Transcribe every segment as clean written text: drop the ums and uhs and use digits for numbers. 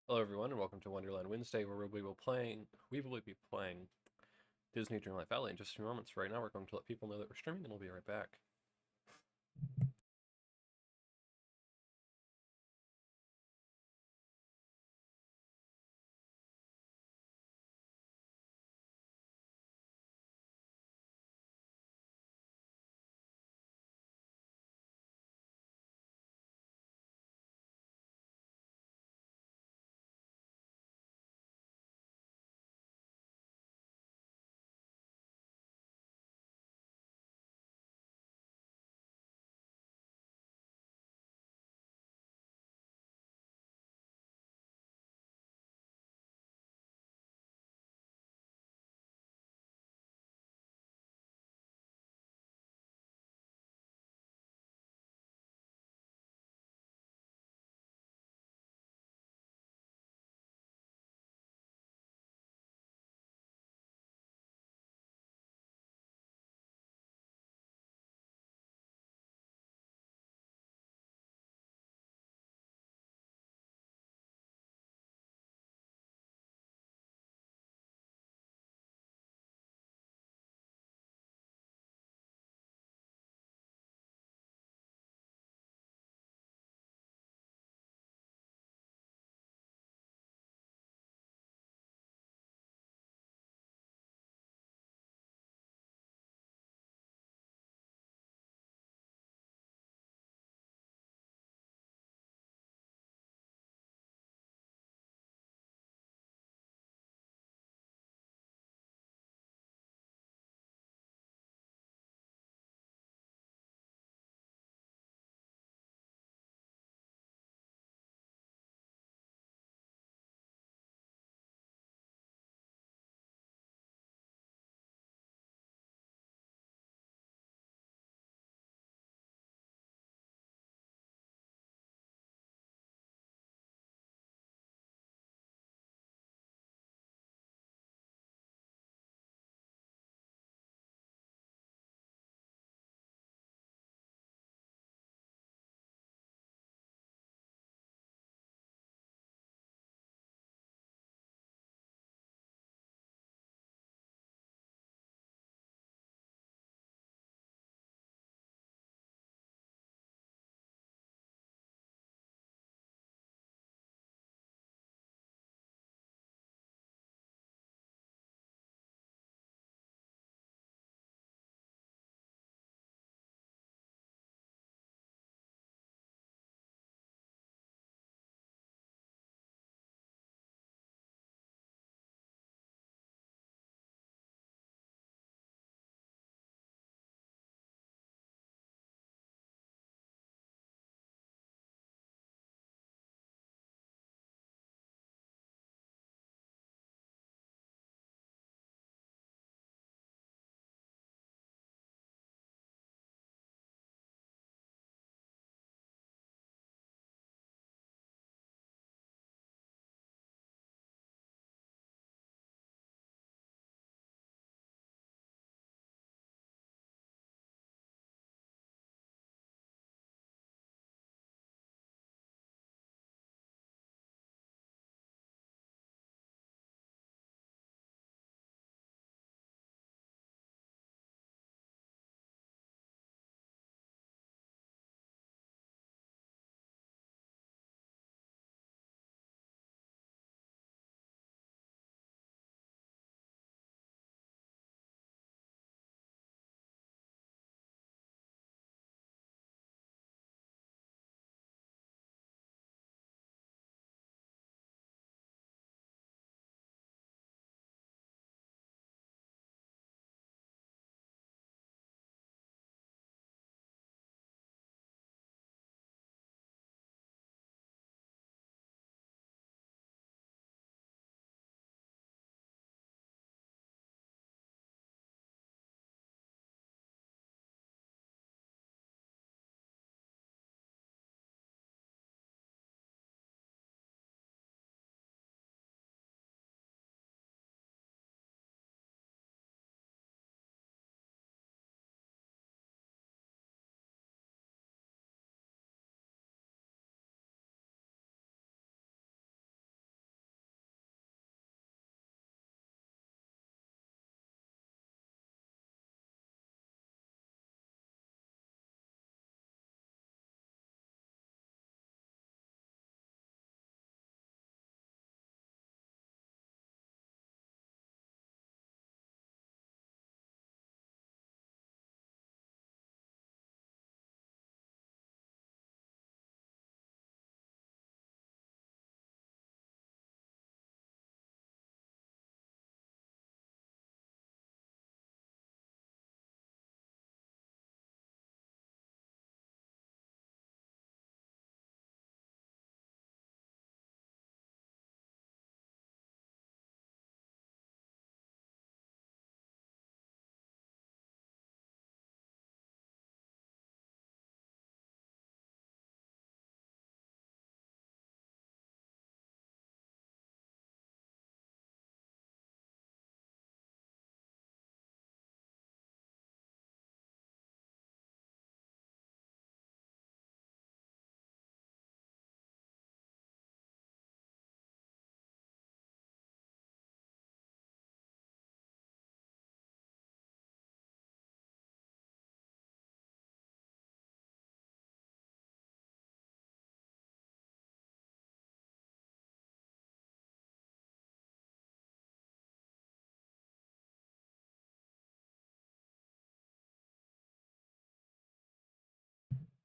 Hello everyone and welcome to Wonderland Wednesday where we will be playing Disney Dreamlight Valley in just a few moments. Right now we're going to let people know that we're streaming and we'll be right back.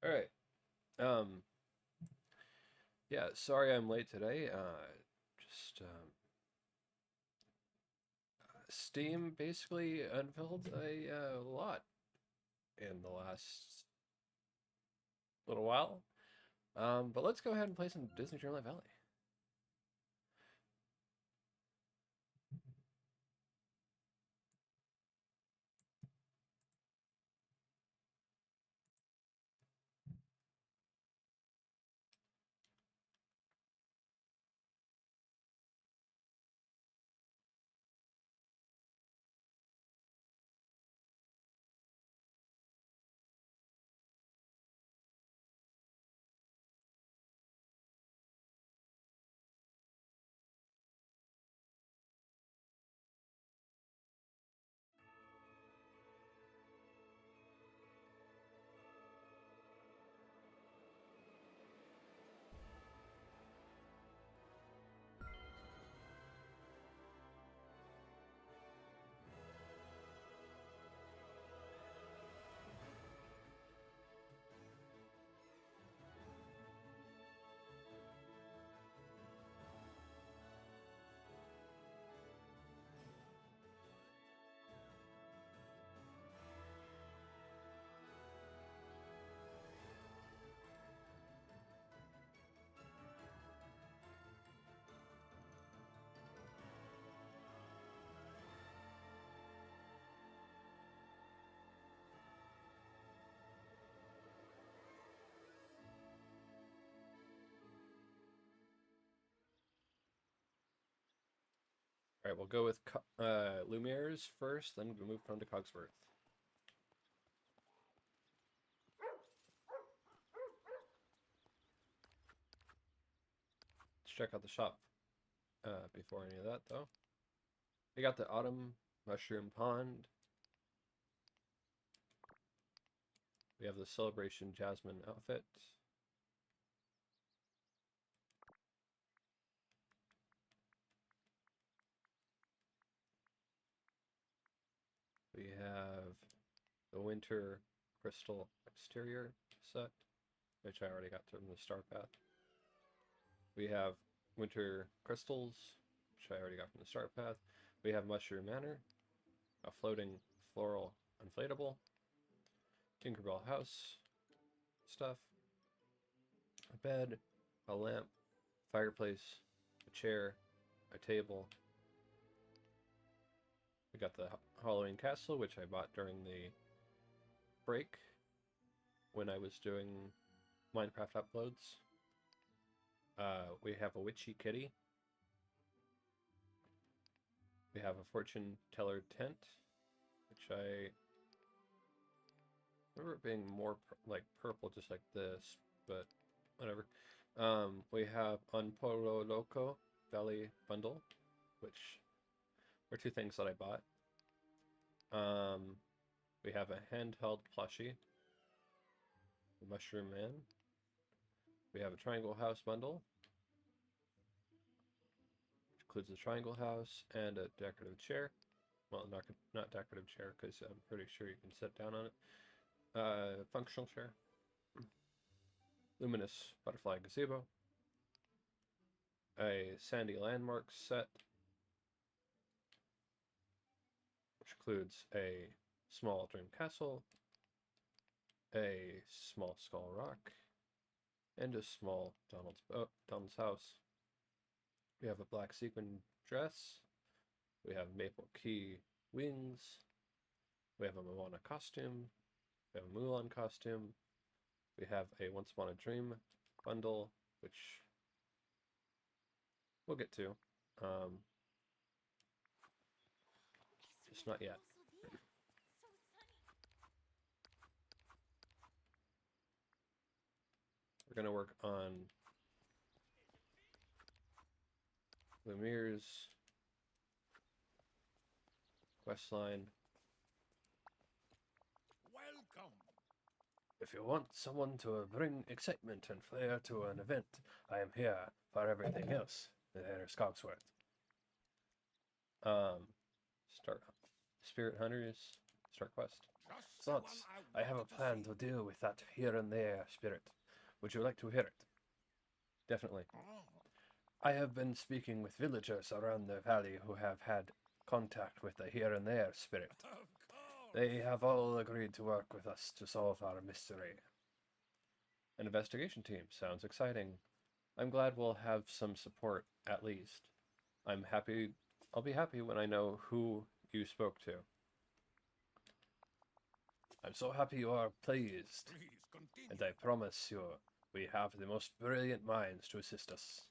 All right. Yeah, sorry I'm late today. Just Steam basically unveiled a lot in the last little while. But let's go ahead and play some Disney Dreamlight Valley. All right, we'll go with Lumiere's first, then we'll move on to Cogsworth. Let's check out the shop before any of that, though. We got the Autumn Mushroom Pond. We have the Celebration Jasmine outfit. We have the Winter Crystal exterior set, which I already got from the Star Path. We have Winter Crystals, which I already got from the Star Path. We have Mushroom Manor, a floating floral inflatable, Tinkerbell House stuff, a bed, a lamp, fireplace, a chair, a table. We got the Halloween Castle, which I bought during the break when I was doing Minecraft uploads. We have a Witchy Kitty. We have a Fortune Teller tent, which I remember it being more like purple, just like this, but whatever. We have Un Polo Loco Valley bundle, which are two things that I bought. We have a handheld plushie, the Mushroom Man. We have a Triangle House bundle, which includes a Triangle House and a decorative chair. Well, not decorative chair, because I'm pretty sure you can sit down on it. Functional chair. Luminous Butterfly Gazebo. A Sandy Landmarks set, which includes a small Dream Castle, a small Skull Rock, and a small Donald's house. We have a black sequin dress. We have Maple Key wings. We have a Moana costume. We have a Mulan costume. We have a Once Upon a Dream bundle, which we'll get to. Just not yet. We're going to work on Lumiere's questline. Welcome. If you want someone to bring excitement and flair to an event, I am here. For everything else, there's Cogsworth. Spirit Hunters, start quest. Slots, I have a plan to deal with that here and there spirit. Would you like to hear it? Definitely. I have been speaking with villagers around the valley who have had contact with the here and there spirit. They have all agreed to work with us to solve our mystery. An investigation team. Sounds exciting. I'm glad we'll have some support, at least. I'll be happy when I know who you spoke to. I'm so happy you are pleased. And I promise you, we have the most brilliant minds to assist us.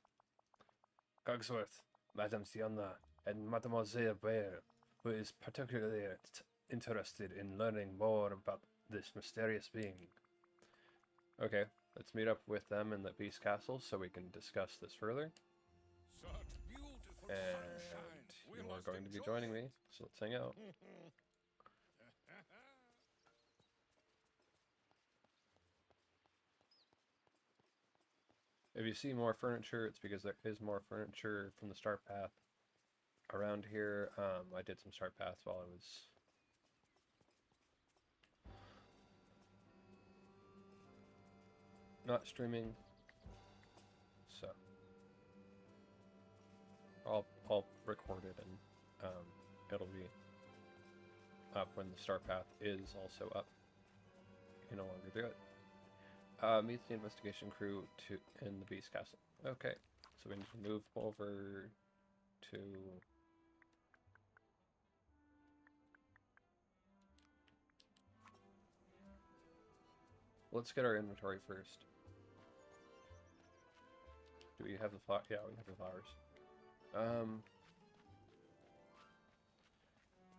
Cogsworth, Madame Sienna, and Mademoiselle Bear, who is particularly interested in learning more about this mysterious being. Okay, let's meet up with them in the Beast Castle so we can discuss this further. And you are going to be joining me, so let's hang out. If you see more furniture, it's because there is more furniture from the start path around here. I did some start paths while I was not streaming, so I'll record it, and it'll be up when the start path is also up. You can no longer do it. Meet the investigation crew in the Beast Castle. Okay, so we need to move over to... Let's get our inventory first. Do we have the flower? Yeah, we have the flowers.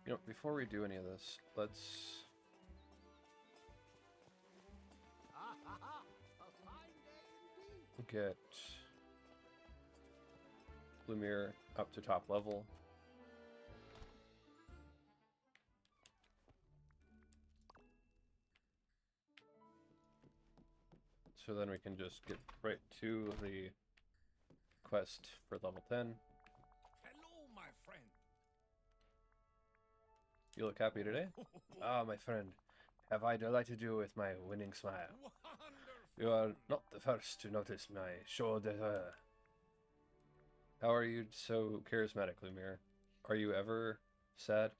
You know, before we do any of this, let's... get Lumiere up to top level. So then we can just get right to the quest for level 10. Hello, my friend. You look happy today? Ah, my friend, have I delighted you with my winning smile? Wonderful. You are not the first to notice my show d'oeuvre. How are you so charismatic, Lumiere? Are you ever sad?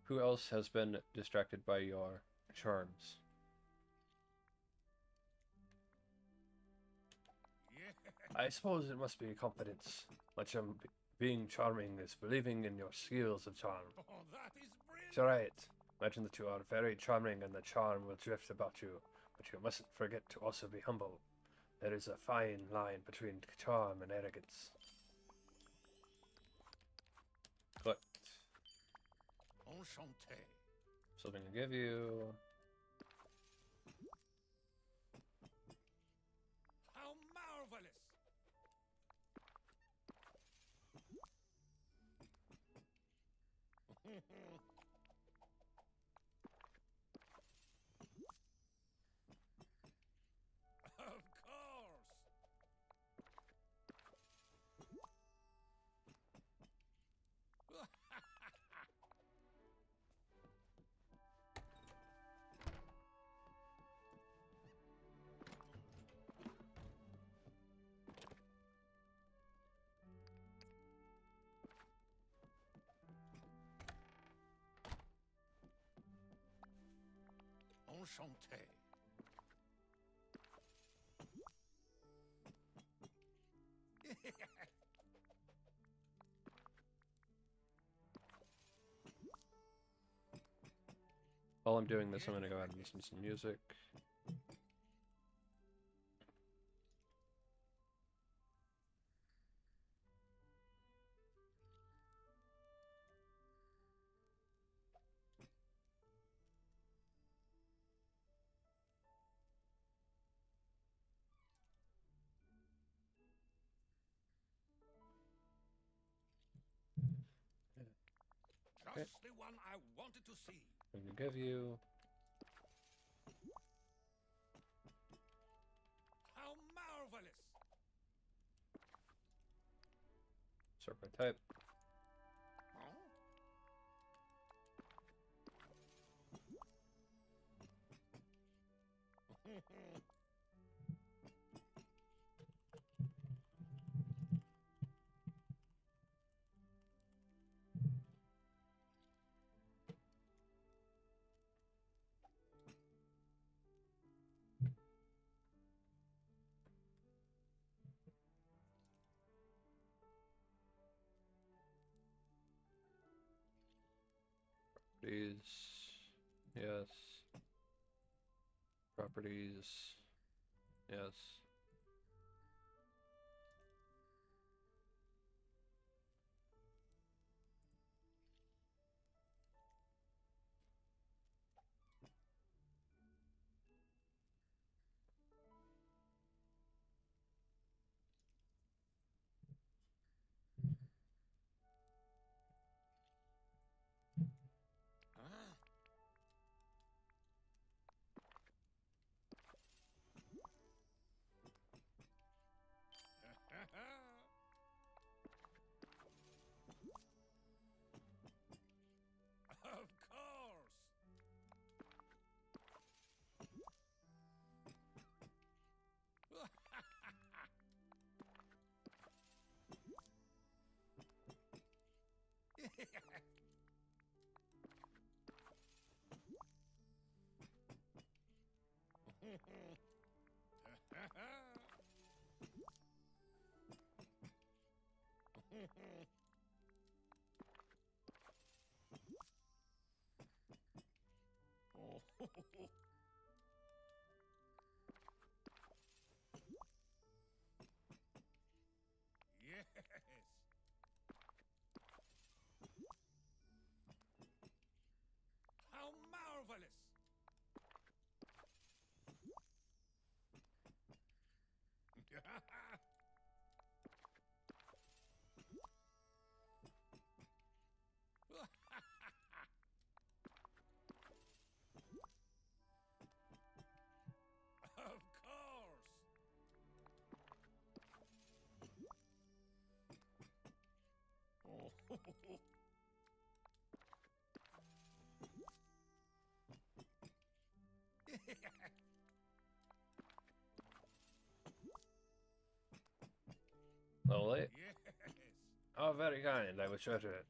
Who else has been distracted by your charms? Yeah. I suppose it must be confidence. Much of being charming is believing in your skills of charm. Oh, that is brilliant. It's alright. Imagine that you are very charming and the charm will drift about you, but you mustn't forget to also be humble. There is a fine line between charm and arrogance. Collect. Enchanté. Something to give you. How marvelous. Of course. Enchanté. While I'm doing this, I'm going to go ahead and listen to some music. Just the one I wanted to see. I'm going to give you... How marvelous. Sort by type. Huh? Properties. Yes. Properties. Yes. Ah. Of course. Yes. How marvelous! Of course. Level 8. Yes. Oh, very kind. I will treasure it.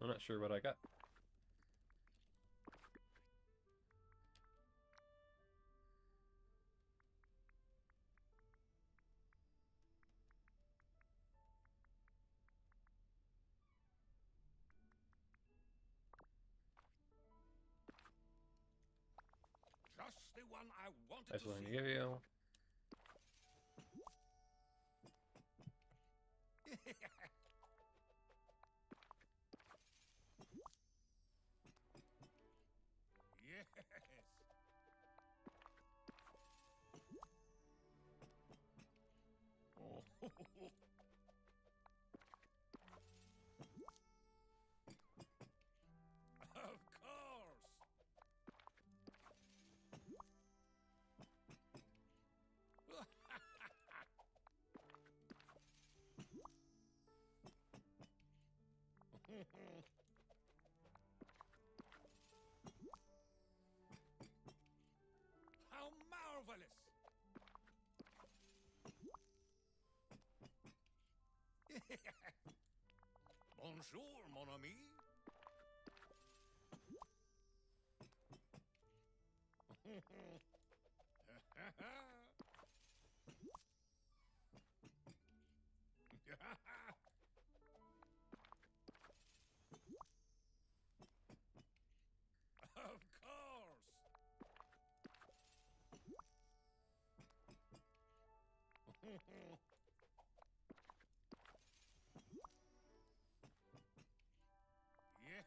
I'm not sure what I got. Just the one I wanted That's to what I'm see. gonna give you. Yes. Of course. How marvelous! Bonjour, mon ami. Of course. Yes.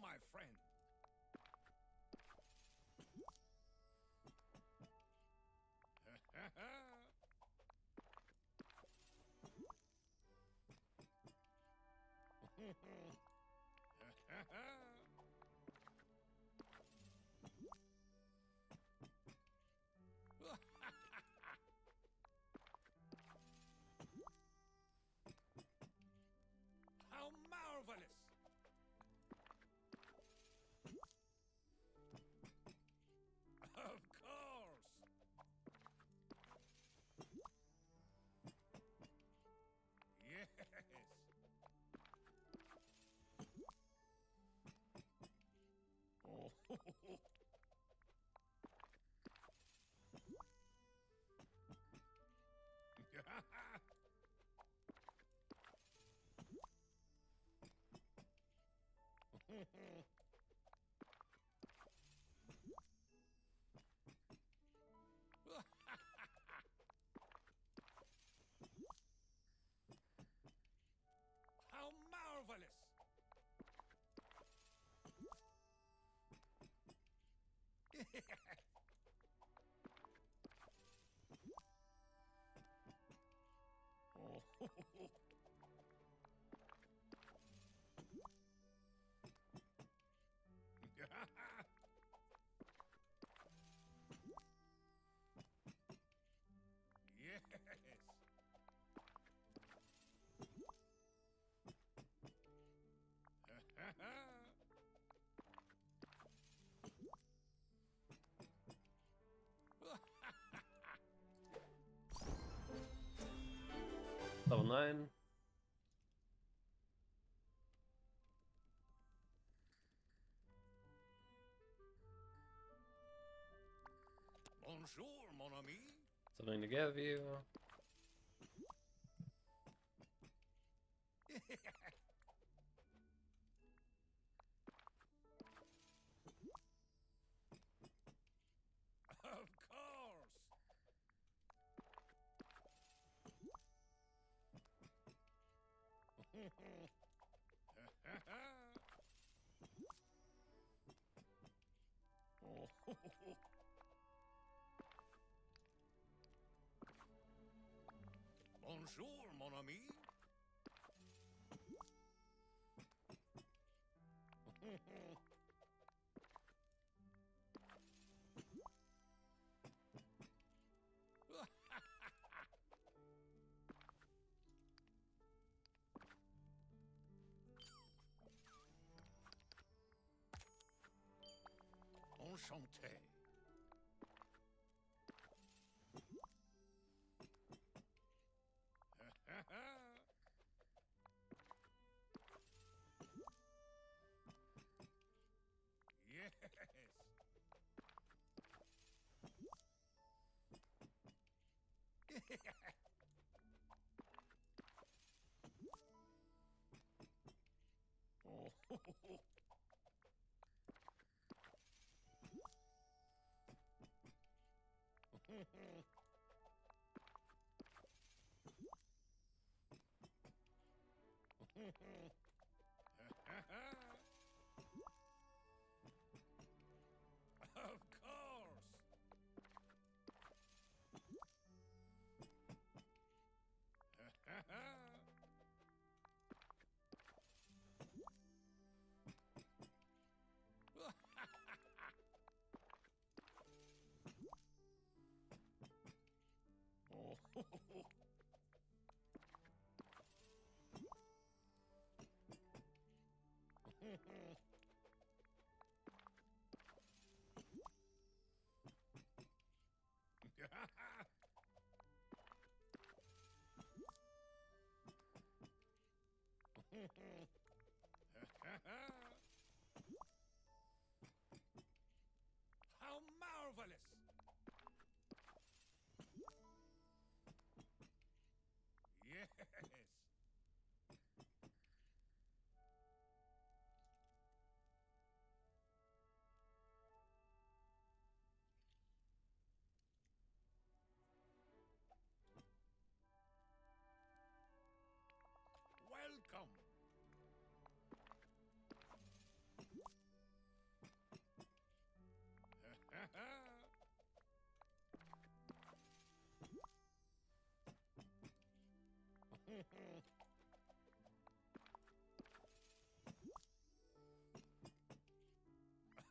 my friend. How marvelous! Of course! Yes! Oh. How marvelous! Oh. Yes. Level 9. Bonjour, mon ami. Something to give you. Of course. Oh. Bonjour, mon ami. Enchanté. Yes. Oh. Of course. Oh. How marvelous! Yes. Welcome.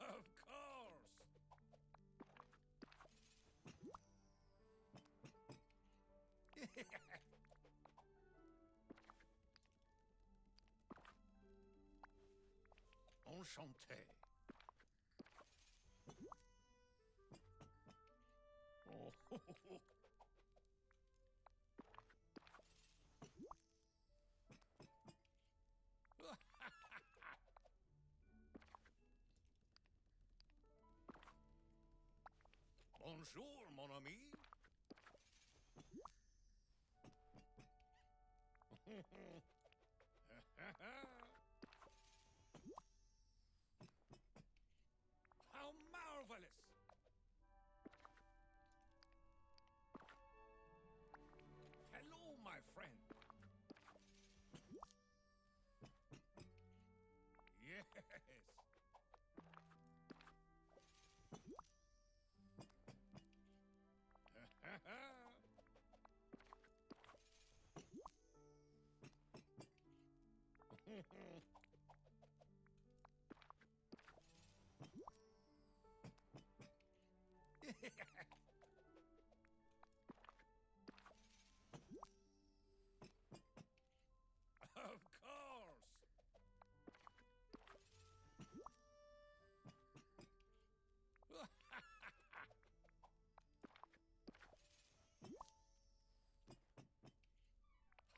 Of course. Enchanté. Oh. Bonjour, mon ami. How marvelous! Hello, my friend. Yes. Of course.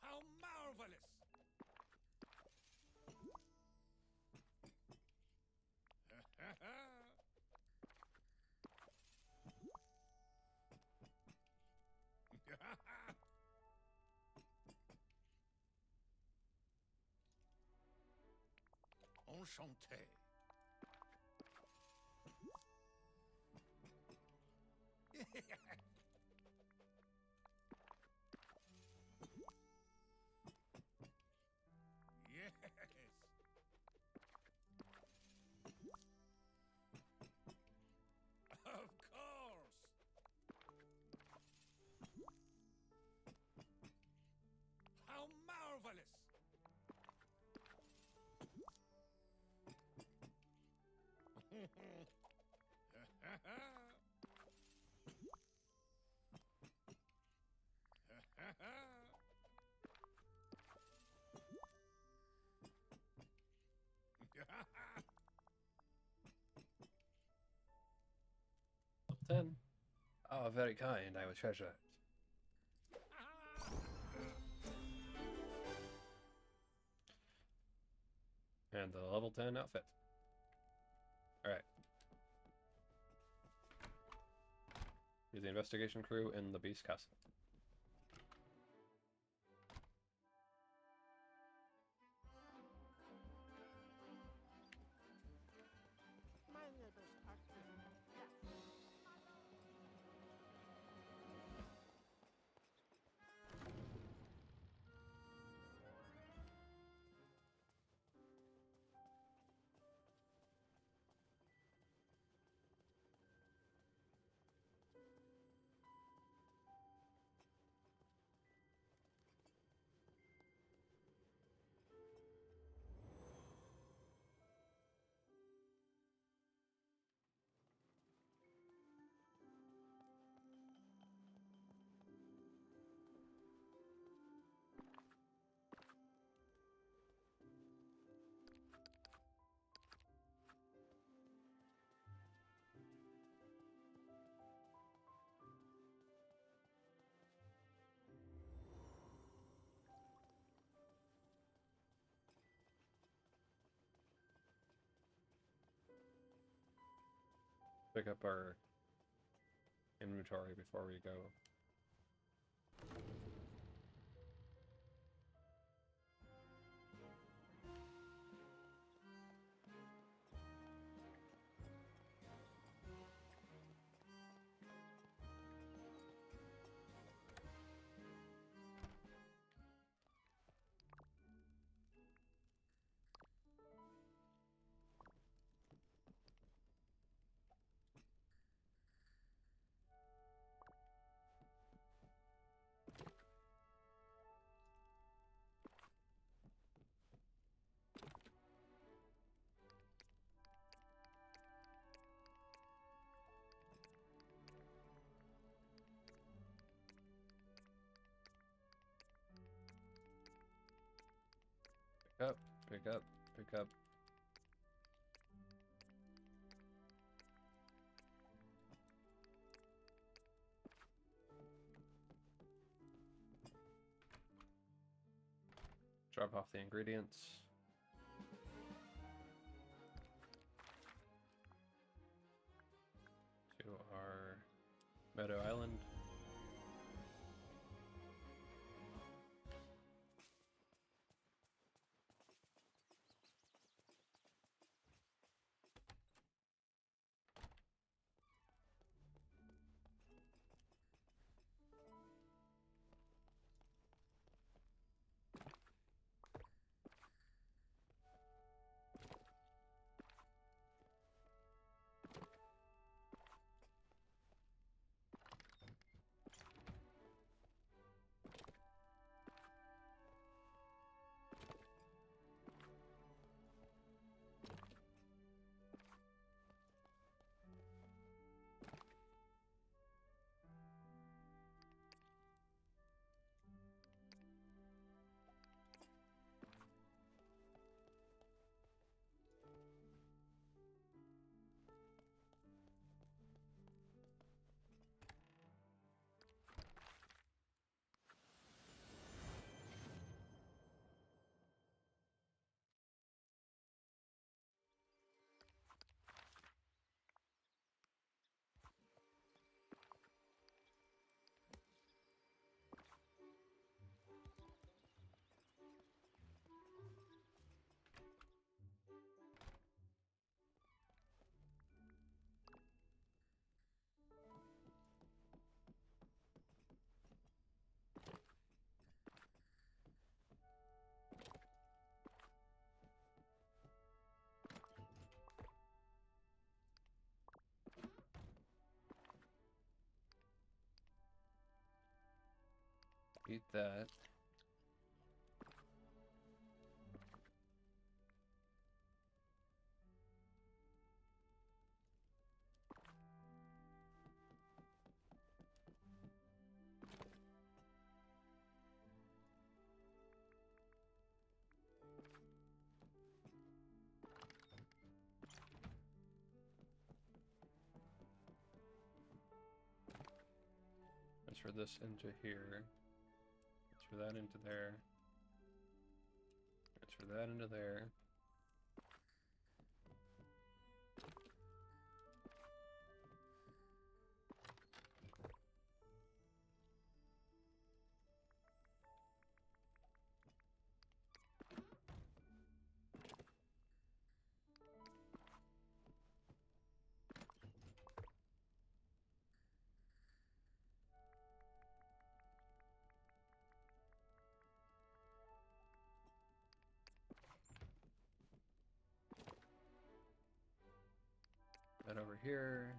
How marvelous! Enchanté. Yes. Of course. How marvelous. Level 10. Oh, very kind. I will treasure it. And the level 10 outfit. Alright. Here's the investigation crew in the Beast Castle. My neighbors are Christian. Yes. Pick up our inventory before we go. Up, pick up, pick up. Drop off the ingredients. To our Meadow Island. Eat that. Transfer this into here. Transfer that into there. Transfer that into there. That over here.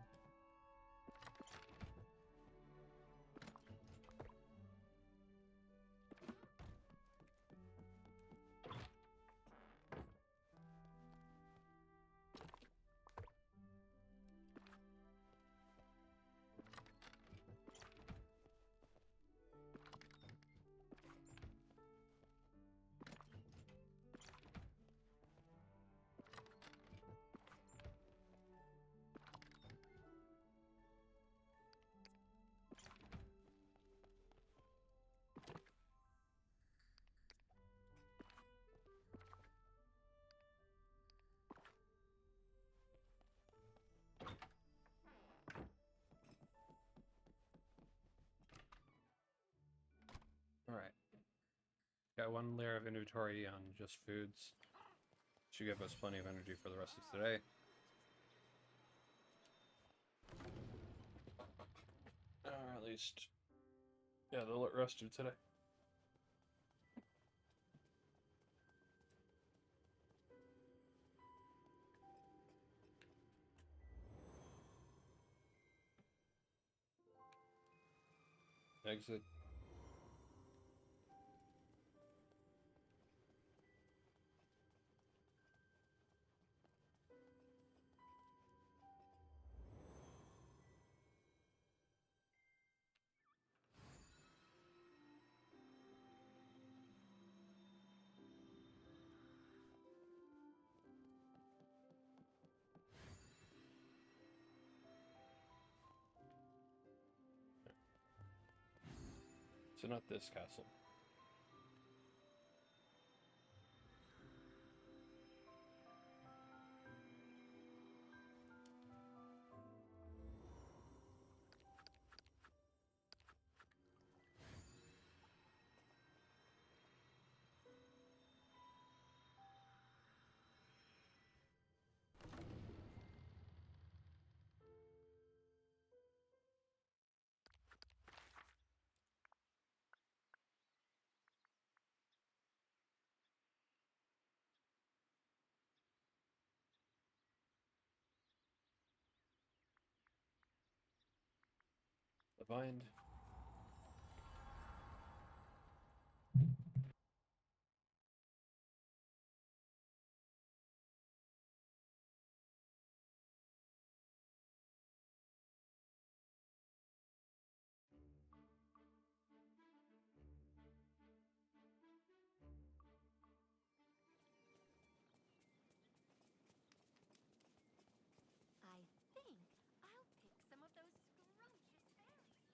Alright. Got one layer of inventory on just foods. Should give us plenty of energy for the rest of today. Or at least, yeah, the rest of today. Exit. So not this castle. The bind. I think I'll pick some of those scrumptious berries later.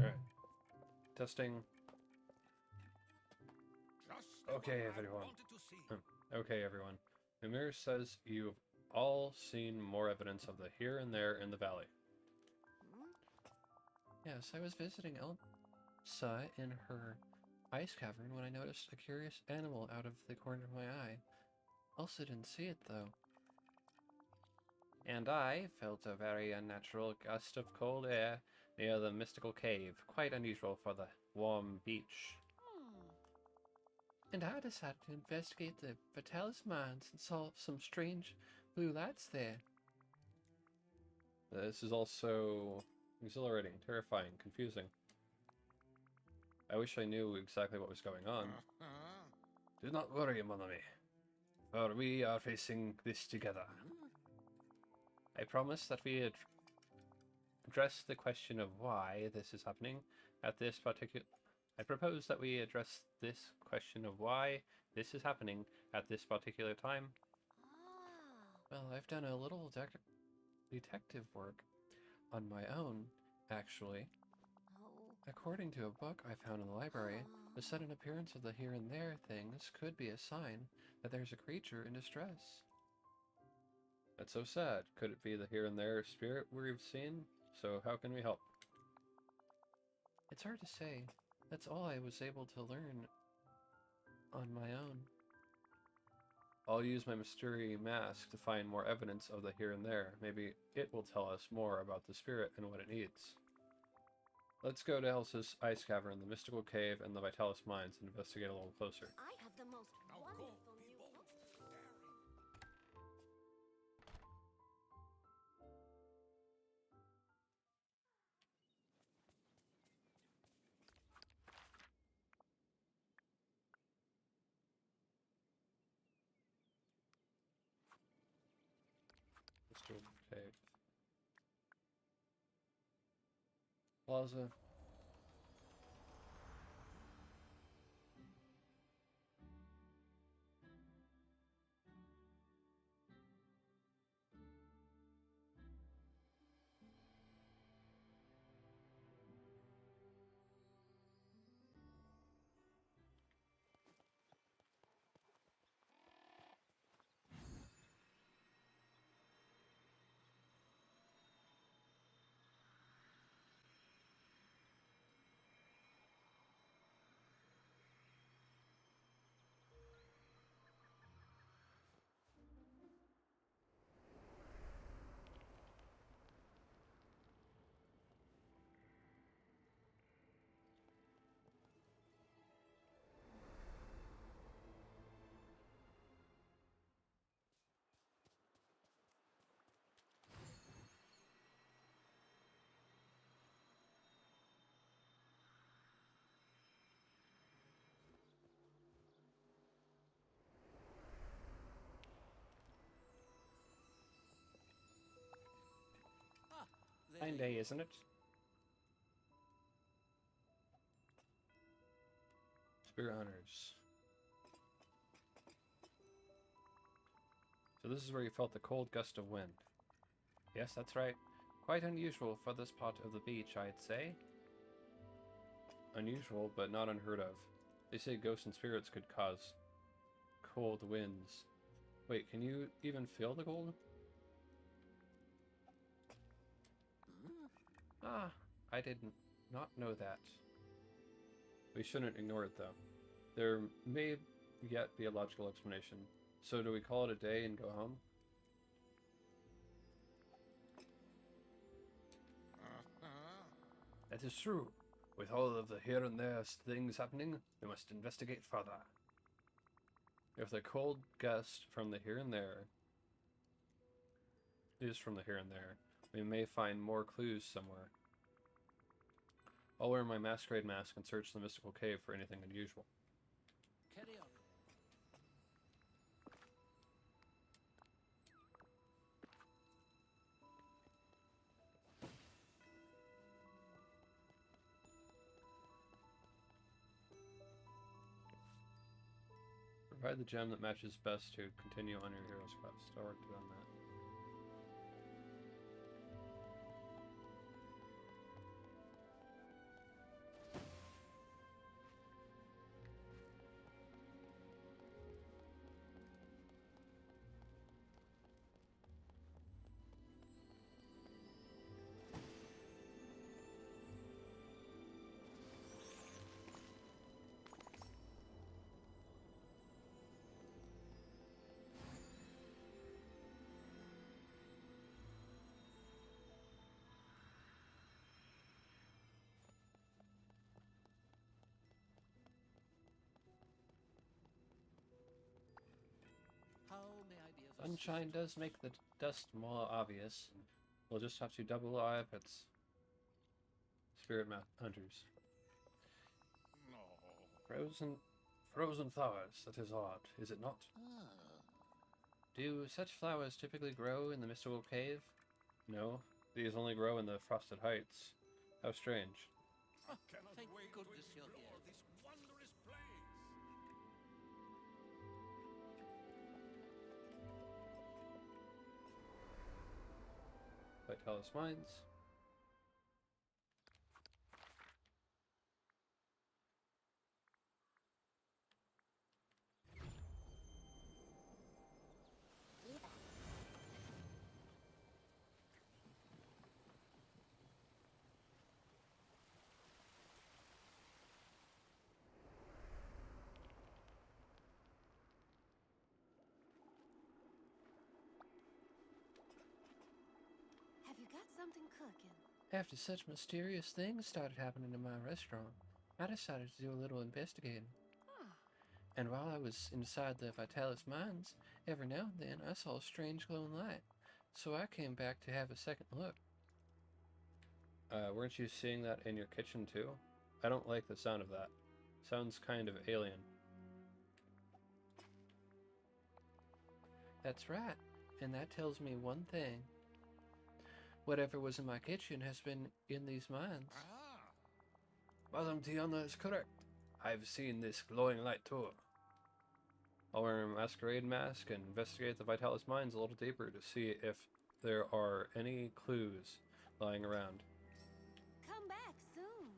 Alright. Testing. Just the Okay, one I everyone. wanted to see. Okay, everyone. Mimir says you've all seen more evidence of the here and there in the valley. Yes, I was visiting Elsa in her ice cavern when I noticed a curious animal out of the corner of my eye. Elsa didn't see it, though. And I felt a very unnatural gust of cold air near the mystical cave, quite unusual for the warm beach. And I decided to investigate the Vitalis mines and saw some strange blue lights there. This is also exhilarating, terrifying, confusing. I wish I knew exactly what was going on. Do not worry, mon ami, for we are facing this together. I promise that we address the question of why this is happening at this particular... I propose that we address this question of why this is happening at this particular time. Well, I've done a little detective work on my own, actually. According to a book I found in the library, the sudden appearance of the here and there things could be a sign that there's a creature in distress. That's so sad. Could it be the here and there spirit we've seen? So how can we help? It's hard to say. That's all I was able to learn on my own. I'll use my mystery mask to find more evidence of the here and there. Maybe it will tell us more about the spirit and what it needs. Let's go to Elsa's ice cavern, the mystical cave, and the Vitalis mines and investigate a little closer. I have the most Now go, wonderful new people. book. Mystical cave. Plaza. Ah, Fine day, isn't it? Spirit hunters. So this is where you felt the cold gust of wind. Yes, that's right. Quite unusual for this part of the beach, I'd say. Unusual, but not unheard of. They say ghosts and spirits could cause cold winds. Wait, can you even feel the cold? Ah, I did not know that. We shouldn't ignore it, though. There may yet be a logical explanation. So do we call it a day and go home? That is true. With all of the here and there things happening, we must investigate further. If the cold gust from the here and there is from the here and there, we may find more clues somewhere. I'll wear my masquerade mask and search the mystical cave for anything unusual. Carry on. Provide the gem that matches best to continue on your hero's quest. I'll work on that. How may I be of Sunshine does make the dust more obvious. We'll just have to double our efforts. Spirit hunters. No. Frozen flowers. That is odd, is it not? Ah. Do such flowers typically grow in the mystical cave? No, these only grow in the frosted heights. How strange. Cannot Thank wait goodness you're here. this wondrous place. Vitalis Mines. Have you got something cooking? After such mysterious things started happening in my restaurant, I decided to do a little investigating. Ah, And while I was inside the Vitalis mines, every now and then I saw a strange glowing light. So I came back to have a second look. Weren't you seeing that in your kitchen too? I don't like the sound of that. Sounds kind of alien. That's right, and that tells me one thing. Whatever was in my kitchen has been in these mines. Ah. Madame Tiana is correct. I've seen this glowing light too. I'll wear a masquerade mask and investigate the Vitalis mines a little deeper to see if there are any clues lying around. come back soon.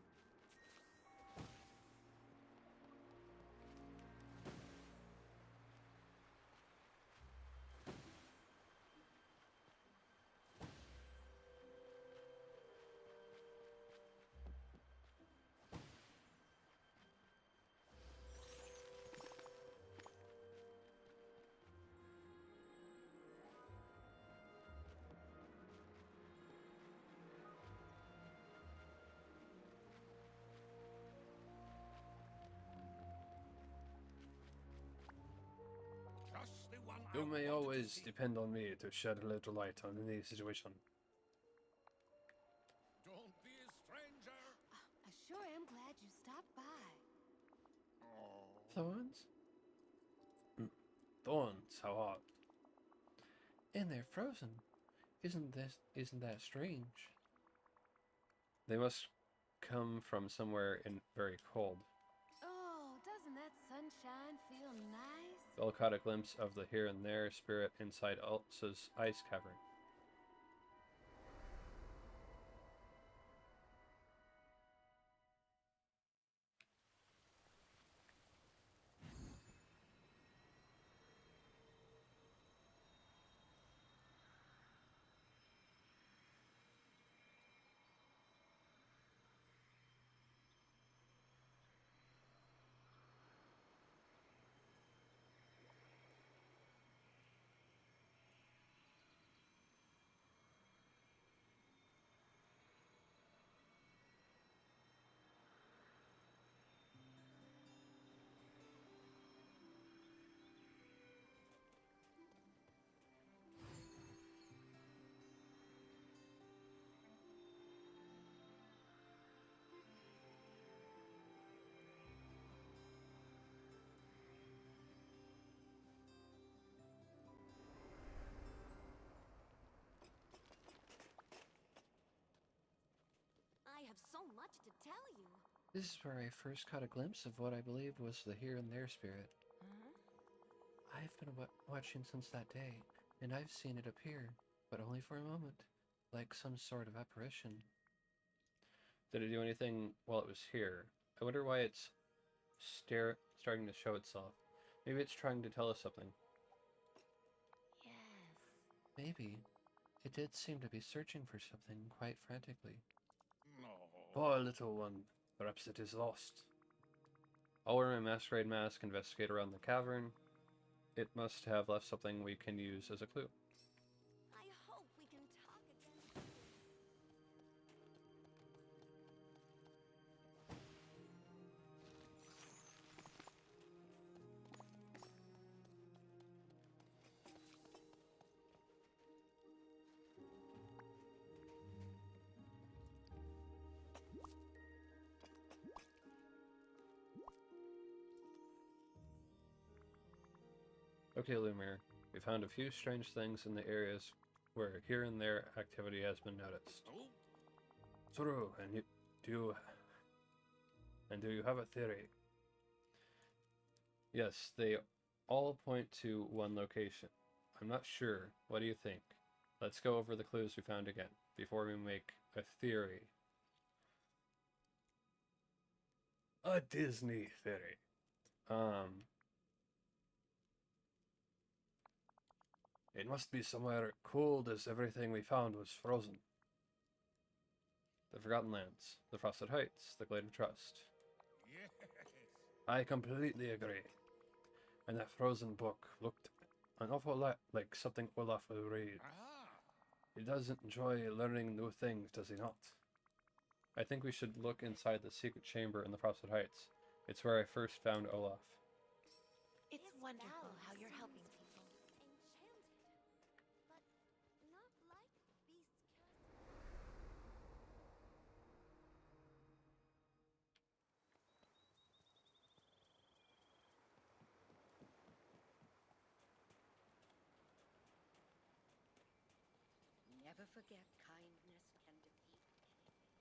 Just the one I You may wanted to always see. depend on me to shed a little light on any situation. Don't be a stranger. I sure am glad you stopped by. Oh. Thorns? Thorns, how odd. And they're frozen. Isn't that strange? They must come from somewhere very cold. Oh, doesn't sunshine feel nice? Belle caught a glimpse of the here and there spirit inside Elsa's ice cavern. I have so much to tell you. This is where I first caught a glimpse of what I believe was the here and there spirit. Huh? I've been watching since that day, and I've seen it appear, but only for a moment, like some sort of apparition. Did it do anything while it was here? I wonder why it's starting to show itself. Maybe it's trying to tell us something. Yes. Maybe. It did seem to be searching for something quite frantically. No. Poor little one. Perhaps it is lost. I'll wear my masquerade mask, investigate around the cavern. It must have left something we can use as a clue. I hope we can talk again. Okay, Lumiere. We found a few strange things in the areas where here and there activity has been noticed. Oh, True, and do you have a theory? Yes, they all point to one location. I'm not sure. What do you think? Let's go over the clues we found again, before we make a theory. A Disney theory. It must be somewhere cold as everything we found was frozen. The Forgotten Lands, the Frosted Heights, the Glade of Trust. yes. I completely agree. And that frozen book looked an awful lot like something Olaf would read. Ah, He doesn't enjoy learning new things, does he not? I think we should look inside the secret chamber in the Frosted Heights. It's where I first found Olaf. It's wonderful how you're helping people. Enchanted. But not like Beast's castle. Never forget kindness can defeat enemy.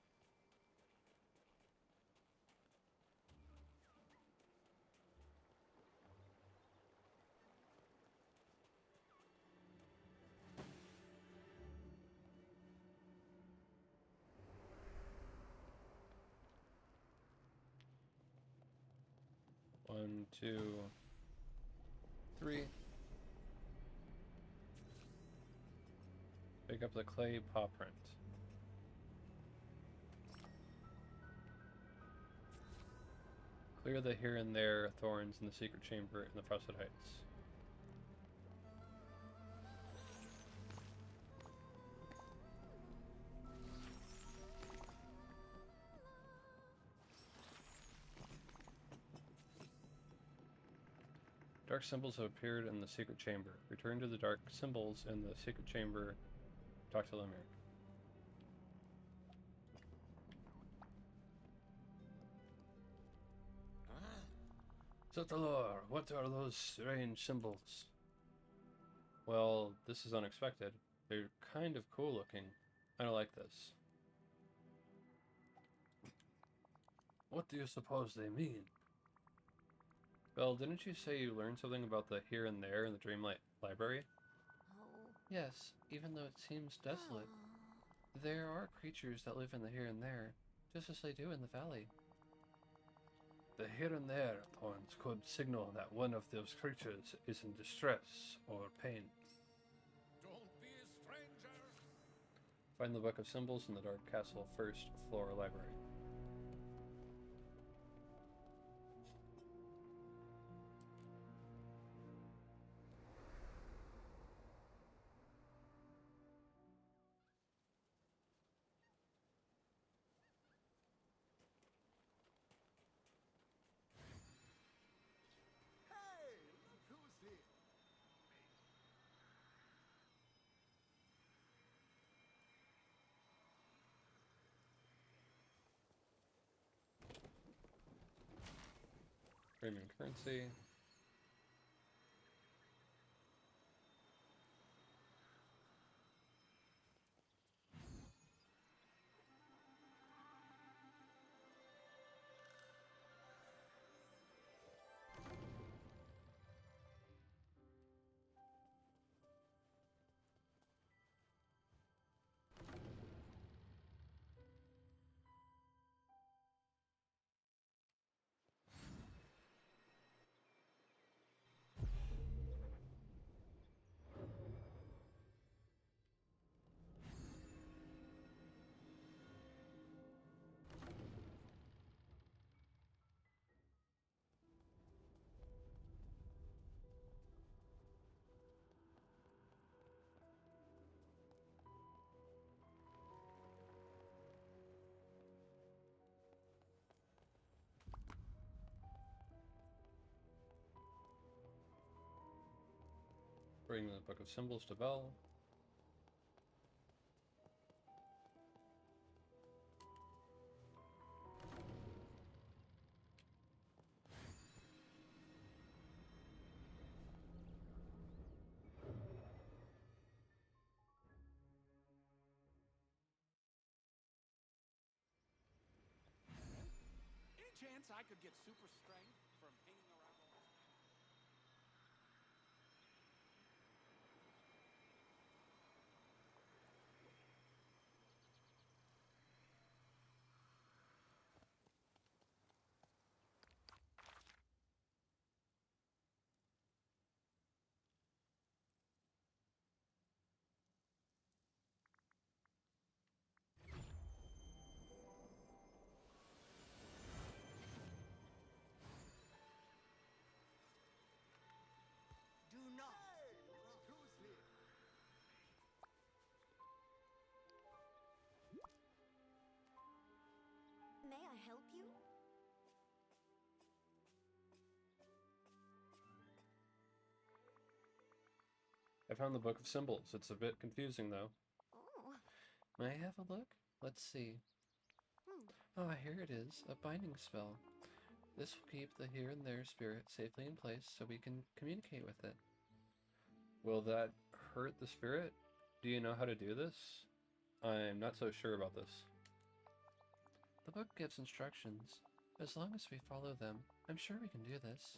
One, two, three. Pick up the clay paw print. Clear the here and there thorns in the secret chamber in the Frosted Heights. Dark symbols have appeared in the secret chamber. Return to the dark symbols in the secret chamber. Talk to Lumiere. ah. Sotalor, what are those strange symbols? Well, this is unexpected. They're kind of cool looking. I don't like this. What do you suppose they mean? Well, didn't you say you learned something about the here and there in the Dreamlight Library? Oh. Yes, even though it seems desolate, there are creatures that live in the here and there, just as they do in the valley. The here and there tones could signal that one of those creatures is in distress or pain. Don't be a stranger. Find the Book of Symbols in the Dark Castle first floor library. Hey, look who's here. Premium currency. Bring the Book of Symbols to Bell. Any chance I could get super strength from hanging around all this? Do not. Hey, look who's here. May I help you? I found the Book of Symbols. It's a bit confusing though. Oh. May I have a look? Let's see. Ah, here it is, a binding spell. This will keep the here and there spirit safely in place so we can communicate with it. Will that hurt the spirit? Do you know how to do this? I'm not so sure about this. The book gives instructions. As long as we follow them, I'm sure we can do this.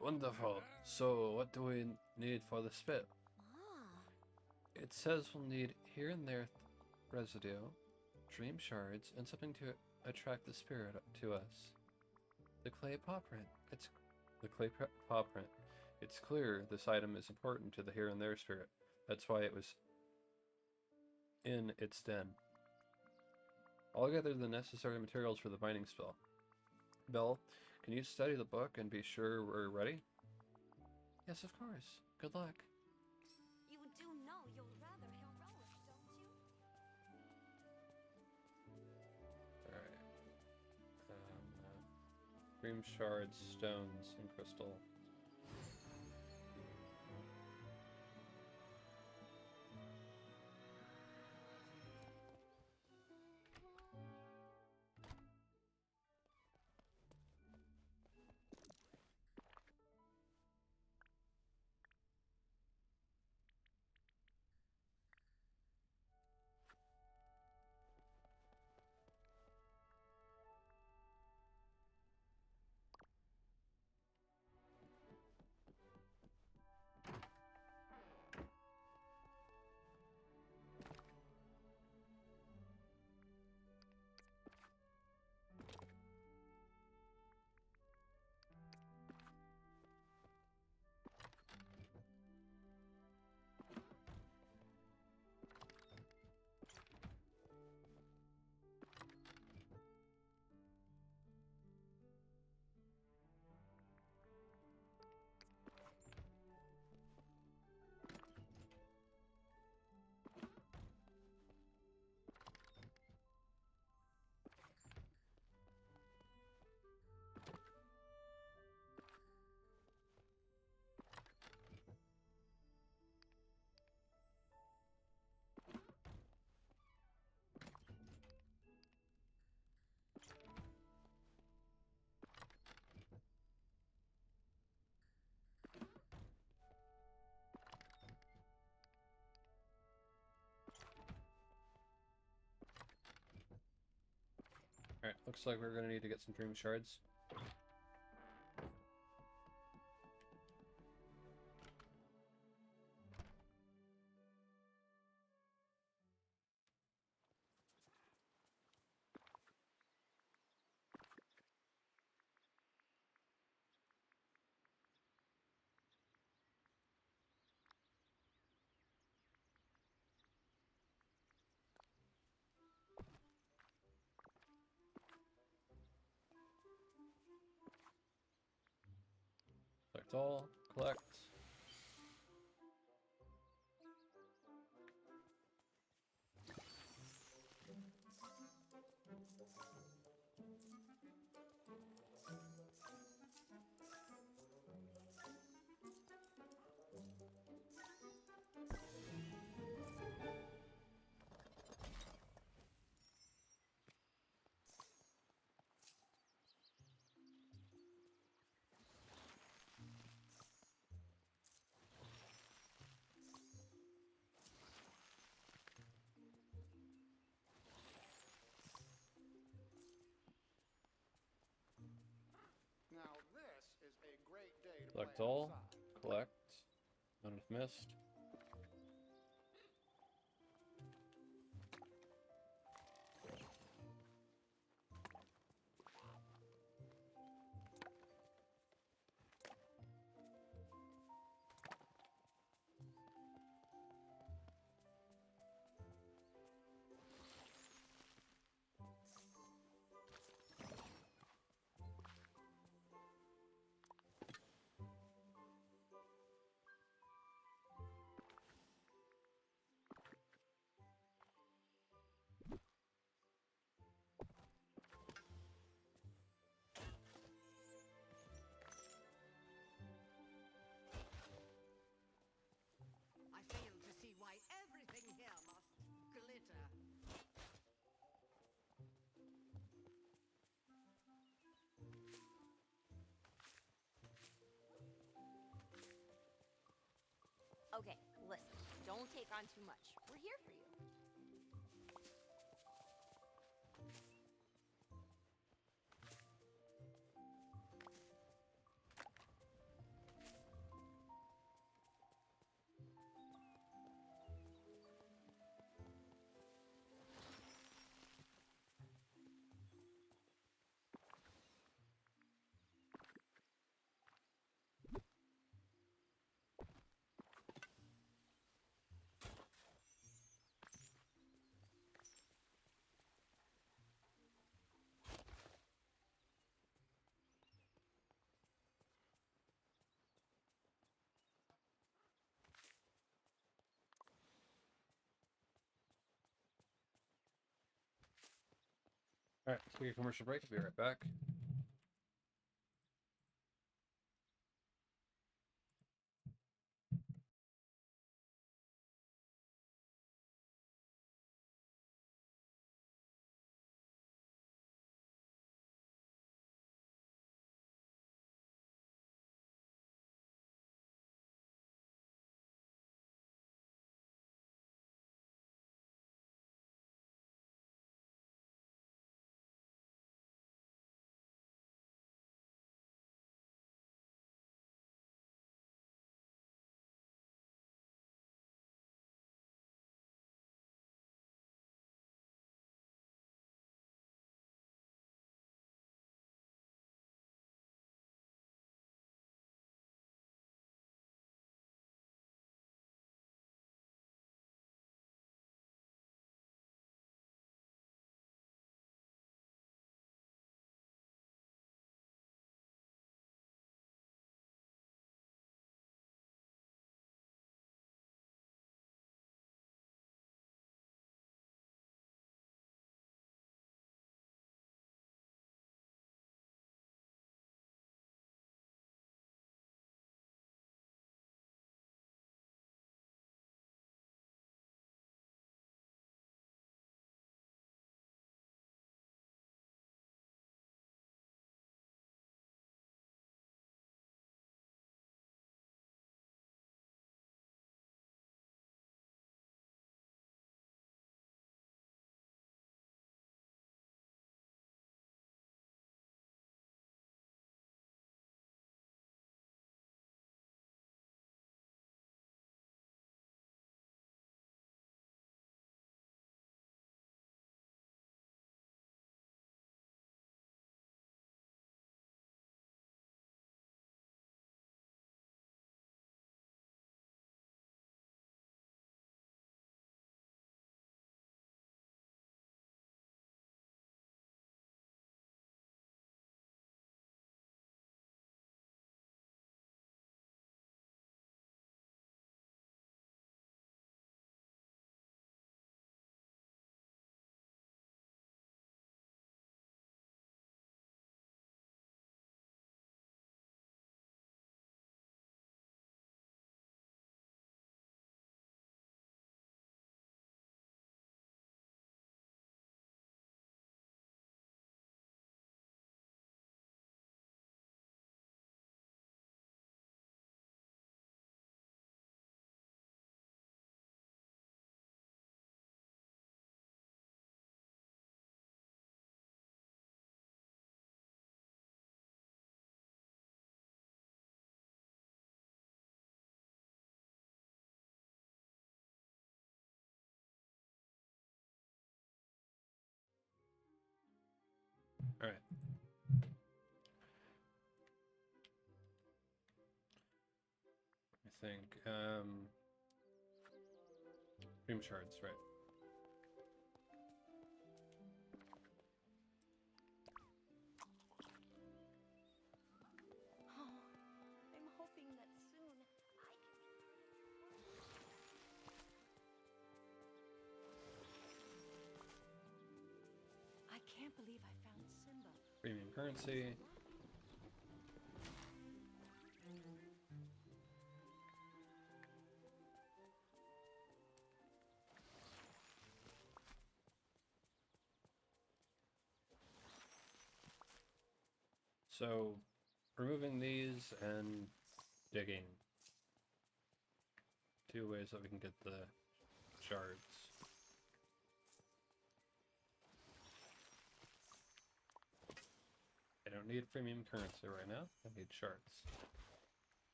Wonderful. So, what do we need for the spell? Ah. It says we'll need here and there residue, dream shards, and something to attract the spirit to us. The clay paw print. It's The clay paw print. It's clear this item is important to the here and there spirit. That's why it was in its den. I'll gather the necessary materials for the binding spell. Belle, can you study the book and be sure we're ready? yes, of course. Good luck. You do know you're rather heroic, don't you? Alright. Dream shards, stones, and crystal. Alright, looks like we're gonna need to get some dream shards. Collect all. Collect. Now this is a great day to Collect play all. outside. Collect. None of missed. I fail to see why everything here must glitter. Okay, listen. Don't take on too much. We're here for you. Alright, let's take a commercial break. I'll be right back. Alright. I think, Dream shards, right. Oh, I'm hoping that soon I can be I can't believe I found Simba. Premium currency. So, removing these and digging. 2 ways that we can get the shards. I don't need premium currency right now. I need shards.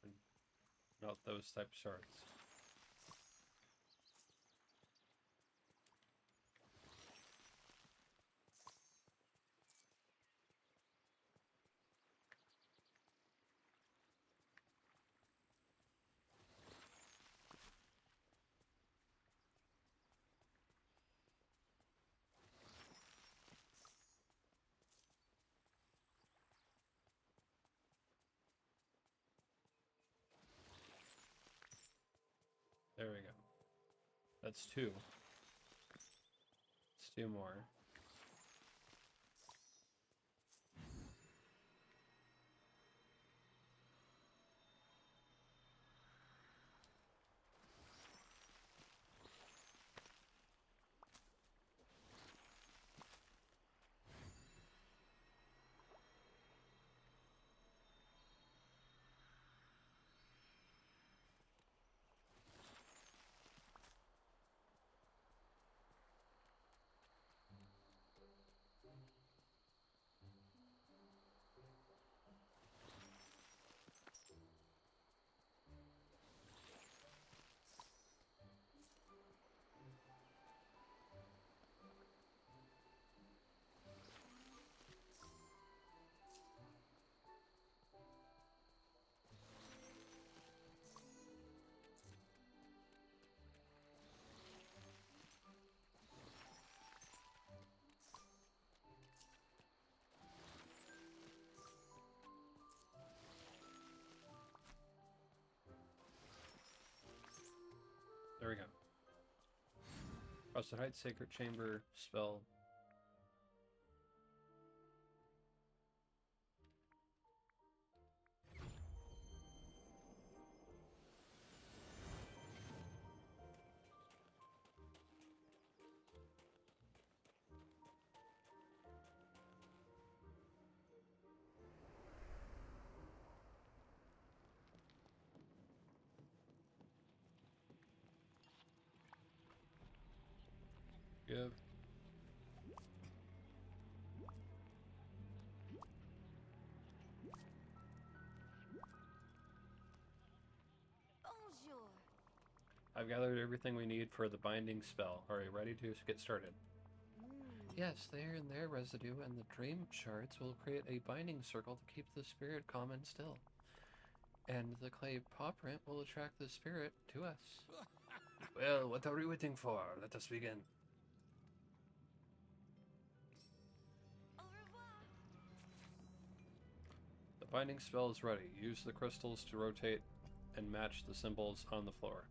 And not those type of shards. There we go. That's 2. Let's do more. There we go. Frosted Heights Sacred Chamber spell. Give. bonjour. I've gathered everything we need for the binding spell. Are you ready to get started? Yes, there and their residue and the dream shards will create a binding circle to keep the spirit calm and still. And the clay paw print will attract the spirit to us. Well, what are we waiting for? Let us begin. Au revoir. The binding spell is ready. Use the crystals to rotate and match the symbols on the floor.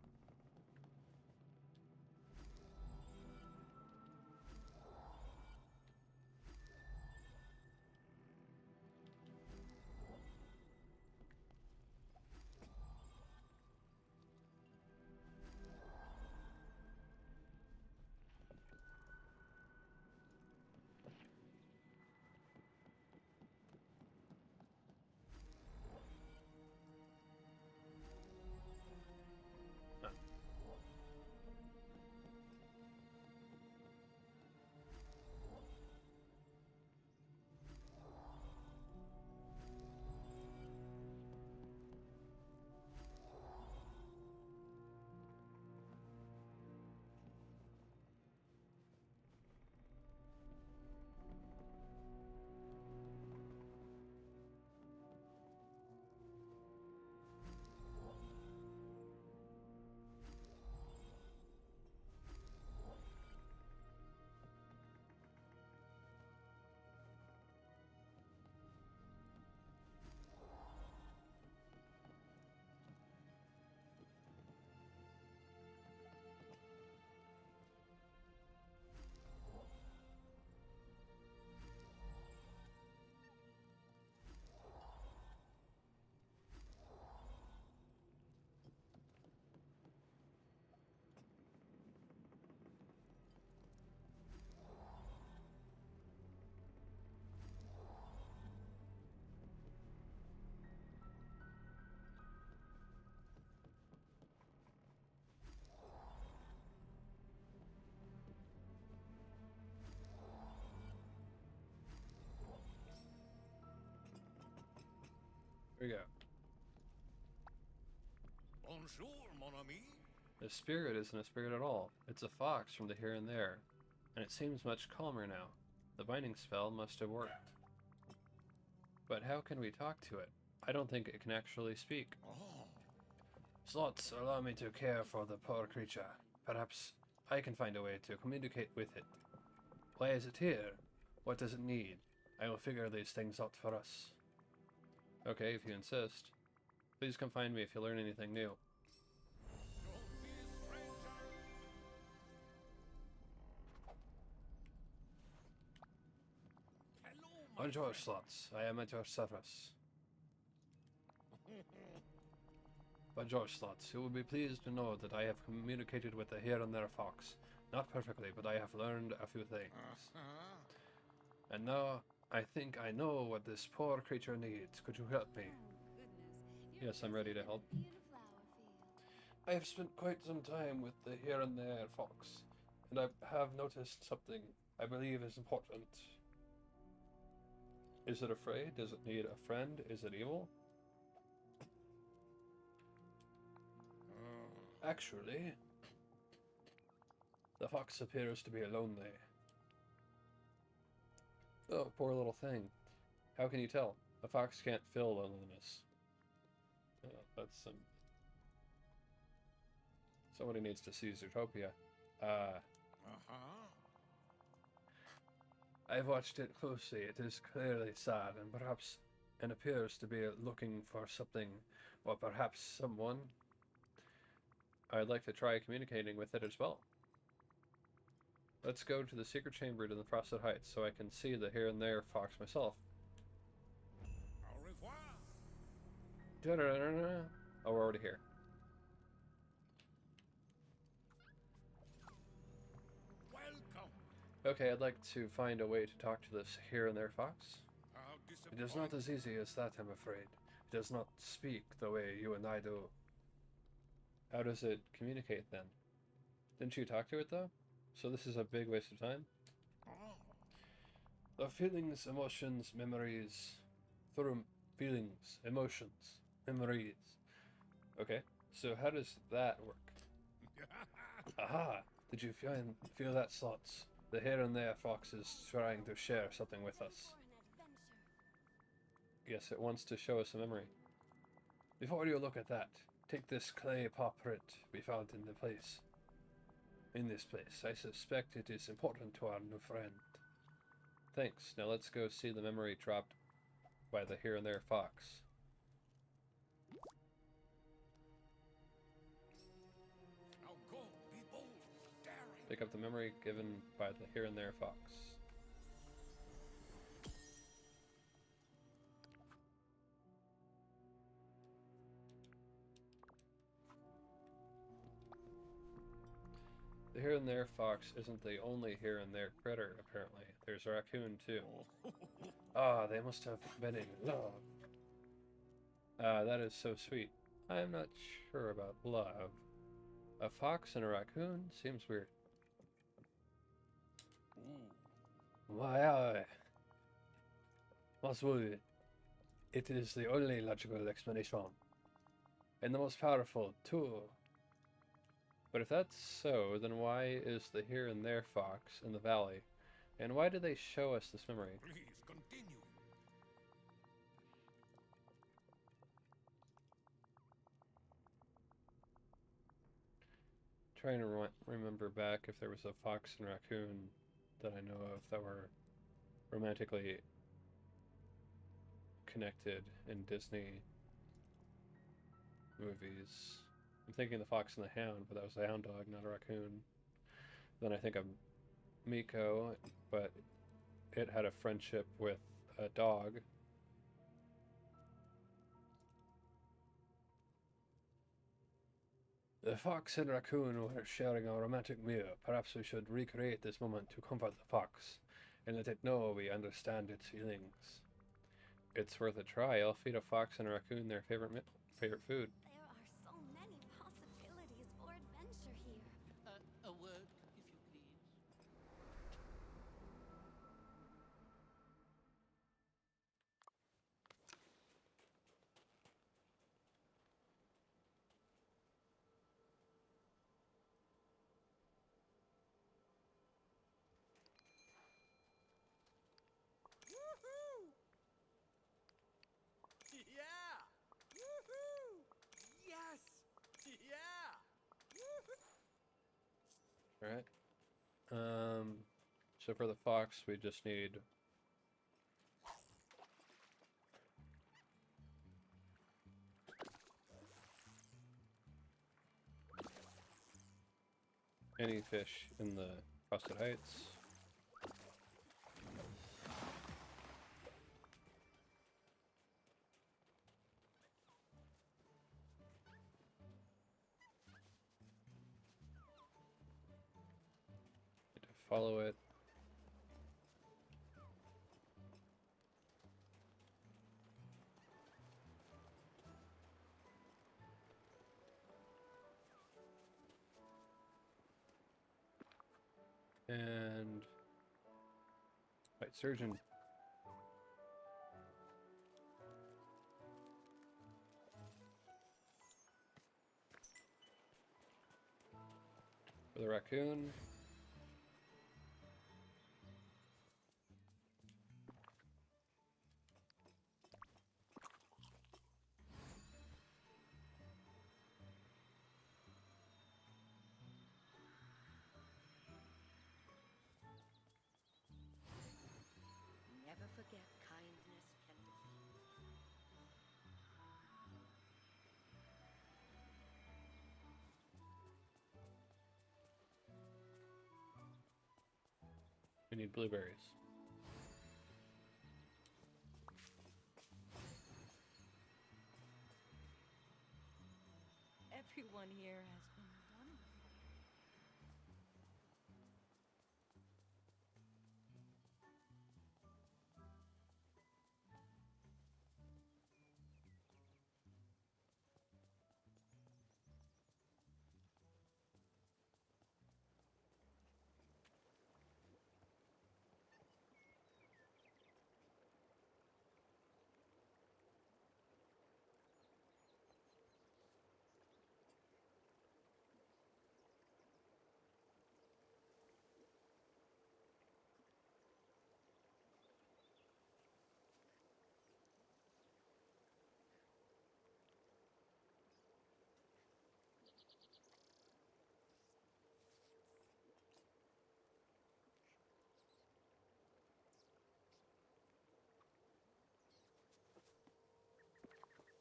Here we go. Bonjour, mon ami. The spirit isn't a spirit at all. It's a fox from the here and there. And it seems much calmer now. The binding spell must have worked. But how can we talk to it? I don't think it can actually speak. Oh, Slots, allow me to care for the poor creature. Perhaps I can find a way to communicate with it. Why is it here? What does it need? I will figure these things out for us. Okay, if you insist. Please come find me if you learn anything new. don't be a stranger. Hello, my Bonjour, friend. Slots. I am at your service. Bonjour, Slots. You will be pleased to know that I have communicated with the here and there fox. Not perfectly, but I have learned a few things. Uh-huh. And now, I think I know what this poor creature needs. Could you help me? Yes, I'm ready to help. I have spent quite some time with the here and there fox, and I have noticed something I believe is important. Is it afraid? Does it need a friend? Is it evil? Actually, the fox appears to be lonely. Oh, poor little thing. How can you tell? A fox can't feel loneliness. That's some... Somebody needs to see Zootopia. Uh-huh. I've watched it closely. It is clearly sad and perhaps and appears to be looking for something, or perhaps someone. I'd like to try communicating with it as well. Let's go to the secret chamber to the Frosted Heights so I can see the here and there fox myself. Au revoir. Da-da-da-da-da. Oh, we're already here. Welcome. Okay, I'd like to find a way to talk to this here and there fox. How It is not disappointing. as easy as that, I'm afraid. It does not speak the way you and I do. How does it communicate then? Didn't you talk to it though? So this is a big waste of time? Oh. The feelings, emotions, memories. Through feelings, emotions, memories. Okay, so how does that work? Aha! Did you feel that, Slots? The here and there fox is trying to share something with us. Yes, it wants to show us a memory. Before you look at that, take this clay paw print we found in this place. I suspect it is important to our new friend. Thanks. Now let's go see the memory dropped by the here and there fox. Now go, be bold, daring. Pick up the memory given by the here and there fox. The here and there fox isn't the only here and there critter, apparently. There's a raccoon, too. Ah, they must have been in love. Ah, that is so sweet. I'm not sure about love. A fox and a raccoon seems weird. Why, Maswood, it is the only logical explanation. And the most powerful, too. But if that's so, then why is the here and there fox in the valley? And why did they show us this memory? Please continue. Trying to remember back if there was a fox and raccoon that I know of that were romantically connected in Disney movies. I'm thinking the Fox and the Hound, but that was a hound dog, not a raccoon. Then I think of Miko, but it had a friendship with a dog. The fox and raccoon were sharing a romantic meal. Perhaps we should recreate this moment to comfort the fox and let it know we understand its feelings. It's worth a try. I'll feed a fox and a raccoon their favorite food. There are so many possibilities for adventure here. A word, if you please. Alright. So for the fox, we just need any fish in the Frosted Heights. Need to follow it. And White Surgeon. For the raccoon. Never forget kindness can defeat. We need blueberries. Everyone here has been wonderful.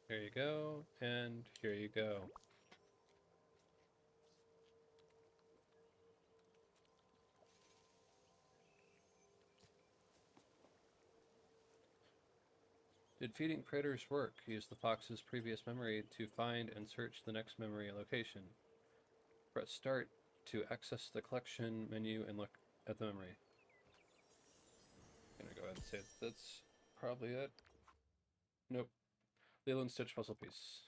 Here you go, and here you go. Did feeding critters work? Use the fox's previous memory to find and search the next memory location. Press start to access the collection menu and look at the memory. I'm gonna go ahead and say that's probably it. Nope. Lilo and Stitch puzzle piece.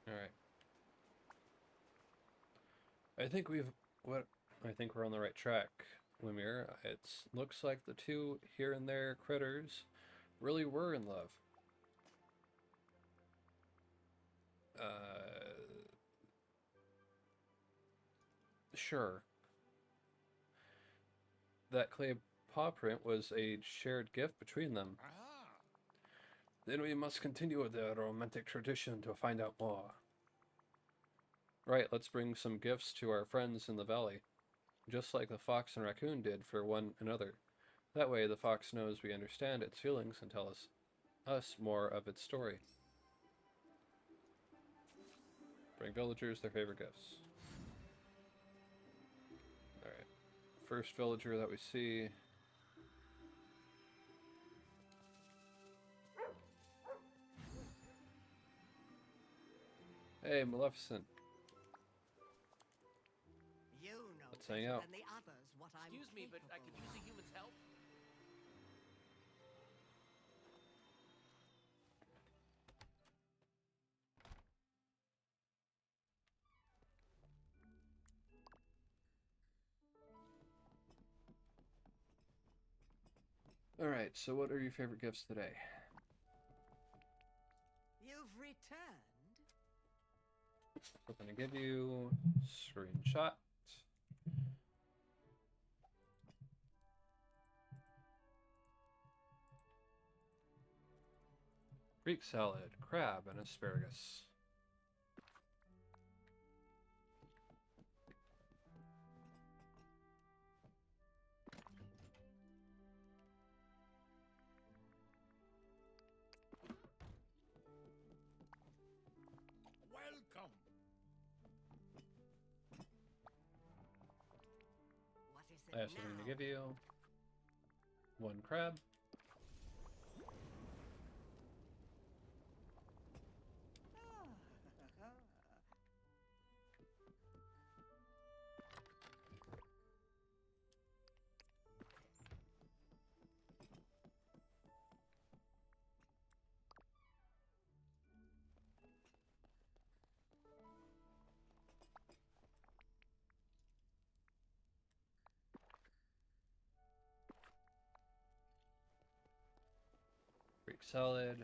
Alright. I think we're on the right track, Lemire. It looks like the two here and there critters really were in love. Sure. That clay paw print was a shared gift between them. Ah, Then we must continue with the romantic tradition to find out more. Right, let's bring some gifts to our friends in the valley, just like the fox and raccoon did for one another. That way the fox knows we understand its feelings and tell us more of its story. Bring villagers their favorite gifts. Alright. First villager that we see. Hey, Maleficent. You know Let's hang better out. than the others what I'm Excuse me, but I could capable use a human's help. Alright, so what are your favorite gifts today? You've returned. We're gonna give you screenshot. Greek salad, crab, and asparagus. Welcome. What is I it have something to now? give you. One crab. Greek salad.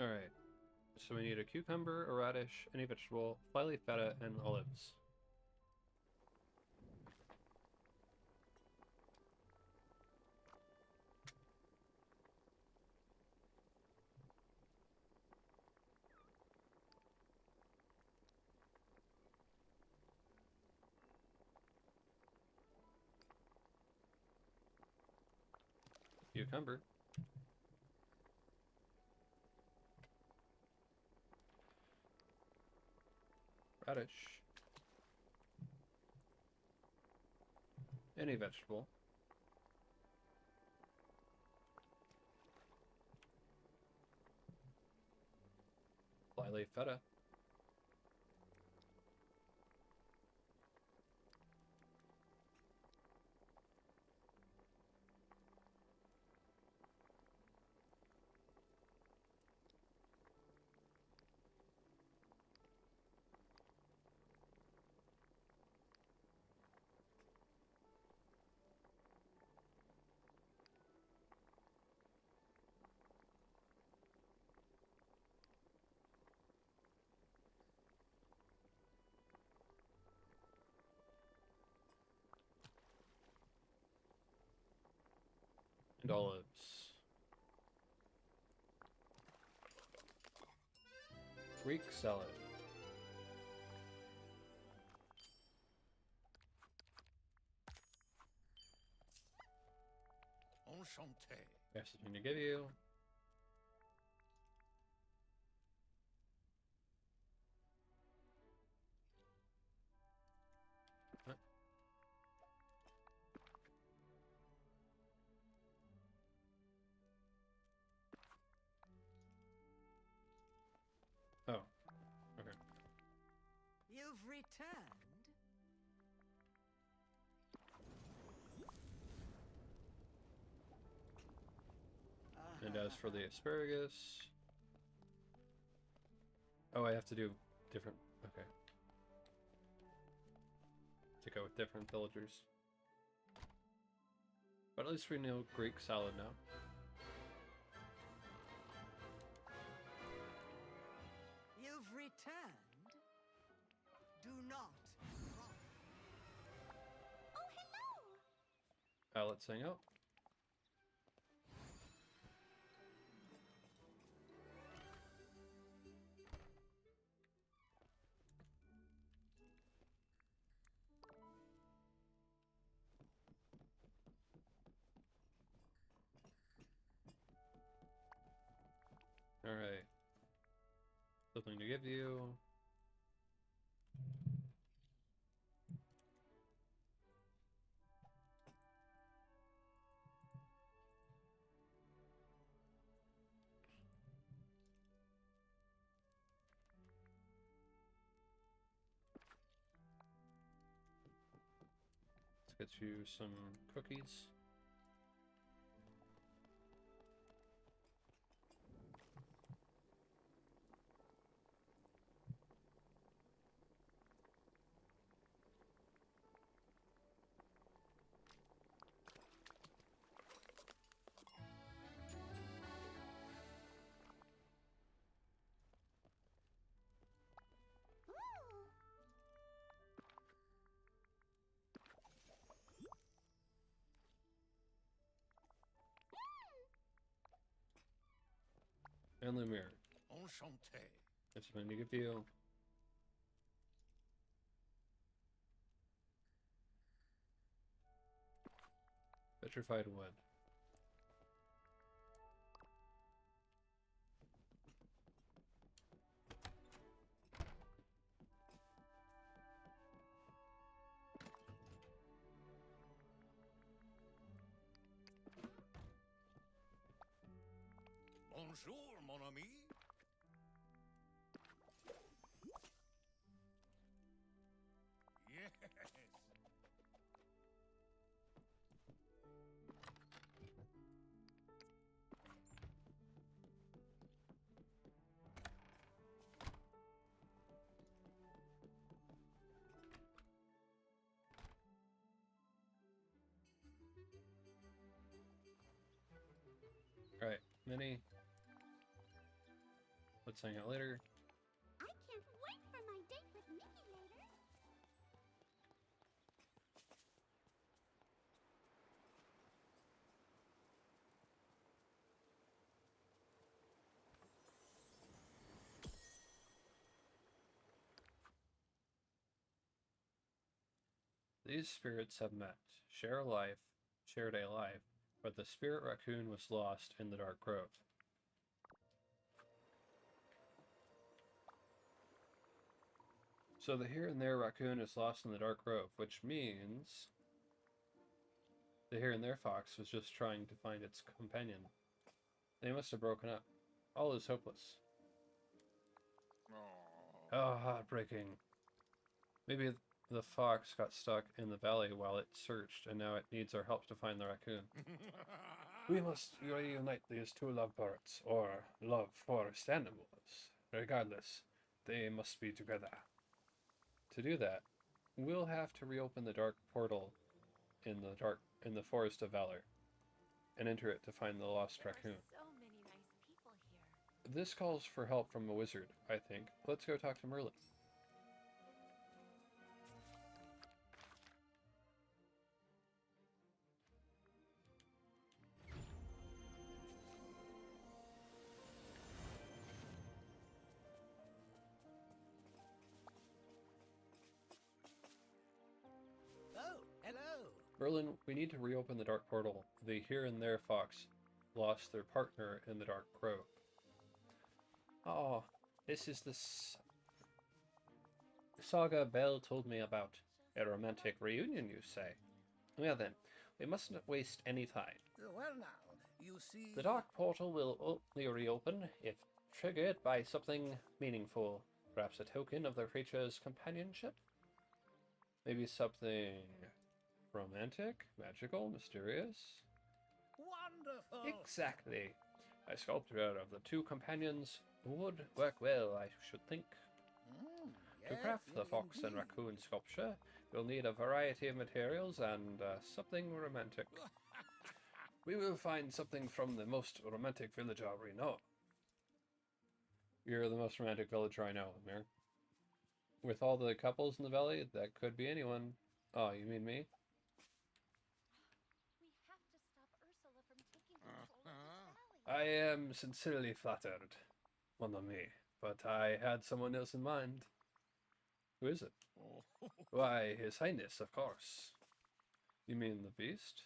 Alright. So we need a cucumber, a radish, any vegetable, flyleaf feta, and olives. Cucumber. Radish. Any vegetable. Flyleaf feta. And olives. Greek salad. Enchanté. I have something to give you. What? Oh, okay. You've returned. And as for the asparagus... Oh, I have to do different... Okay. To go with different villagers. But at least we know Greek salad now. You've returned. Do not run. Oh, hello! Let's hang out. Alright. Something to give you. Get you some cookies. And Lumiere. Enchanté. That's going to give you. Petrified wood. Bonjour, mon ami. Yes. Alright, Minnie. Let's hang out later. I can't wait for my date with Mickey later. These spirits have met, shared a life, but the spirit raccoon was lost in the Dark Grove. So the here and there raccoon is lost in the Dark Grove, which means the here and there fox was just trying to find its companion. They must have broken up. All is hopeless. Oh, heartbreaking. Maybe the fox got stuck in the valley while it searched, and now it needs our help to find the raccoon. We must reunite these two lovebirds, or love forest animals. Regardless, they must be together. To do that, we'll have to reopen the dark portal in the Forest of Valor and enter it to find the lost raccoon. So many nice people here. This calls for help from a wizard, I think. Let's go talk to Merlin. Oh, hello. Merlin, we need to reopen the dark portal. The here and there fox lost their partner in the Dark Grove. Oh, this is the saga Belle told me about. A romantic reunion, you say? Well then, we mustn't waste any time. Well now, you see... The dark portal will only reopen if triggered by something meaningful. Perhaps a token of the creature's companionship? Maybe something romantic, magical, mysterious? Wonderful. Exactly. A sculpture of the two companions would work well, I should think. To craft the fox and raccoon sculpture, you'll need a variety of materials and something romantic. We will find something from the most romantic villager we know. You're the most romantic villager I know, Amir. With all the couples in the valley, that could be anyone. Oh, you mean me? We have to stop Ursula from taking control of this valley. I am sincerely flattered, mon ami, but I had someone else in mind. Who is it? Why, His Highness, of course. You mean the Beast?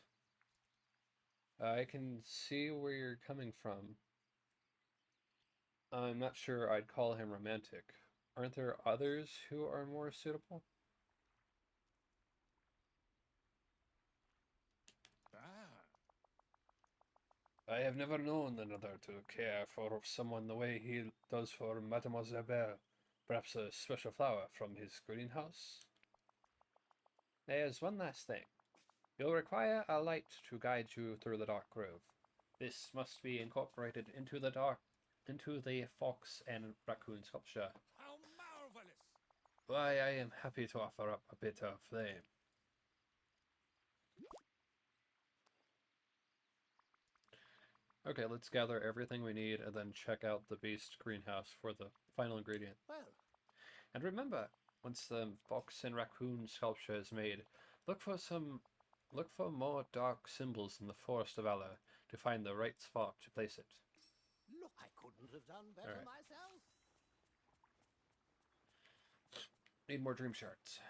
I can see where you're coming from. I'm not sure I'd call him romantic. Aren't there others who are more suitable? I have never known another to care for someone the way he does for Mademoiselle Belle. Perhaps a special flower from his greenhouse? There's one last thing. You'll require a light to guide you through the dark grove. This must be incorporated into the fox and raccoon sculpture. How marvelous! Why, I am happy to offer up a bit of flame. Okay, let's gather everything we need and then check out the beast greenhouse for the final ingredient. Well, And remember, once the fox and raccoon sculpture is made, look for more dark symbols in the Forest of Valor to find the right spot to place it. look, I couldn't have done better Alright. myself. Need more dream shards.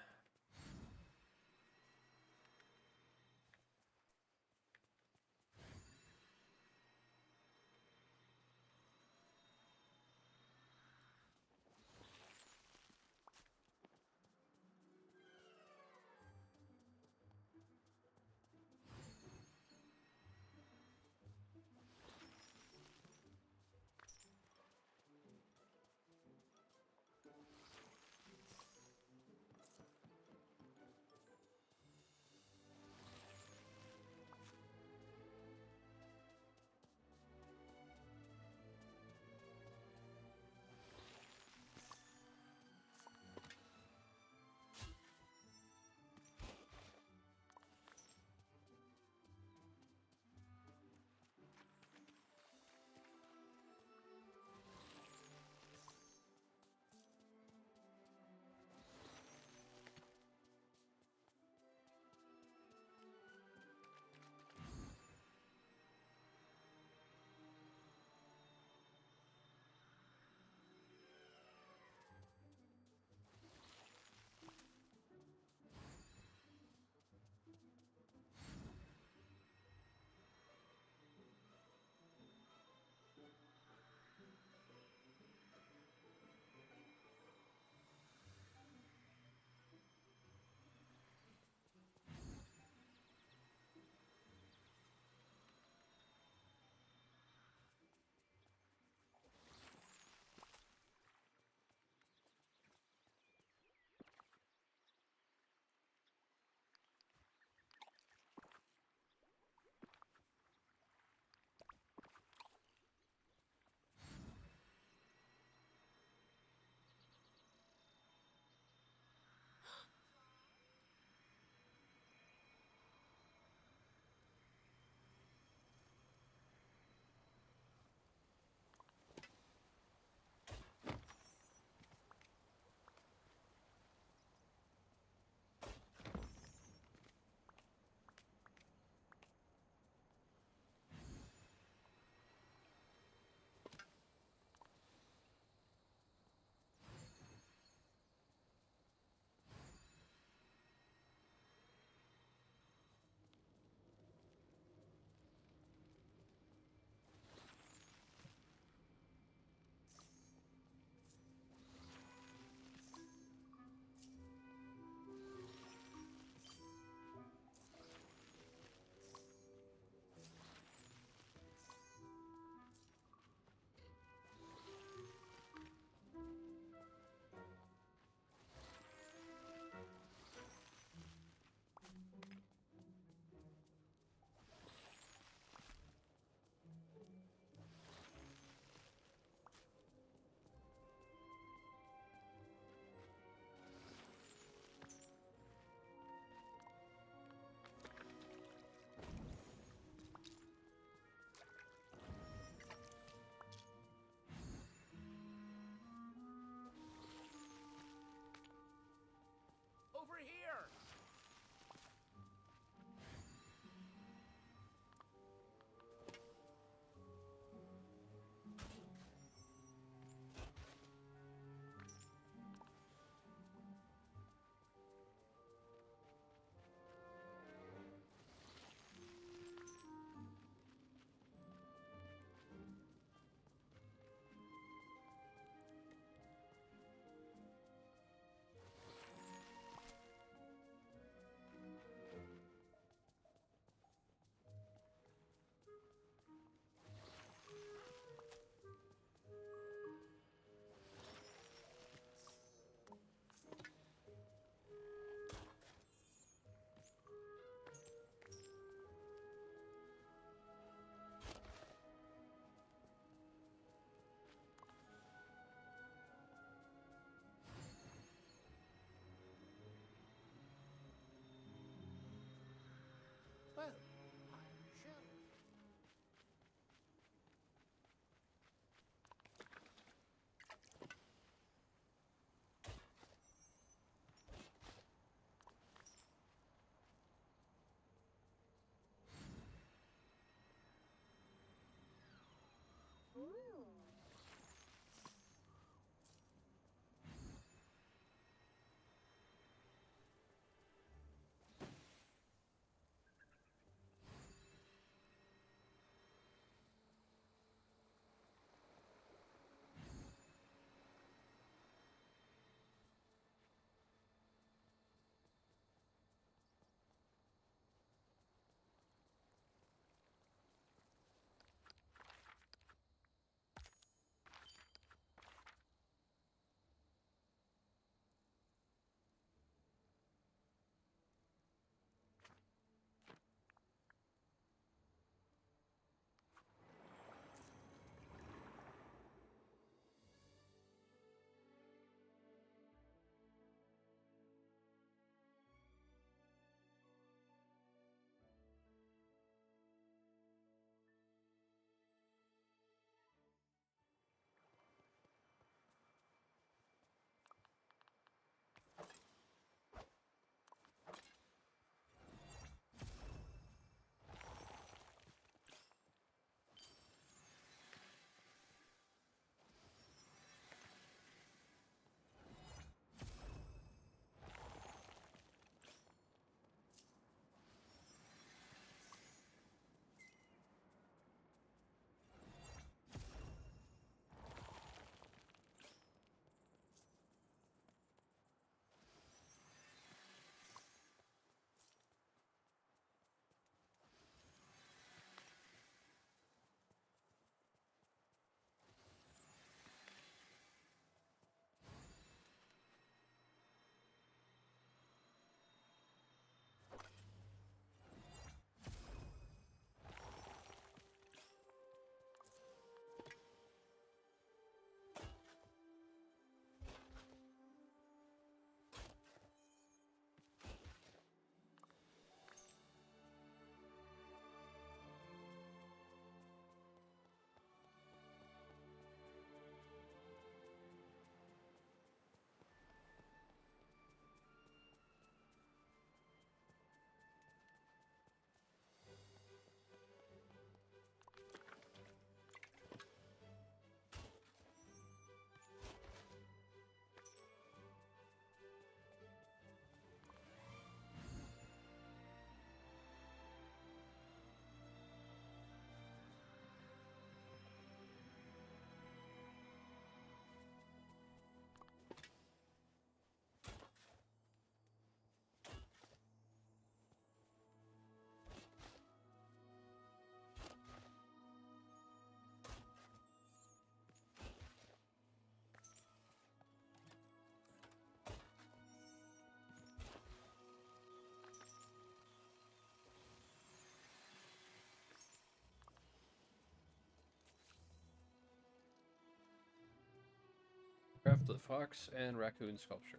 craft the fox and raccoon sculpture.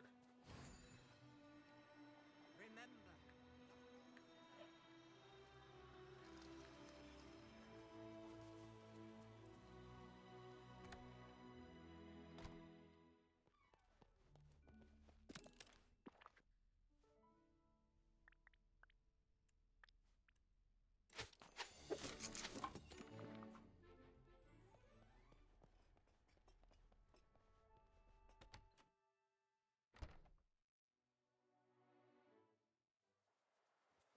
Remember,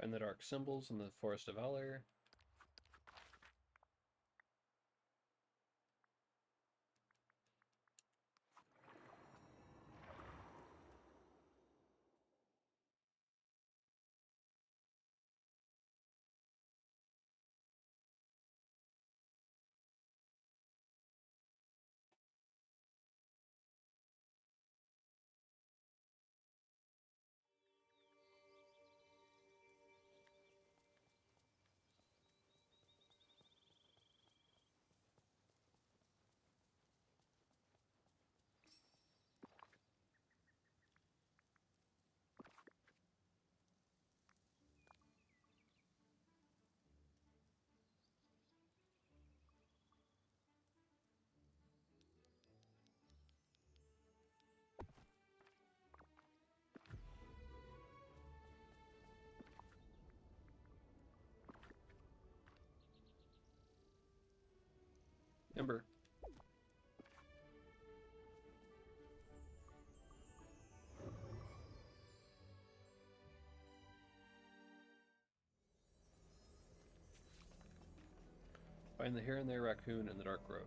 Find the dark symbols in the Forest of Valor. Ember. Find the here and there raccoon in the dark grove.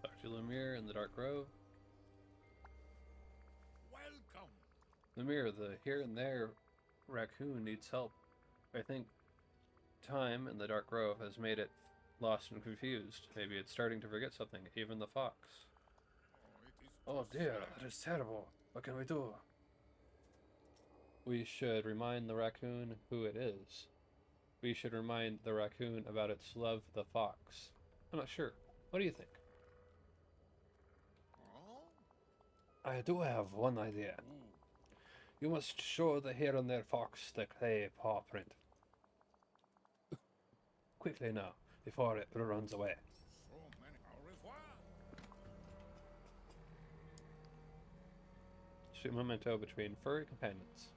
Talk to Lemire in the dark grove. Welcome. Lemire, the here and there raccoon needs help. I think time in the dark grove has made it lost and confused. Maybe it's starting to forget something, even the fox. Oh, it is Oh dear, that is terrible. What can we do? We should remind the raccoon who it is. We should remind the raccoon about its love for the fox. I'm not sure. What do you think? Oh? I do have one idea. You must show the here and there fox the clay paw print. Quickly now, before it runs away. So many. Au revoir. Sweet memento between furry companions.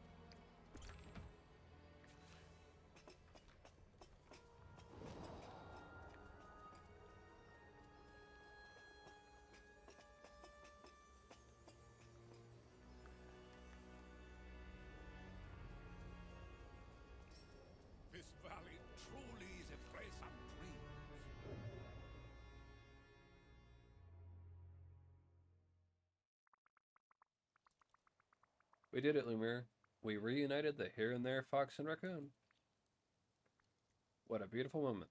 This valley truly is a place of dreams. We did it, Lumir. We reunited the here and there fox and raccoon. What a beautiful moment.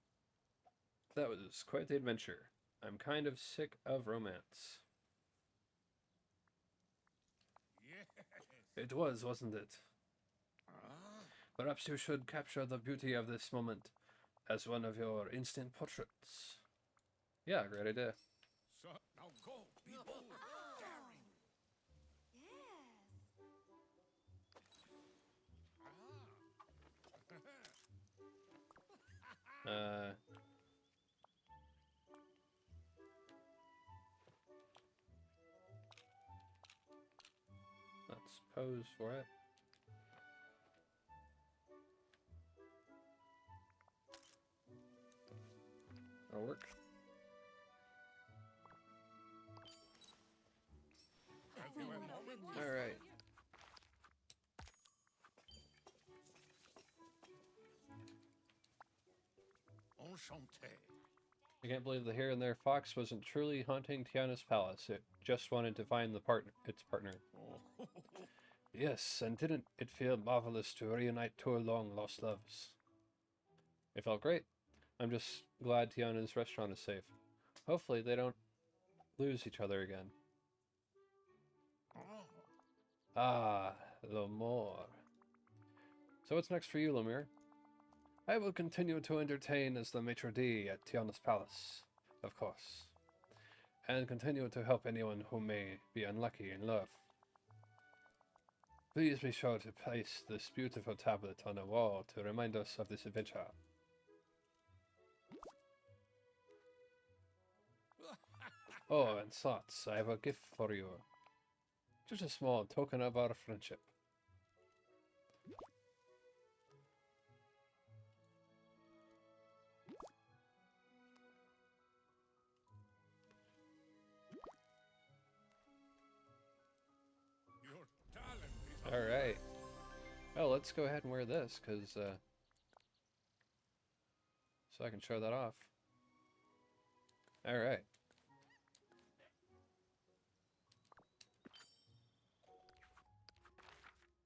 That was quite the adventure. I'm kind of sick of romance. Yes. It was, wasn't it? Ah, Perhaps you should capture the beauty of this moment as one of your instant portraits. Yeah, great idea. so now go. Be bold. Daring. Yes. Uh... Let's pose for it. That'll work. Have you a moment? Alright. Enchanté. I can't believe the Here and There fox wasn't truly haunting Tiana's palace. It just wanted to find its partner. Oh. Yes, and didn't it feel marvelous to reunite two long lost loves? It felt great. I'm just glad Tiana's restaurant is safe. Hopefully they don't lose each other again. Ah, Lemore. So what's next for you, Lemire? I will continue to entertain as the maitre d' at Tiana's palace, of course. And continue to help anyone who may be unlucky in love. Please be sure to place this beautiful tablet on the wall to remind us of this adventure. Oh, and Slots, I have a gift for you. Just a small token of our friendship. Your talent is Alright. Well, let's go ahead and wear this, because, so I can show that off. Alright.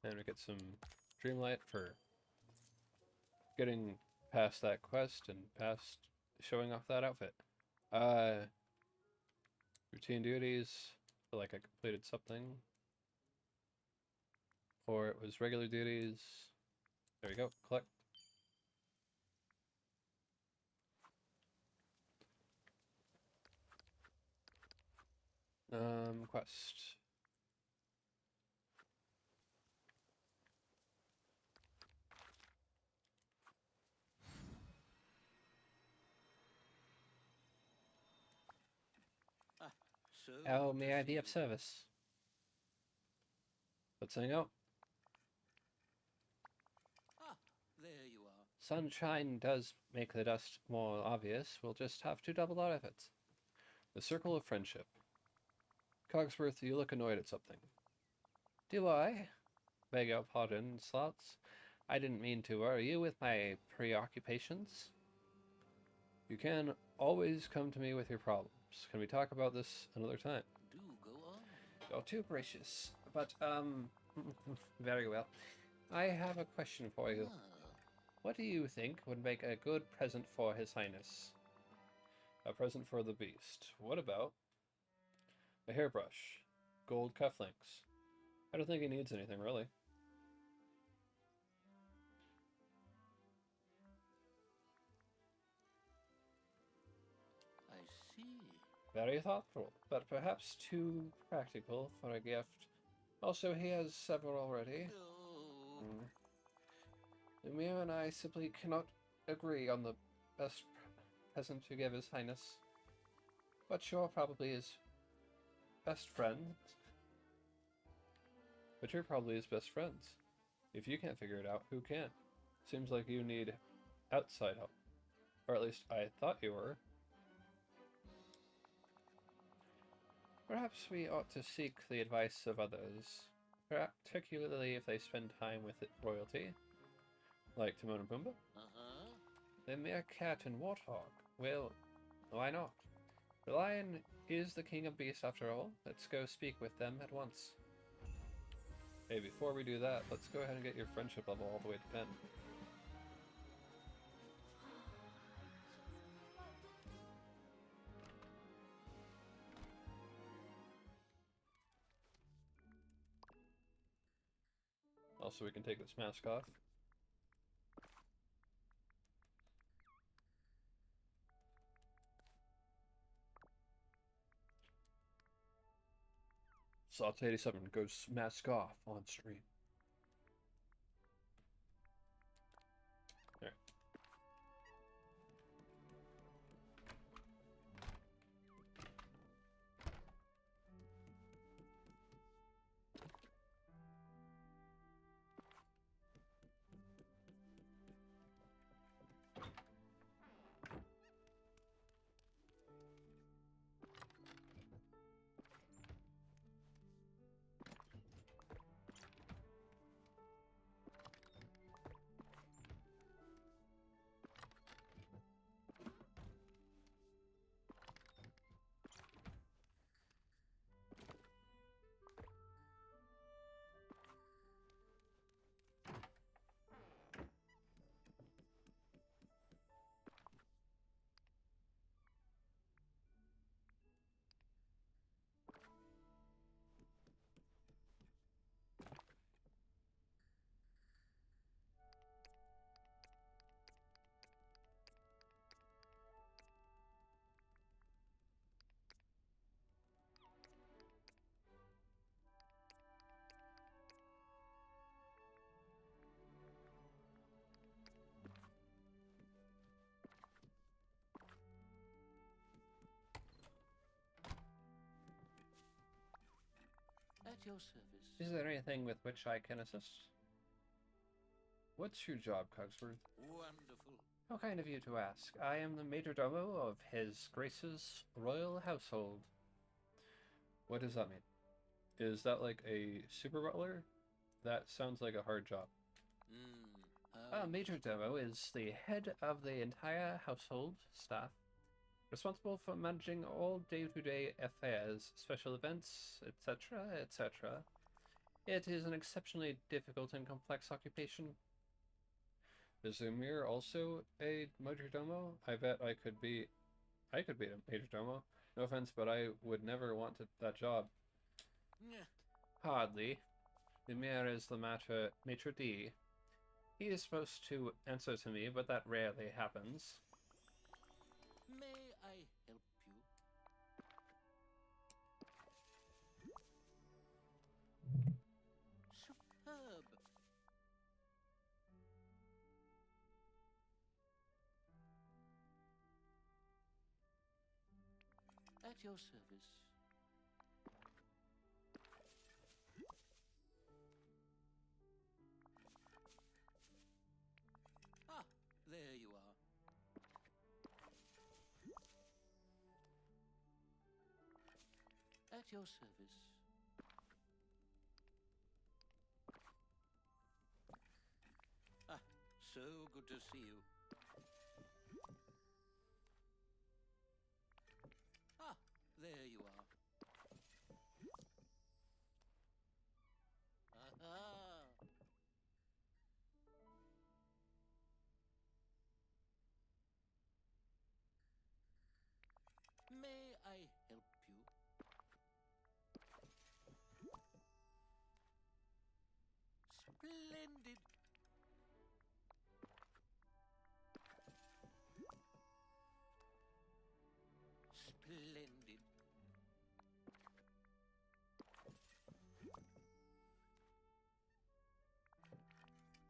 And we get some Dreamlight for getting past that quest and past showing off that outfit. Routine duties, feel like I completed something. Or it was regular duties. There we go, collect. Quest. So How good may to I see be you. of service? Let's hang out. Ah, there you are. Sunshine does make the dust more obvious. We'll just have to double our efforts. The Circle of Friendship. Cogsworth, you look annoyed at something. Do I? Beg your pardon, Slots. I didn't mean to worry you with my preoccupations. You can always come to me with your problems. Can we talk about this another time? Do go on. You're too gracious. But, very well. I have a question for you. Ah, What do you think would make a good present for His Highness? A present for the beast. What about a hairbrush? Gold cufflinks. I don't think he needs anything, really. I see. Very thoughtful, but perhaps too practical for a gift. Also, he has several already. Oh, Ymir and I simply cannot agree on the best present to give His Highness. But you're probably his best friend. But you're probably his best friends. If you can't figure it out, who can? Seems like you need outside help. Or at least I thought you were. Perhaps we ought to seek the advice of others, particularly if they spend time with royalty. Like Timon and Pumbaa? uh-huh. The meerkat and warthog. Well, why not? The lion is the king of beasts after all. Let's go speak with them at once. Hey, before we do that, let's go ahead and get your friendship level all the way to 10. Also, we can take this mask off. Slots87 goes mask off on stream. There. At your service. Is there anything with which I can assist? What's your job, Cogsworth? Wonderful. How kind of you to ask. I am the majordomo of His Grace's royal household. What does that mean? Is that like a super butler? That sounds like a hard job. A majordomo is the head of the entire household staff, responsible for managing all day-to-day affairs, special events, etc., etc. It is an exceptionally difficult and complex occupation. Is Umir also a majordomo? I bet I could be a majordomo. No offense, but I would never want that job. Hardly. Umir is the maitre d'. He is supposed to answer to me, but that rarely happens. May I help you? Superb. At your service. Ah, there you are. At your service. Ah, so good to see you. Ah, there you are. Aha! May I help you? Splendid. Splendid.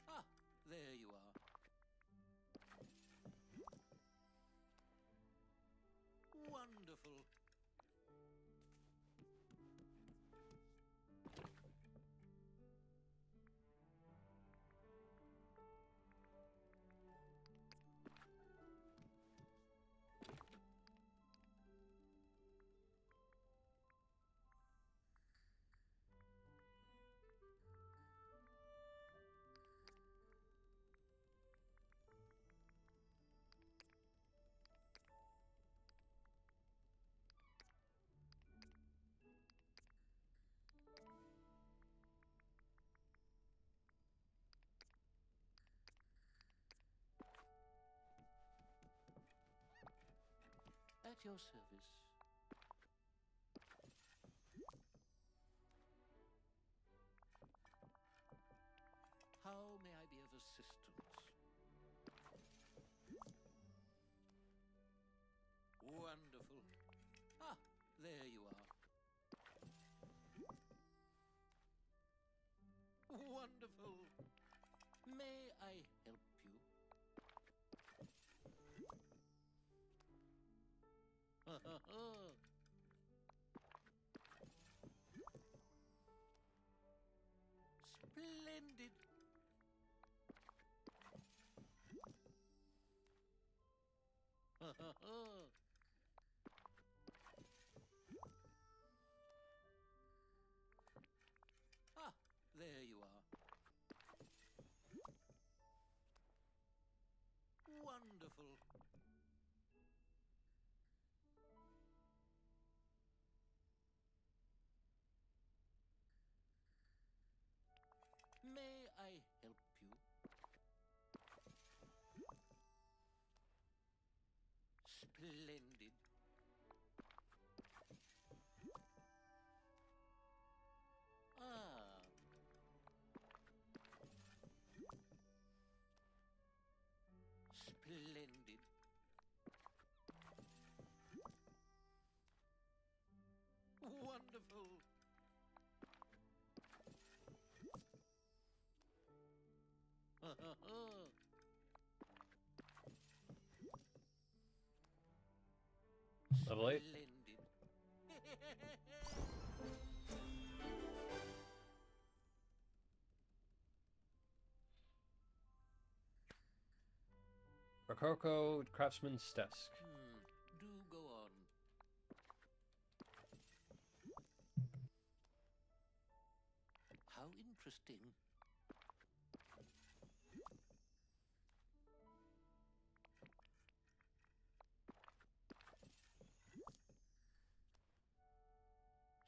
Ah, there you are. Wonderful. At your service. How may I be of assistance? Wonderful. Ah, there you are. Wonderful. May I help you? Splendid. Ah, there you are. Wonderful. May I help you? Splendid. Ah. Splendid. Wonderful. Level 8. Splendid. Rococo craftsman's desk. Do go on. How interesting.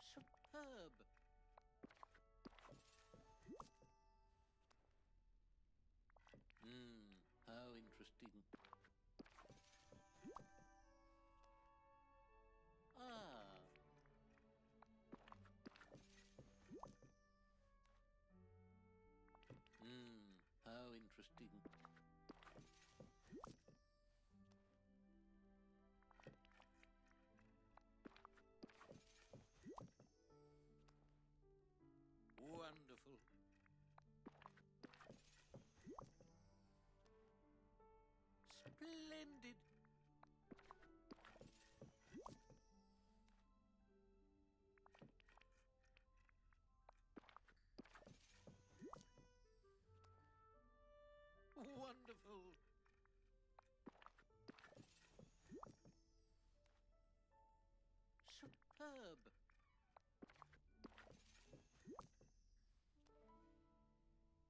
Superb. How interesting. Ah. How interesting. Wonderful. Splendid. Wonderful. Superb.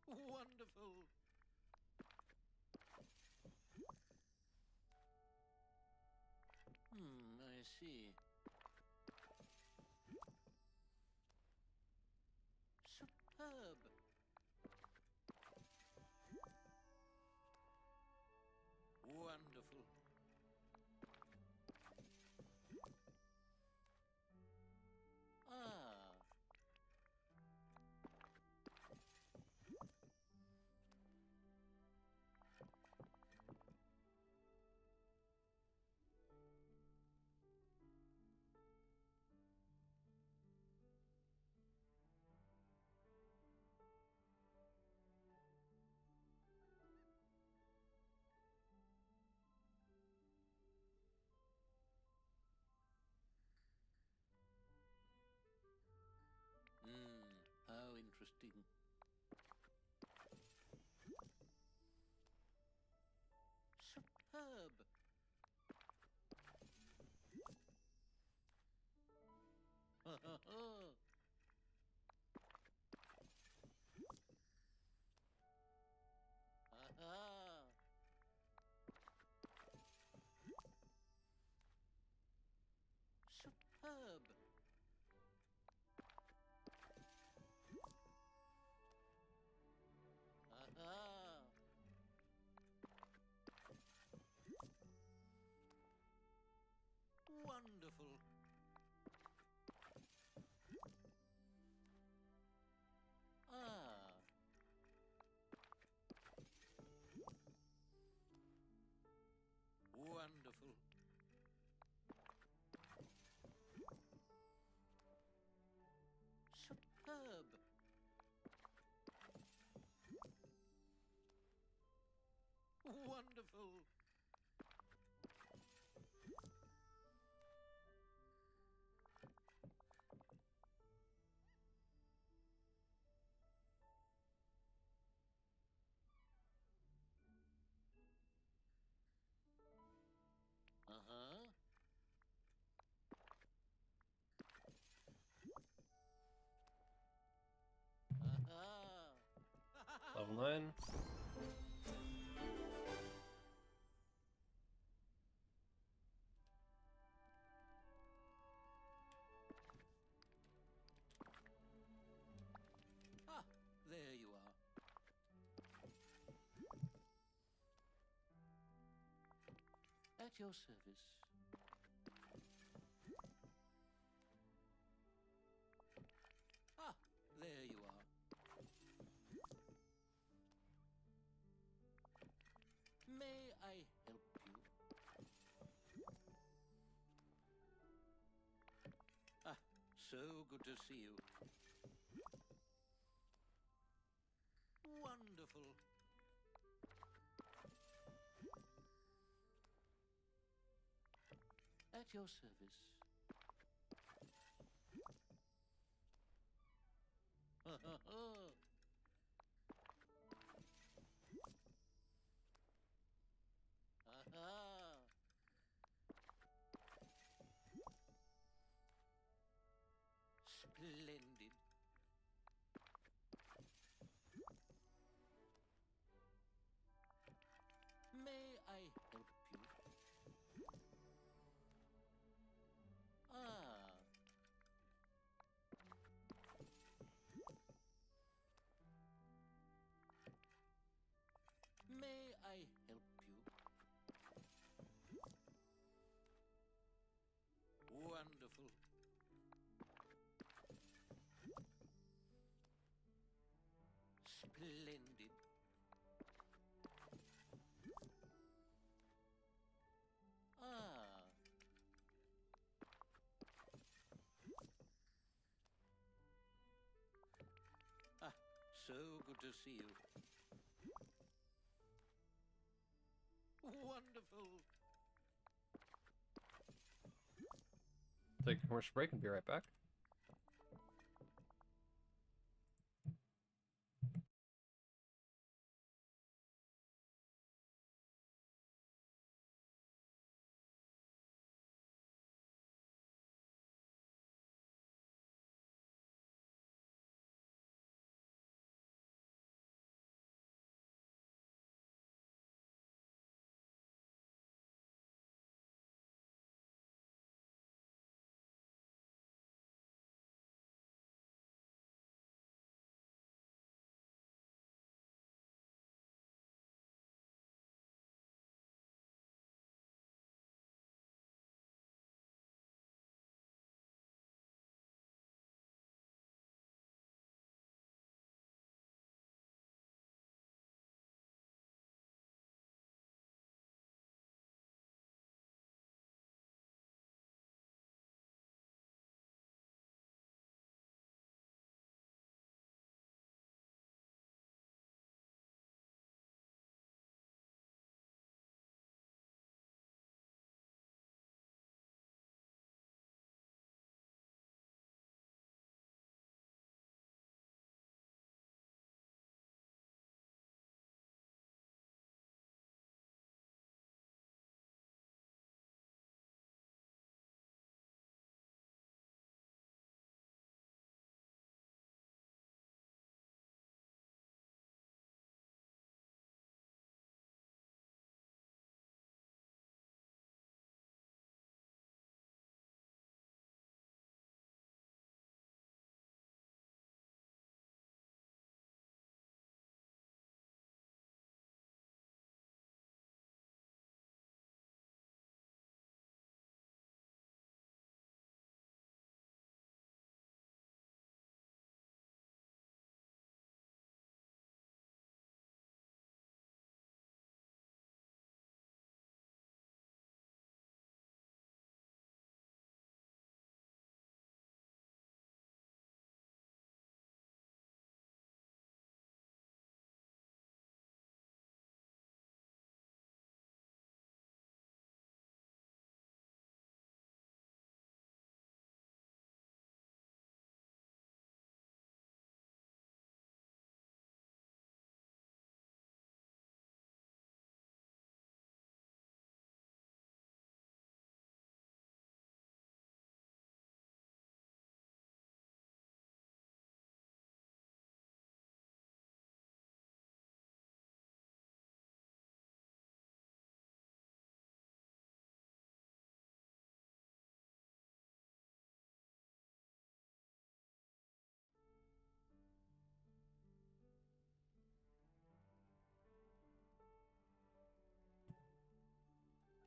Wonderful. I see. Superb. Wonderful. Ah. How interesting. Superb. Aha. Superb. Aha. Wonderful. Ah. Wonderful. Superb. Wonderful. Uh-huh. Aha. Level 9. Ah, there you are. At your service. Ah, there you are. May I help you? Ah, so good to see you. Wonderful. At your service. Splendid. May I help you? Ah. May I help you? Wonderful. Splendid. Ah. Ah, so good to see you. Wonderful. Take a commercial break and be right back.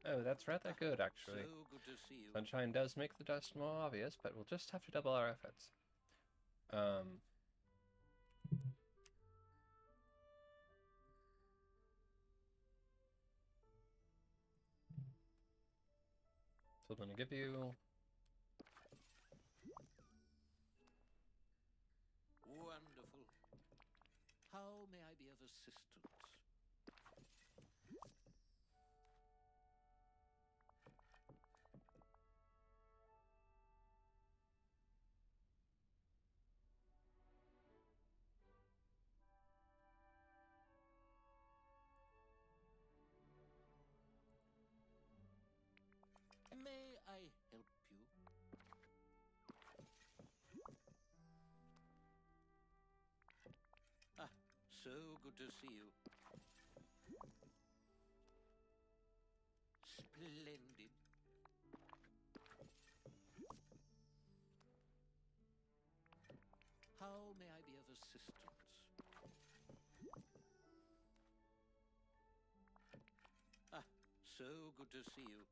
Oh, that's rather good, actually. So good to see you. Sunshine does make the dust more obvious, but we'll just have to double our efforts. So I'm going to give you... Wonderful. How may I be of assistance? May I help you? so good to see you. Splendid. How may I be of assistance? Ah, so good to see you.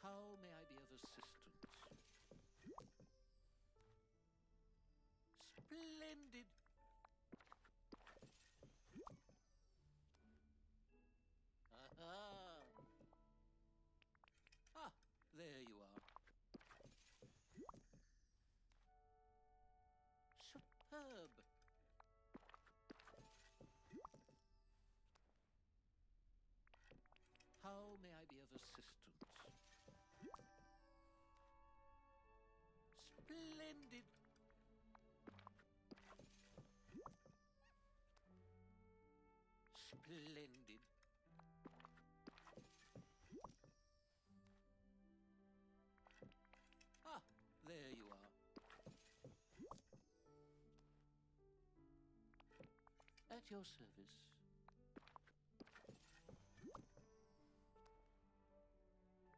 How may I be of assistance? Splendid. Aha. Ah, there you are. Superb. How may I be of assistance? Splendid. Splendid. Ah, there you are. At your service.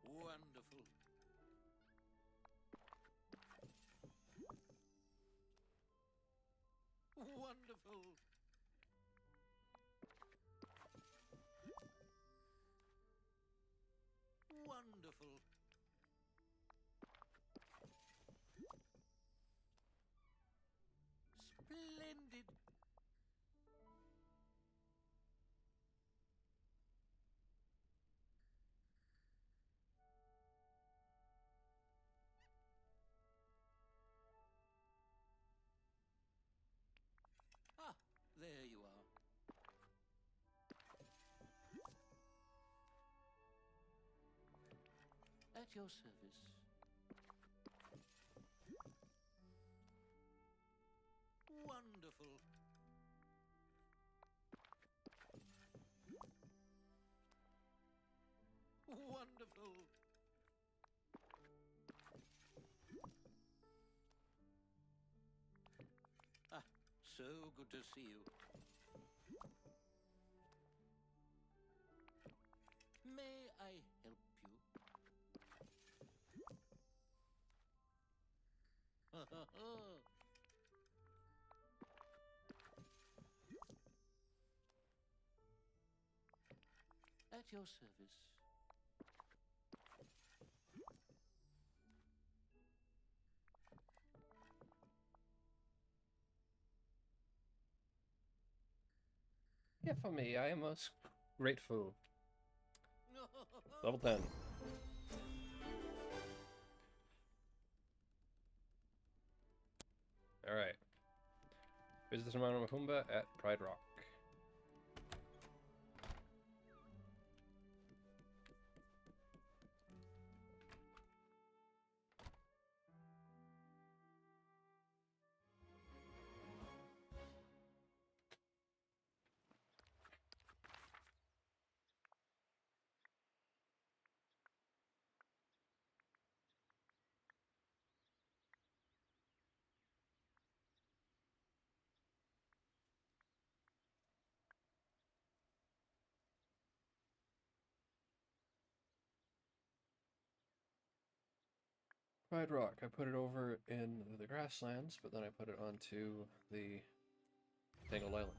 Wonderful. Wonderful. Wonderful. Splendid. Ah, there you are. At your service. Wonderful. Wonderful. Ah, so good to see you. May I help you? Ha ha ha. At your service. Yeah, for me, I am most grateful. Level 10. Alright. Visit Mount Mahumba at Pride Rock. Pride Rock, I put it over in the grasslands, but then I put it onto the Tangled Island.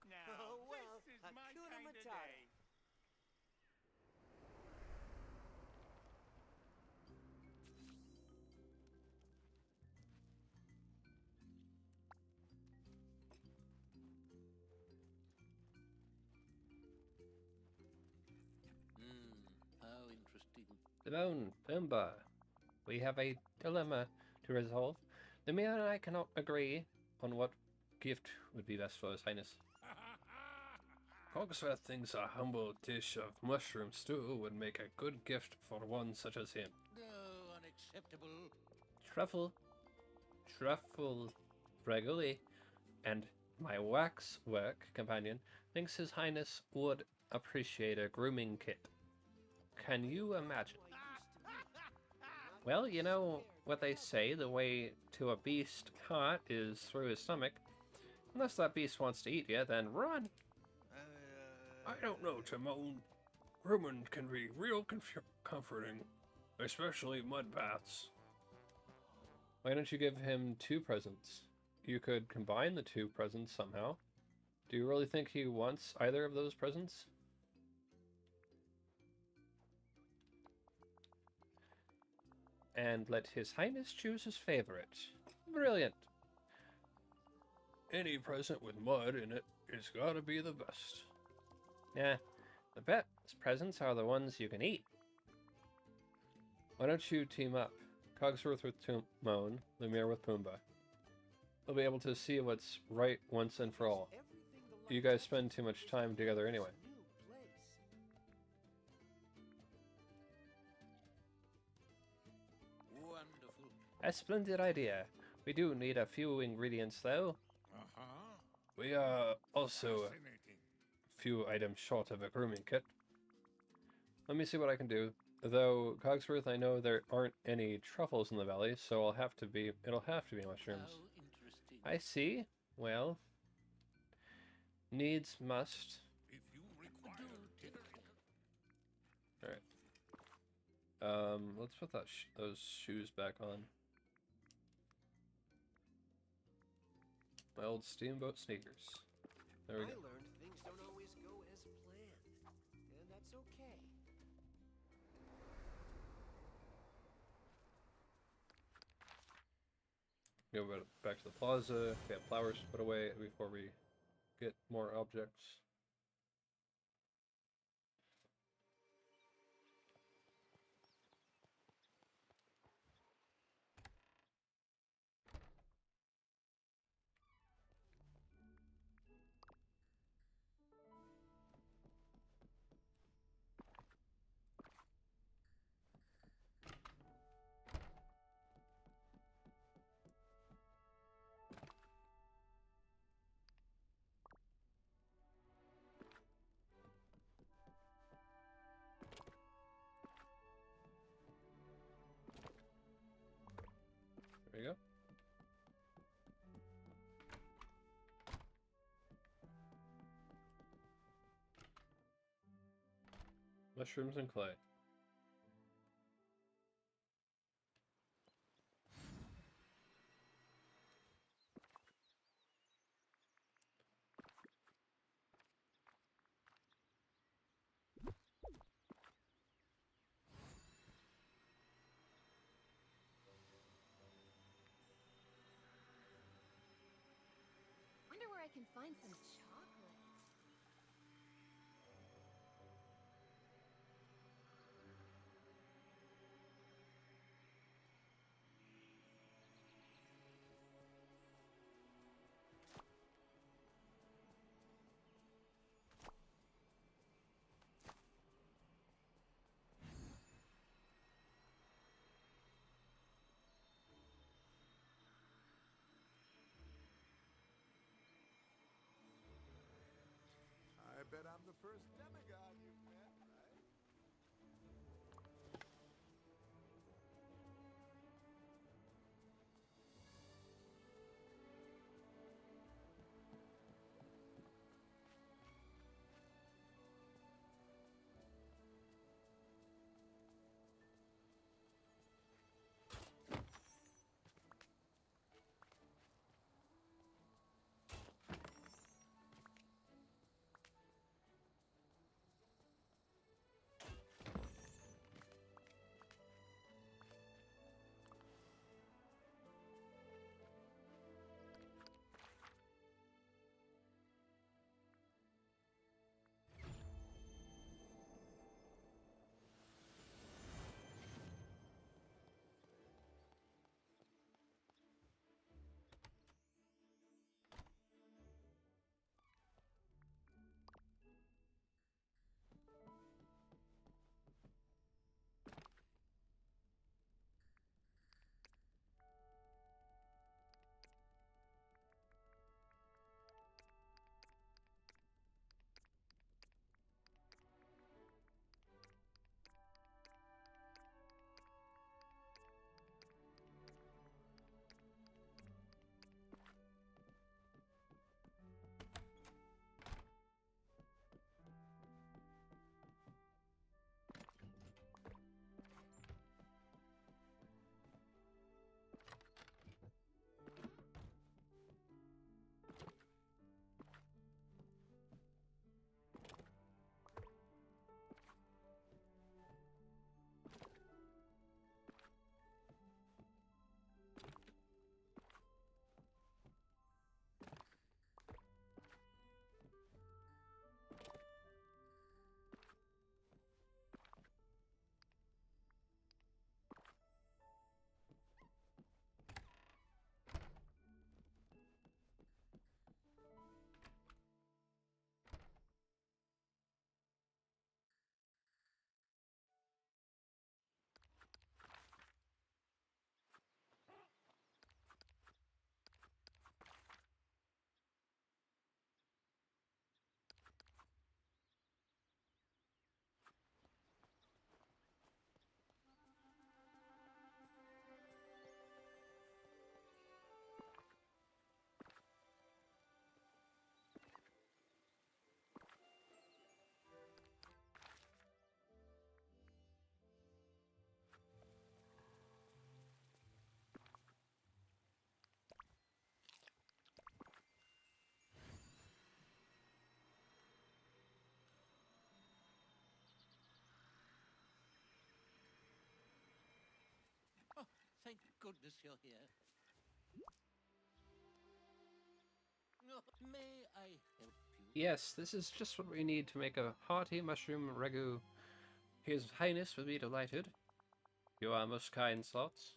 Now, Oh, well, this is my Hakuna kind of Matata. day. How interesting. Simone, Pumbaa, we have a dilemma to resolve. The mayor and I cannot agree on what gift would be best for His Highness. Cogsworth thinks a humble dish of mushroom stew would make a good gift for one such as him. No, unacceptable. Truffle regularly, and my waxwork companion thinks His Highness would appreciate a grooming kit. Can you imagine? Well, you know what they say, the way to a beast heart is through his stomach. Unless that beast wants to eat you, then run! I don't know, Timon. Grooming can be real comforting, especially mud baths. Why don't you give him 2 presents? You could combine the 2 presents somehow. Do you really think he wants either of those presents? And let His Highness choose his favorite. Brilliant. Any present with mud in it is gotta be the best. Yeah, the best presents are the ones you can eat. Why don't you team up? Cogsworth with Timon, Lumiere with Pumbaa. They'll be able to see what's right once and for all. You guys spend too much time together anyway. Wonderful. A splendid idea. We do need a few ingredients, though. We are also Fascinating. a few items short of a grooming kit. Let me see what I can do. Though, Cogsworth, I know there aren't any truffles in the valley, so it'll have to be mushrooms. How interesting. I see. Well, needs must. If you require dinner. Alright. Let's put those shoes back on. My old steamboat sneakers. There we go. I learned things don't always go as planned, and that's okay. Go back to the plaza. We have flowers to put away before we get more objects. There you go. Mushrooms and clay. Wonder where I can find some chocolate. I bet I'm the first demigod you've met, right? goodness you're here. No, may I help you? Yes, this is just what we need to make a hearty mushroom ragu. His Highness will be delighted. You are most kind, Slots.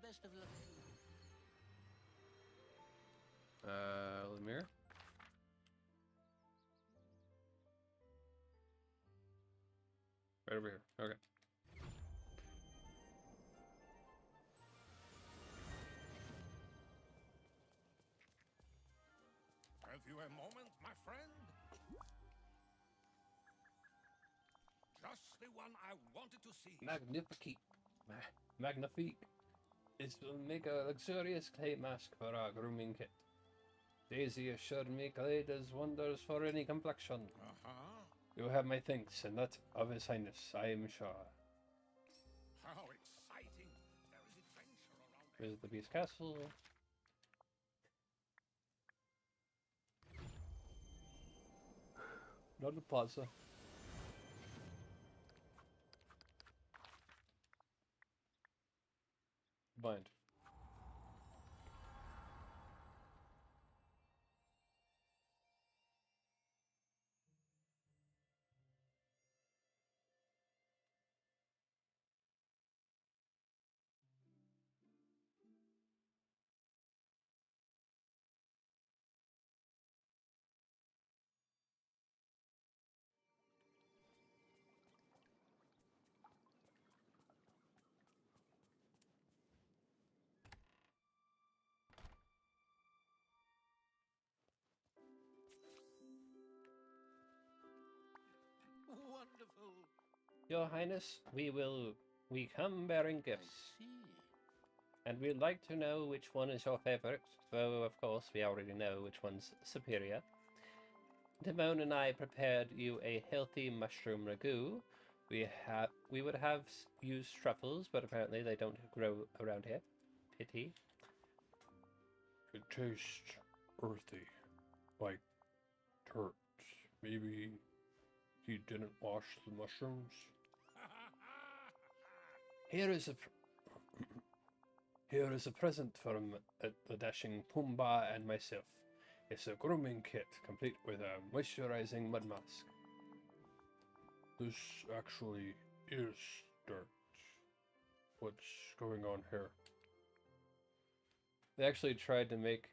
Best of luck. Lemire? Right over here. Okay. Have you a moment, my friend? Just the one I wanted to see. Magnifique. Magnifique. This will make a luxurious clay mask for our grooming kit. Daisy assured me clay does wonders for any complexion. You have my thanks, and that of His Highness, I am sure. How exciting! There is adventure around. Visit the Beast Castle. Not the plaza. Bind. Wonderful. Your Highness, we come bearing I gifts. see. And we'd like to know which one is your favorite, though of course we already know which one's superior. Timon and I prepared you a healthy mushroom ragu. We would have used truffles, but apparently they don't grow around here. Pity. It tastes earthy, like dirt. Maybe he didn't wash the mushrooms. Here is a here is a present from the dashing Pumbaa and myself. It's a grooming kit, complete with a moisturizing mud mask. This actually is dirt. What's going on here? They actually tried to make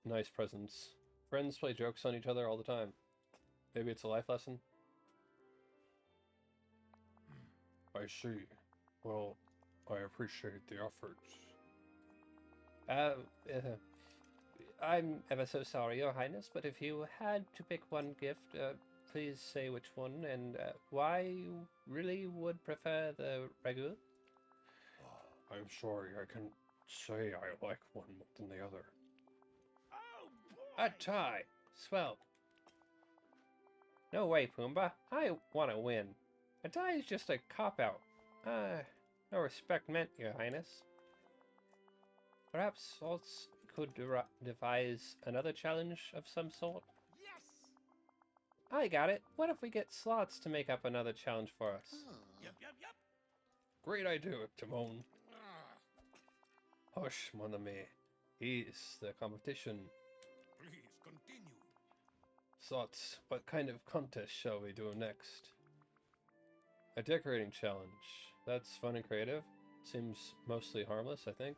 nice presents. Friends play jokes on each other all the time. Maybe it's a life lesson. I see. Well, I appreciate the efforts. I'm ever so sorry, Your Highness, but if you had to pick one gift, please say which one and why you really would prefer the ragu. I'm sorry, I can say I like one more than the other. Oh boy! A tie! Swell. No way, Pumbaa. I want to win. A tie is just a cop-out. No respect meant, Your Highness. Perhaps Salts could devise another challenge of some sort? Yes! I got it. What if we get Slots to make up another challenge for us? Yep. Great idea, Timon. Ah, Hush, mon ami. He's the competition. please continue. Slots, what kind of contest shall we do next? A decorating challenge. That's fun and creative. Seems mostly harmless, I think.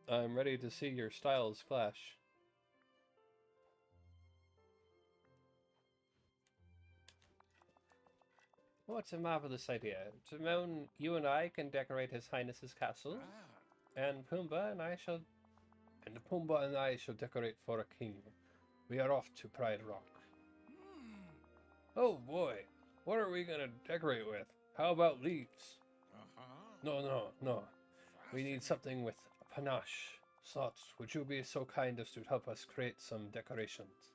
I'm ready to see your styles clash. What a marvelous idea. Timon, you and I can decorate His Highness's castle, and Pumbaa and I shall decorate for a king. We are off to Pride Rock. Oh boy, what are we gonna decorate with? How about leaves? No. We need something with panache. Slots, would you be so kind as to help us create some decorations?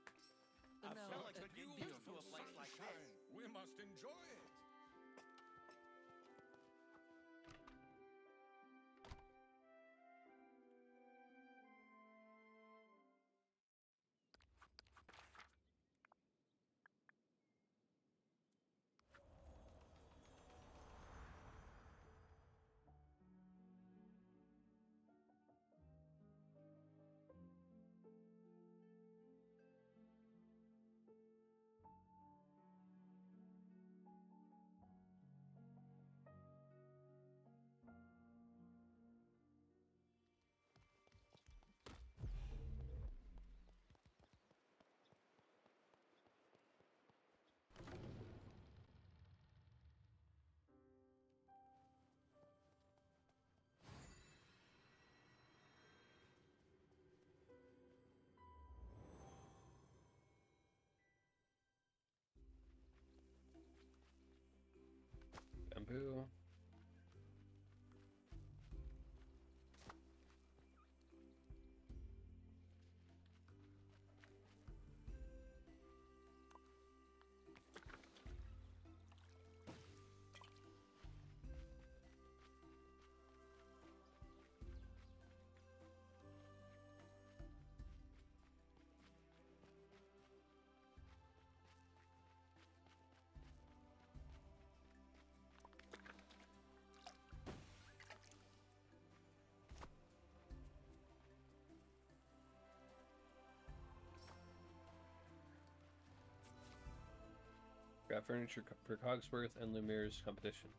Now, felt like that a would be beautiful a place like sunshine. this. We must enjoy it. bamboo. Got furniture for Cogsworth and Lumiere's competition.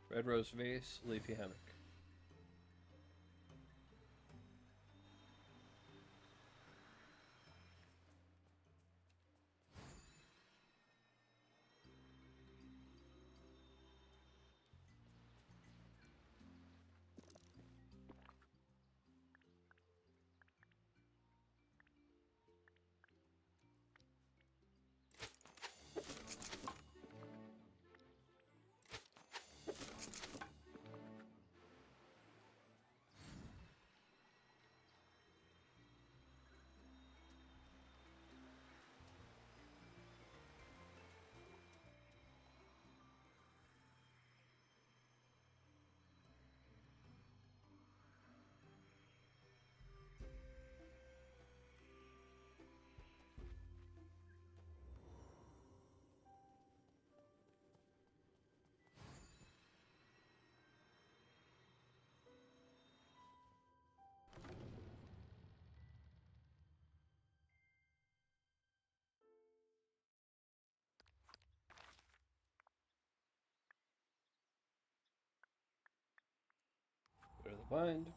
Red rose vase, leafy hammock. Go to the bind.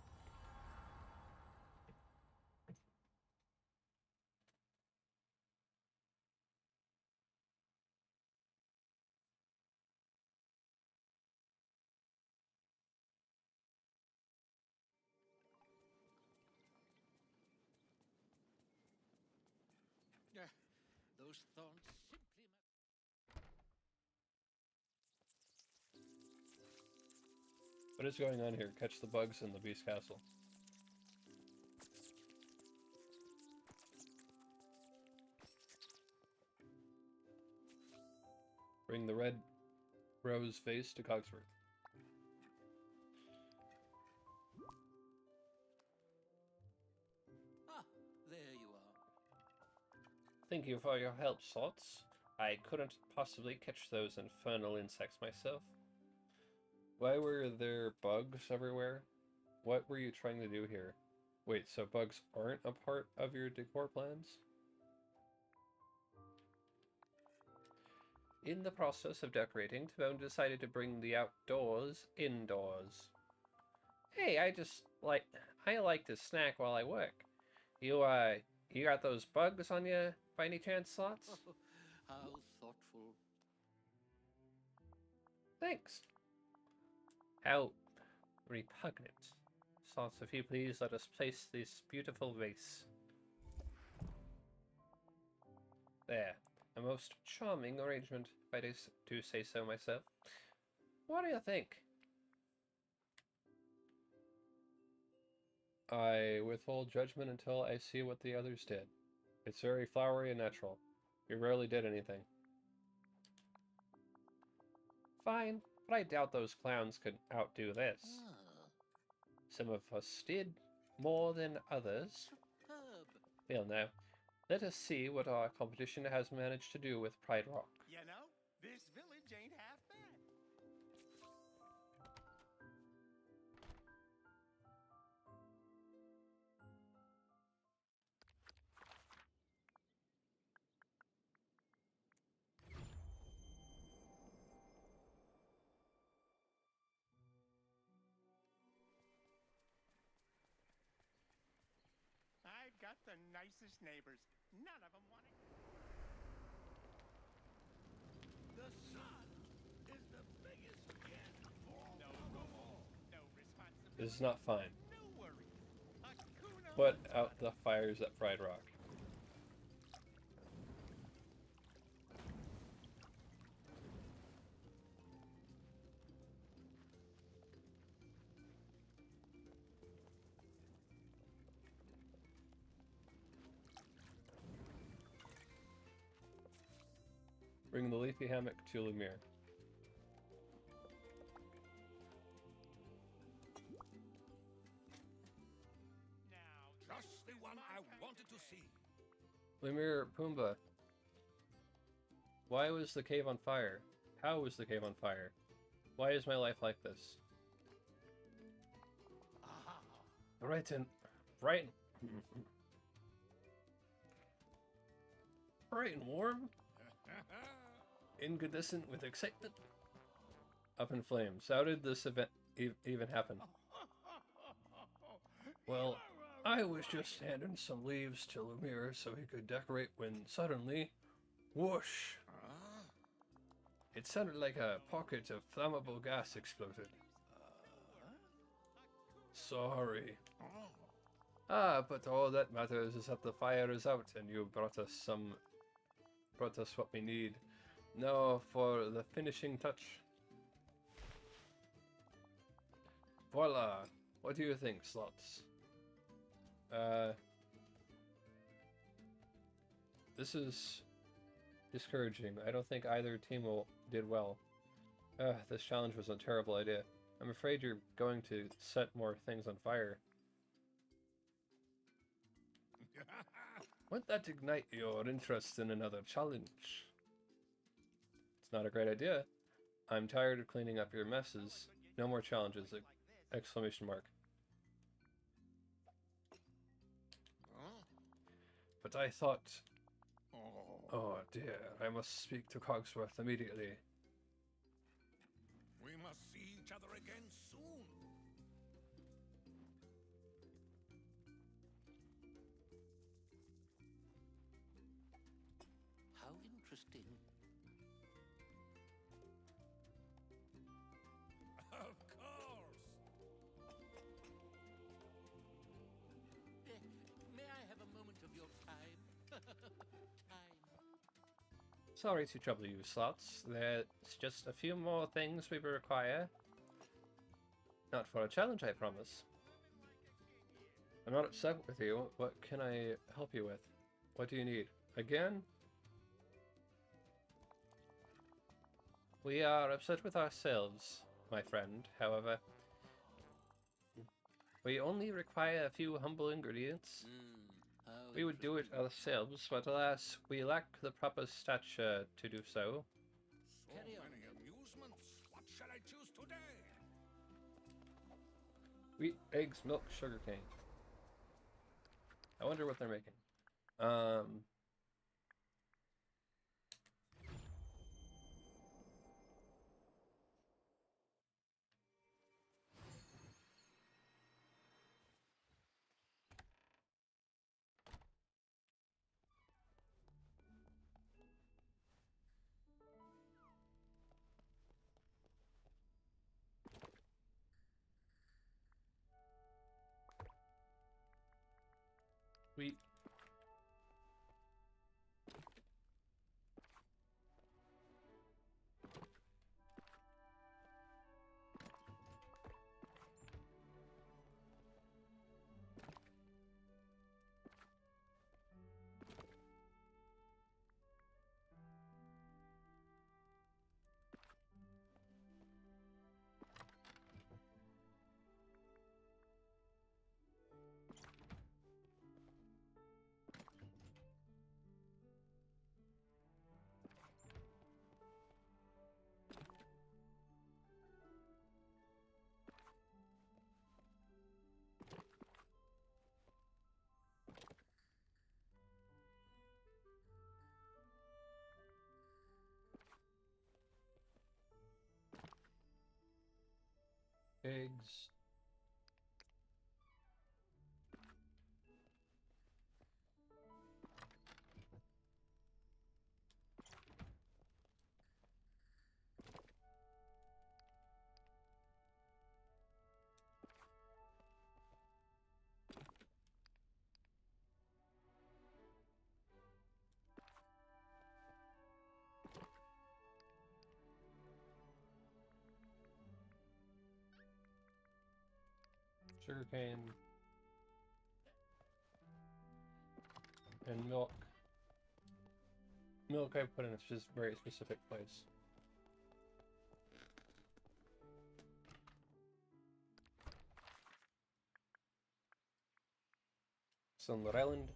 Those thorns simply... What is going on here? Catch the bugs in the Beast Castle. Bring the red rose vase to Cogsworth. Ah, there you are. Thank you for your help, Slots. I couldn't possibly catch those infernal insects myself. Why were there bugs everywhere? What were you trying to do here? Wait, so bugs aren't a part of your decor plans? In the process of decorating, Timon decided to bring the outdoors indoors. Hey, I like to snack while I work. You got those bugs on you by any chance, Slots? Oh, how thoughtful. Thanks. How repugnant. Slots, if you please, let us place this beautiful vase. There. A most charming arrangement, if I do say so myself. What do you think? I withhold judgment until I see what the others did. It's very flowery and natural. We rarely did anything. Fine, but I doubt those clowns could outdo this. Ah, Some of us did more than others. superb. Well, now, let us see what our competition has managed to do with Pride Rock. You know, this village ain't half bad. I've got the nicest neighbors. None of them want it. The sun is the biggest yet. No responsibility. This is not fine. No worries. Hakuna Put out the fires at Pride Rock. Bring the leafy hammock to Lumiere. Just the one I wanted to see. Lumiere, Pumbaa. Why was the cave on fire? How was the cave on fire? Why is my life like this? Bright and warm, incandescent with excitement, up in flames. How did this event even happen? Well, I was just handing some leaves to Lumiere so he could decorate when suddenly, whoosh! It sounded like a pocket of flammable gas exploded. Sorry. But all that matters is that the fire is out and you brought us what we need. Now for the finishing touch. Voila! What do you think, Slots? This is discouraging. I don't think either team did well. This challenge was a terrible idea. I'm afraid you're going to set more things on fire. Won't that ignite your interest in another challenge? It's not a great idea. I'm tired of cleaning up your messes. No more challenges! Exclamation mark. But I thought... Oh dear, I must speak to Cogsworth immediately. We must see each other again soon. How interesting. Of course. May I have a moment of your time? Time. Sorry to trouble you, Slots. There's just a few more things we require. Not for a challenge, I promise. I'm not upset with you. What can I help you with? What do you need? Again? We are upset with ourselves, my friend. However, we only require a few humble ingredients. How We would do it ourselves, but alas, we lack the proper stature to do so. So Carry on. many amusements. What shall I choose today? Wheat, eggs, milk, sugarcane. I wonder what they're making. Wheat. Eggs. Sugarcane. And milk. milk I put in a very specific place. Sunlit Island.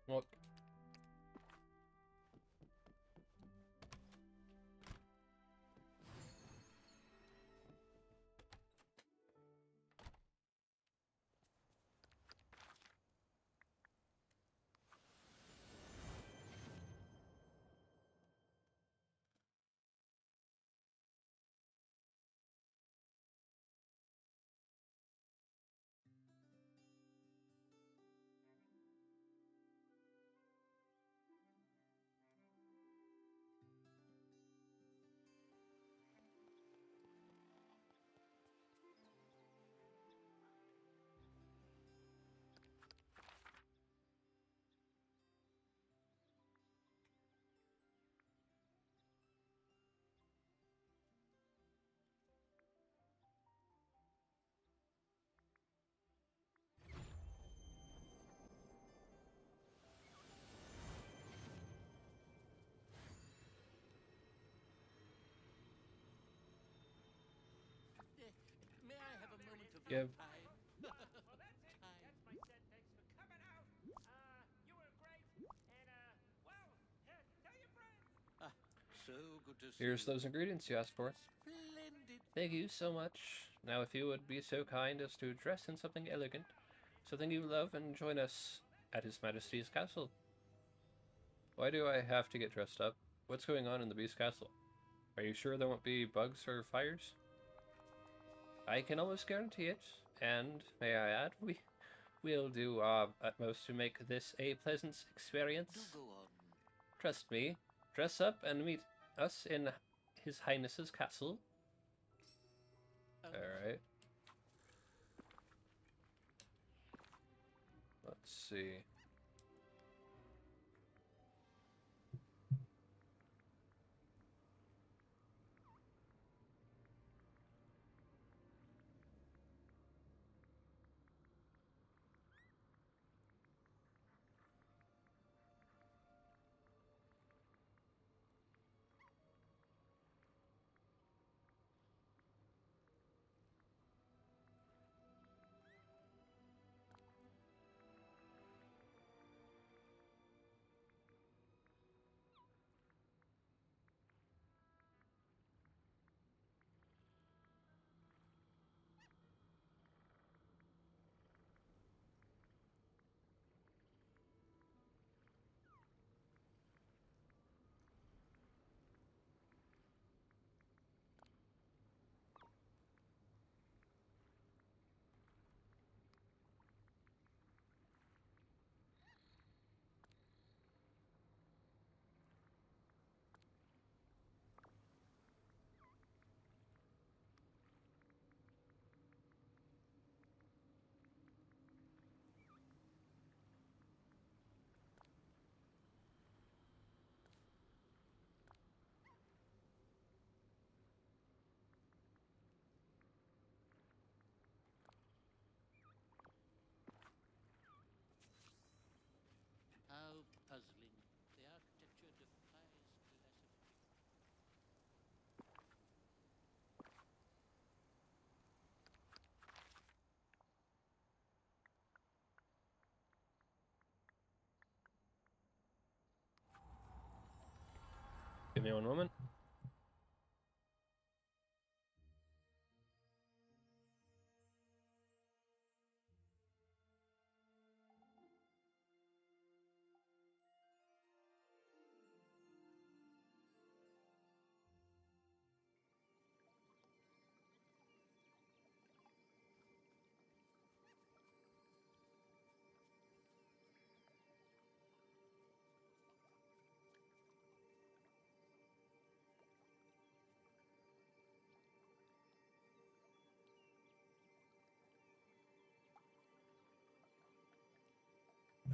Look. May I have a moment of Give. time? Well, that's it. That's my set. Thanks for coming out. You were great. And, well, tell your friends. Ah, so good to see Here's you. those ingredients you asked for. Splendid. Thank you so much. Now, if you would be so kind as to dress in something elegant, something you love, and join us at His Majesty's castle. Why do I have to get dressed up? What's going on in the Beast Castle? Are you sure there won't be bugs or fires? I can almost guarantee it, and may I add, we'll do our utmost to make this a pleasant Do experience. go on. Trust me, dress up and meet us in His Highness's castle. Alright. Let's see. How puzzling. The architecture defies classification. Give me one moment.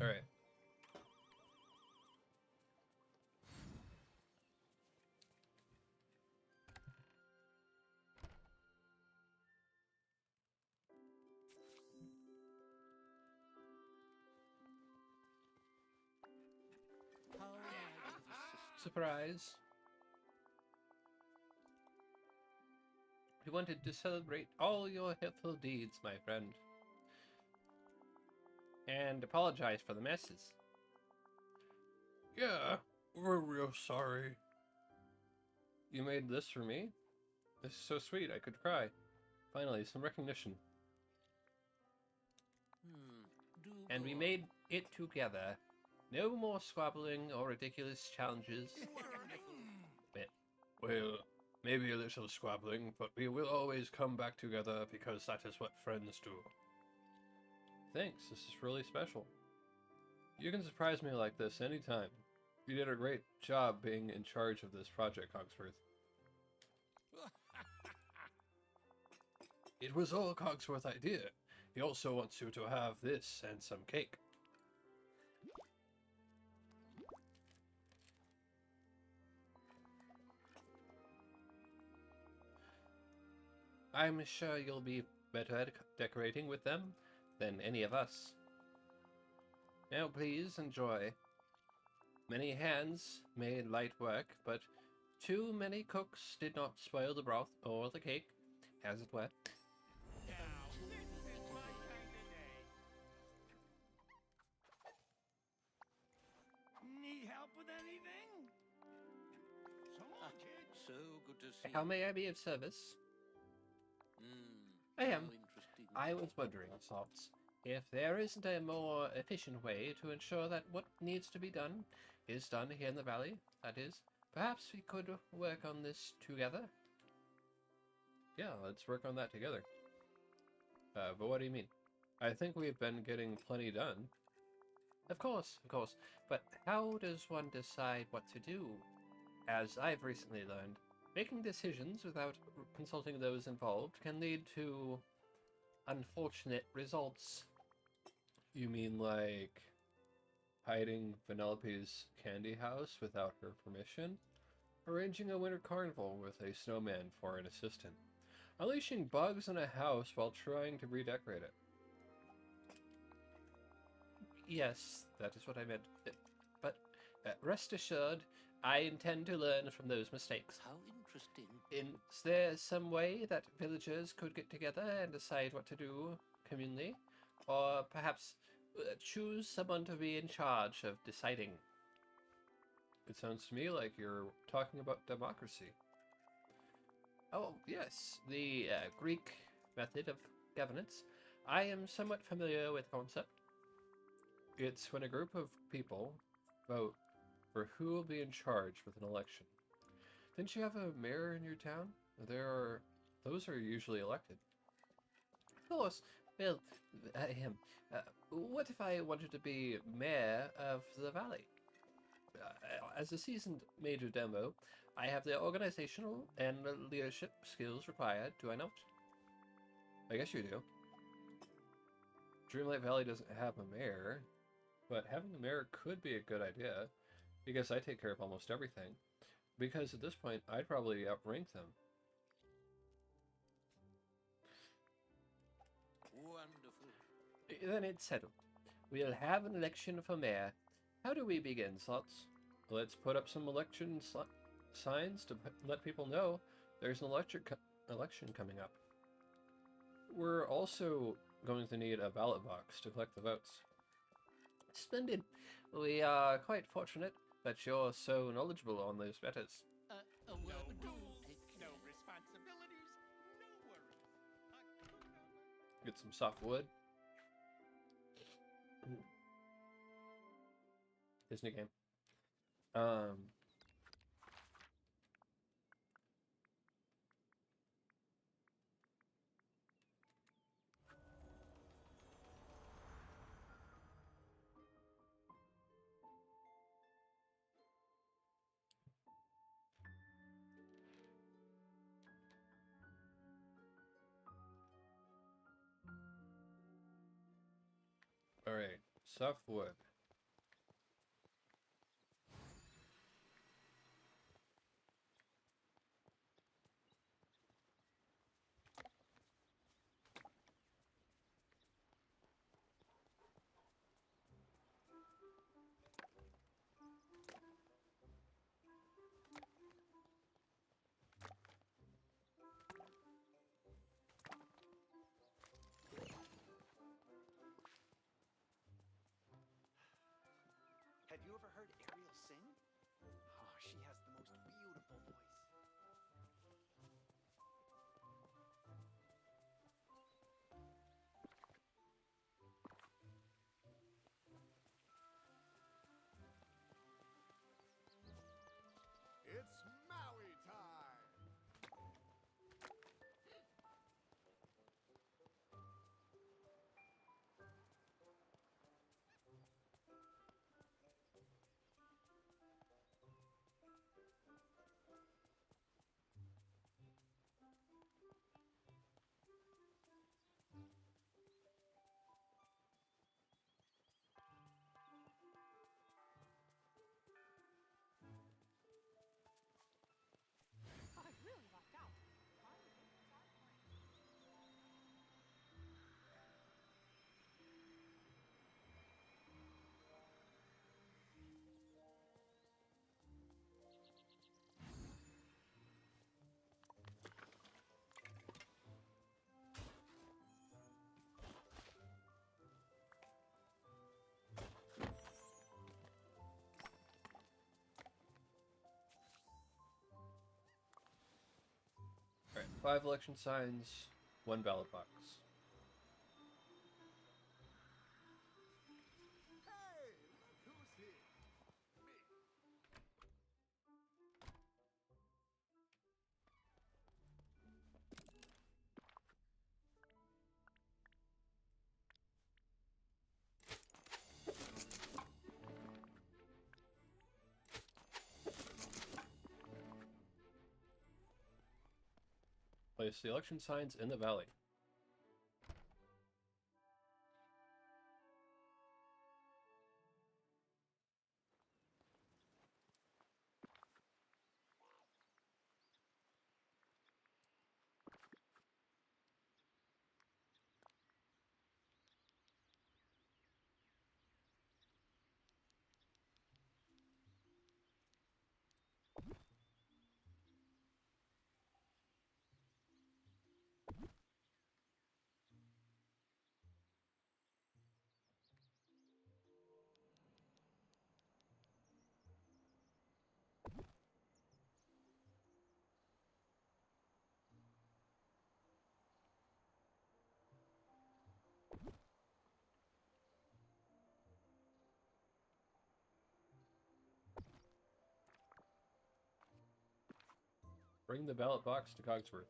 All right. How may I be of assistance? Surprise. We wanted to celebrate all your helpful deeds, my friend. And apologize for the messes. Yeah, we're real sorry. You made this for me? This is so sweet, I could cry. Finally, some recognition. Do And we go made it together. No more squabbling or ridiculous challenges. Well, maybe a little squabbling, but we will always come back together because that is what friends do. Thanks, this is really special. You can surprise me like this anytime. You did a great job being in charge of this project, Cogsworth. It was all Cogsworth's idea. He also wants you to have this and some cake. I'm sure you'll be better at decorating with them than any of us. Now please enjoy. Many hands made light work, but too many cooks did not spoil the broth or the cake, as it were. Now, this is my kind of day. Need help with anything? So long, kid. So good to see How you. may I be of service? I How am. interesting. I was wondering, Slots, if there isn't a more efficient way to ensure that what needs to be done is done here in the valley. That is, perhaps we could work on this together. Yeah, let's work on that together. But what do you mean? I think we've been getting plenty done. Of course, but how does one decide what to do? As I've recently learned, making decisions without consulting those involved can lead to unfortunate results. You mean like hiding Vanellope's candy house without her permission? Arranging a winter carnival with a snowman for an assistant? Unleashing bugs in a house while trying to redecorate it? Yes, that is what I meant. But rest assured, I intend to learn from those mistakes. How interesting. Is there some way that villagers could get together and decide what to do communally? Or perhaps choose someone to be in charge of deciding? It sounds to me like you're talking about democracy. Oh, yes, the Greek method of governance. I am somewhat familiar with the concept. It's when a group of people vote for who will be in charge with an election. Didn't you have a mayor in your town? Those are usually elected. Of course. Well, what if I wanted to be mayor of the valley? As a seasoned major demo, I have the organizational and leadership skills required, do I not? I guess you do. Dreamlight Valley doesn't have a mayor, but having a mayor could be a good idea, because I take care of almost everything. Because at this point, I'd probably outrank them. Wonderful. Then it's settled. We'll have an election for mayor. How do we begin, Slots? Let's put up some election signs to let people know there's an election coming up. We're also going to need a ballot box to collect the votes. Splendid. We are quite fortunate that you're so knowledgeable on those matters. Well, No do rules, take no care. responsibilities, no worries. Get some soft wood. Disney game. All right, soft wood. Have you ever heard Ariel sing? Oh, she has the most beautiful voice. It's Maui time! I've really lucked out. My opinions are great. Alright, 5 election signs, 1 ballot box. Hey, look who's here! Me. Place the election signs in the valley. Bring the ballot box to Cogsworth.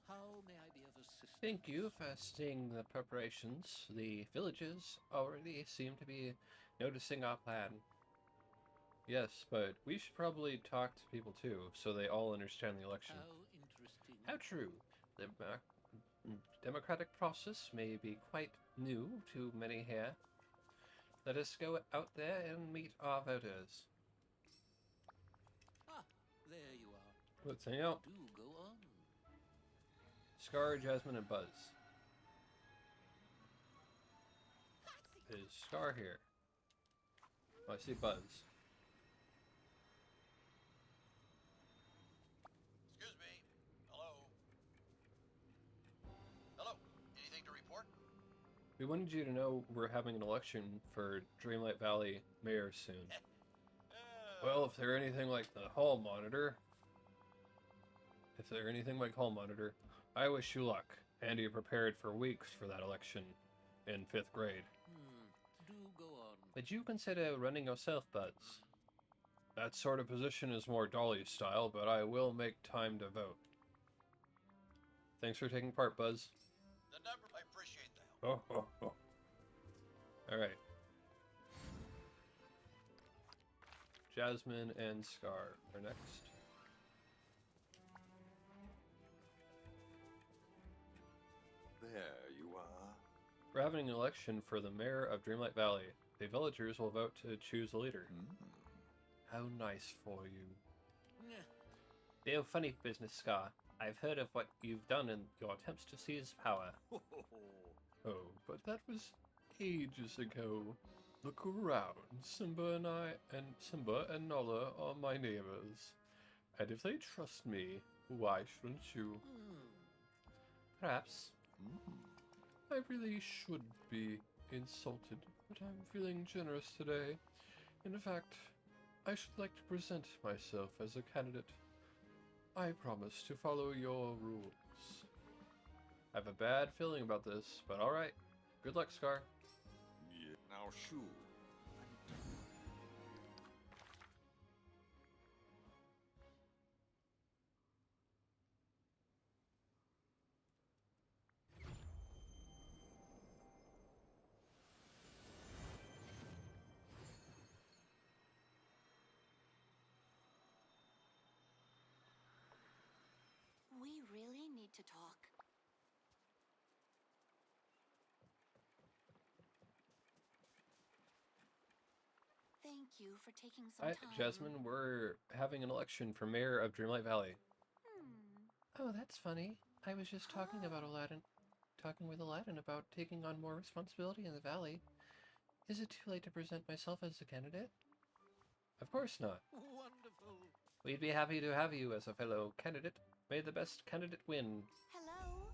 How may I be of assistance? Thank you for seeing the preparations. The villagers already seem to be noticing our plan. Yes, but we should probably talk to people too, so they all understand the election. How interesting. How true. The democratic process may be quite new to many here. Let us go out there and meet our voters. Ah, there you are. Let's hang out. Do go on. Scar, Jasmine, and Buzz. Is Scar here? Oh, I see Buzz. Excuse me. Hello. Hello. Anything to report? We wanted you to know we're having an election for Dreamlight Valley mayor soon. Well, if they're anything like the hall monitor, I wish you luck, and you prepared for weeks for that election in 5th grade. Do go on. Would you consider running yourself, Buzz? That sort of position is more Dolly style, but I will make time to vote. Thanks for taking part, Buzz. I appreciate that. Oh. Alright. Jasmine and Scar are next. There you are. We're having an election for the mayor of Dreamlight Valley. The villagers will vote to choose a leader. How nice for you. Real funny business, Scar. I've heard of what you've done in your attempts to seize power. Oh, but that was ages ago. Look around. Simba and Nala are my neighbors. And if they trust me, why shouldn't you? Perhaps. I really should be insulted, but I'm feeling generous today. In fact, I should like to present myself as a candidate. I promise to follow your rules. I have a bad feeling about this, but alright. Good luck, Scar. Yeah. Now, sure. We really need to talk. Thank you for taking some Hi, time. Jasmine. We're having an election for mayor of Dreamlight Valley. Oh, that's funny. I was just talking with Aladdin about taking on more responsibility in the valley. Is it too late to present myself as a candidate? Of course not. Wonderful. We'd be happy to have you as a fellow candidate. May the best candidate win. Hello?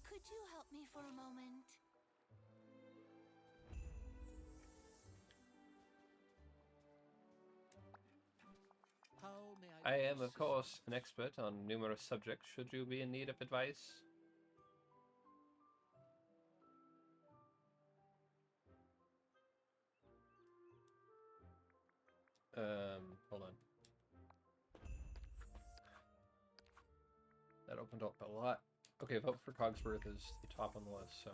Could you help me for a moment? How may I I am, of course, an expert on numerous subjects. Should you be in need of advice? Hold on. That opened up a lot. Okay, vote for Cogsworth is the top on the list, so.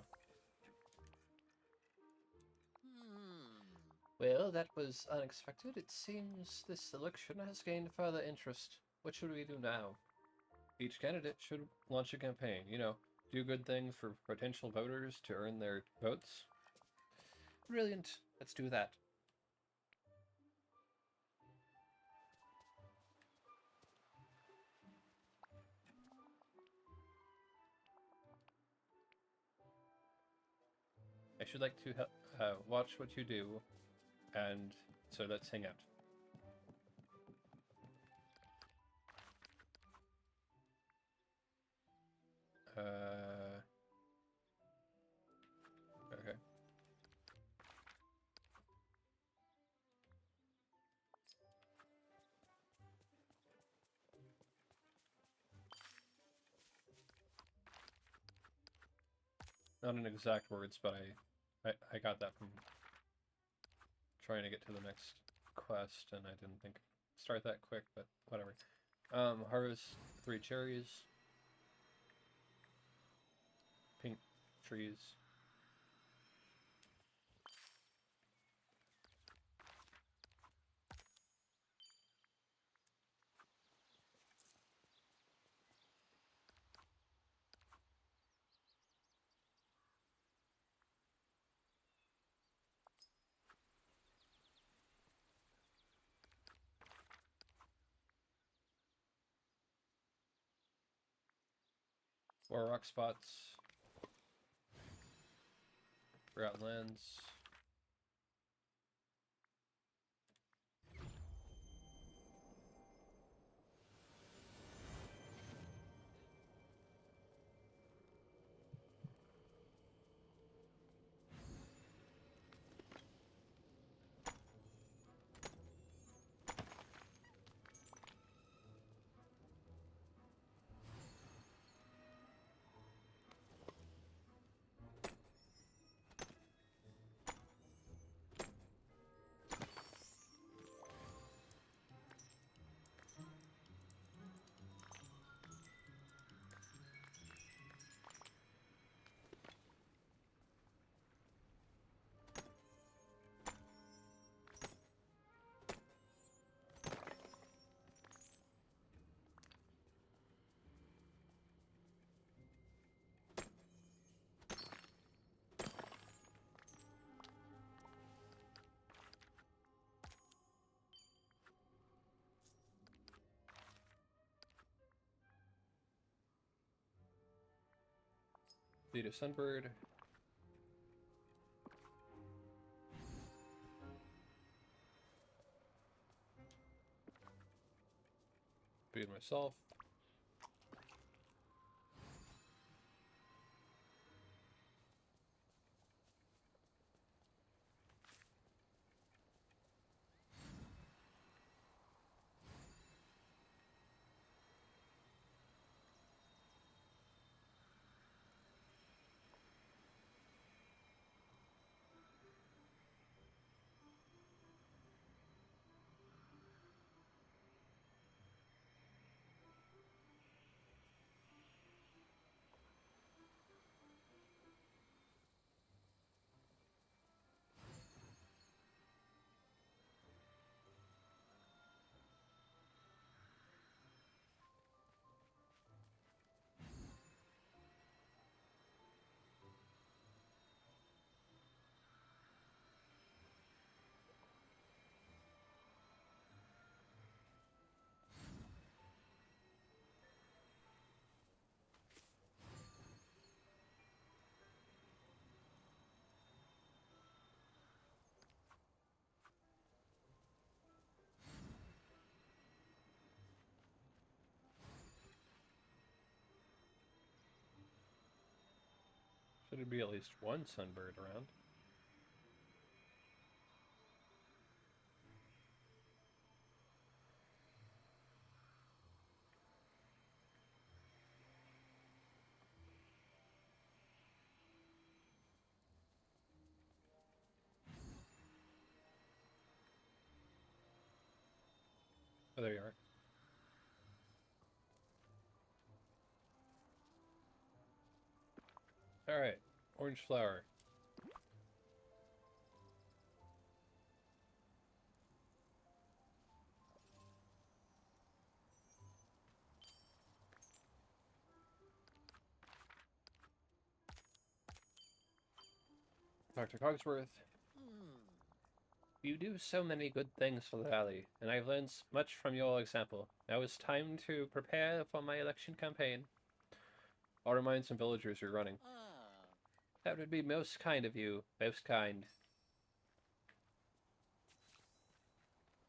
Well, that was unexpected. It seems this election has gained further interest. What should we do now? Each candidate should launch a campaign, you know, do good things for potential voters to earn their votes. Brilliant. Let's do that. I should like to watch what you do, and so let's hang out. Okay. Not in exact words, but I got that from trying to get to the next quest, and I didn't think start that quick, but whatever. Harvest 3 cherries. Pink trees. More rock spots. Forgotten lands. Lead a sunbird. Feed myself. Should be at least one sunbird around. Oh, there you are. Alright, orange flower. Dr. Cogsworth. You do so many good things for the valley, and I've learned much from your example. Now it's time to prepare for my election campaign. I'll remind some villagers you're running. That would be most kind of you. Most kind.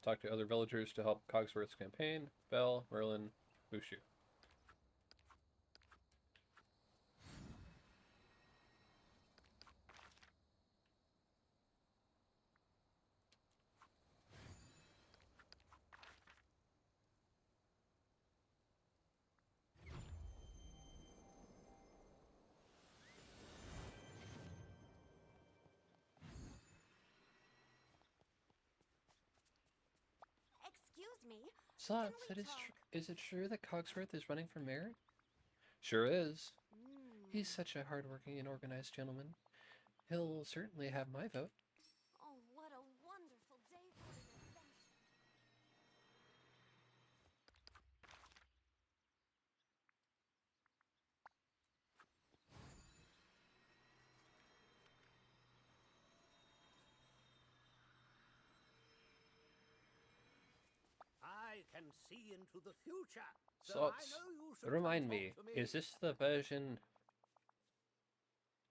Talk to other villagers to help Cogsworth's campaign. Belle, Merlin, Mushu. Excuse me. Slots, is it true that Cogsworth is running for mayor? Sure is. He's such a hardworking and organized gentleman. He'll certainly have my vote. Oh, what a wonderful day for an adventure. I can see into the future. So Slots, I know you should remind come me, talk to is this the version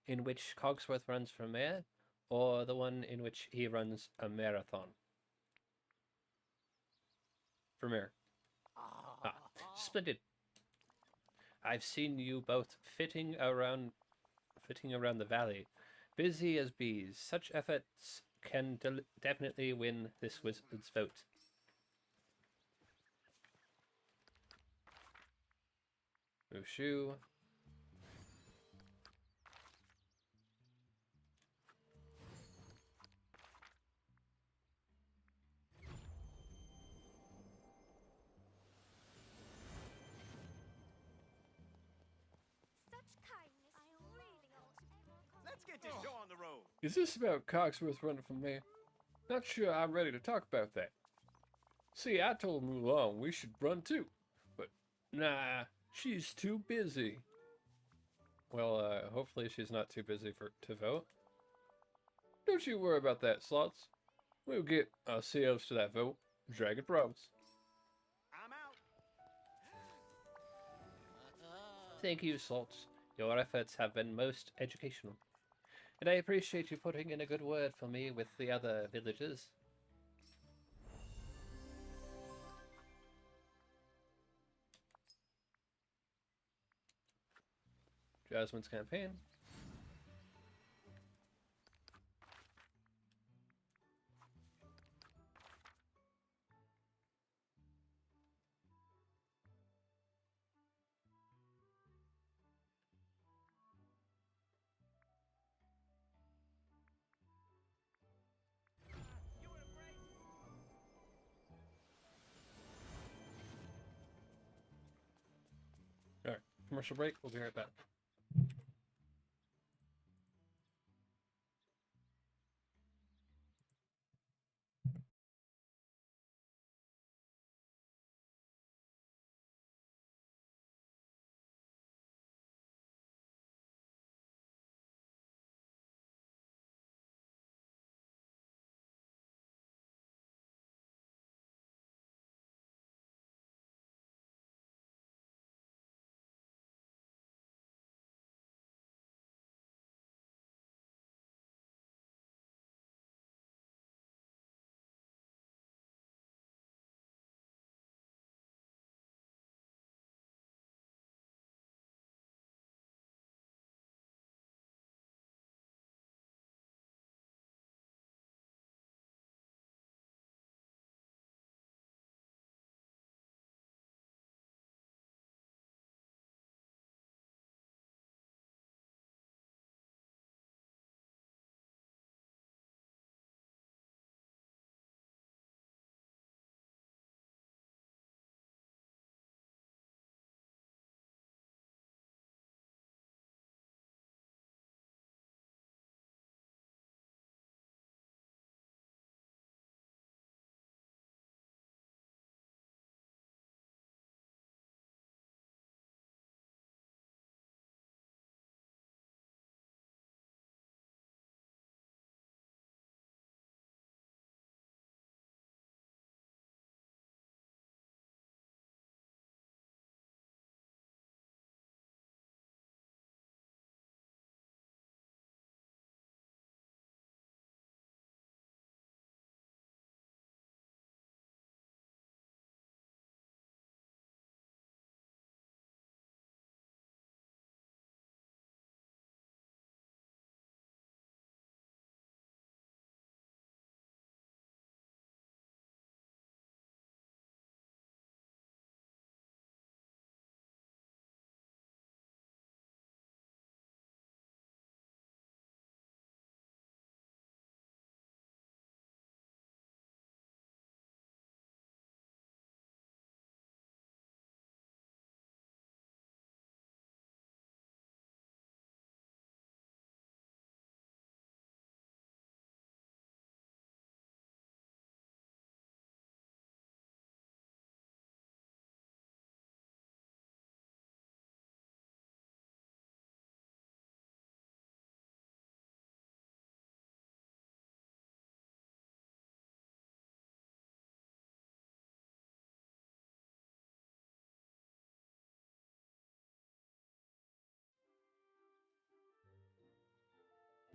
in which Cogsworth runs for mayor, or the one in which he runs a marathon? For mayor. Ah, splendid. I've seen you both fitting around the valley, busy as bees. Such efforts can definitely win this wizard's vote. Mushu. Let's get this show on the road. Is this about Cogsworth running for mayor? Not sure I'm ready to talk about that. See, I told Mulan we should run too, but nah, she's too busy. Well, hopefully she's not too busy to vote. Don't you worry about that, Slots. We'll get ourselves to that vote. Dragon promise. I'm out. Thank you, Slots. Your efforts have been most educational, and I appreciate you putting in a good word for me with the other villagers. Jasmine's campaign. You were great. Alright, commercial break. We'll be right back.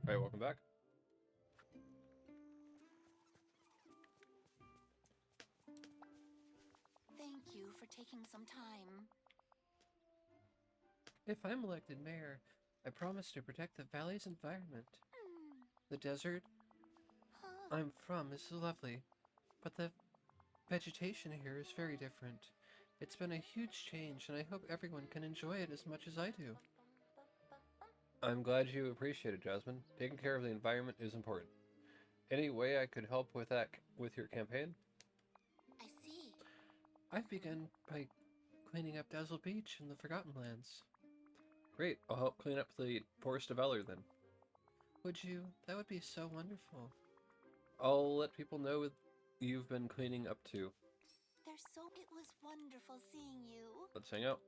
Alright, welcome back. Thank you for taking some time. If I'm elected mayor, I promise to protect the valley's environment. The desert I'm from is lovely, but the vegetation here is very different. It's been a huge change, and I hope everyone can enjoy it as much as I do. I'm glad you appreciate it, Jasmine. Taking care of the environment is important. Any way I could help with that, with your campaign? I see. I've begun by cleaning up Dazzle Beach and the Forgotten Lands. Great, I'll help clean up the Forest of Valor then. Would you? That would be so wonderful. I'll let people know what you've been cleaning up too. It was wonderful seeing you. Let's hang out.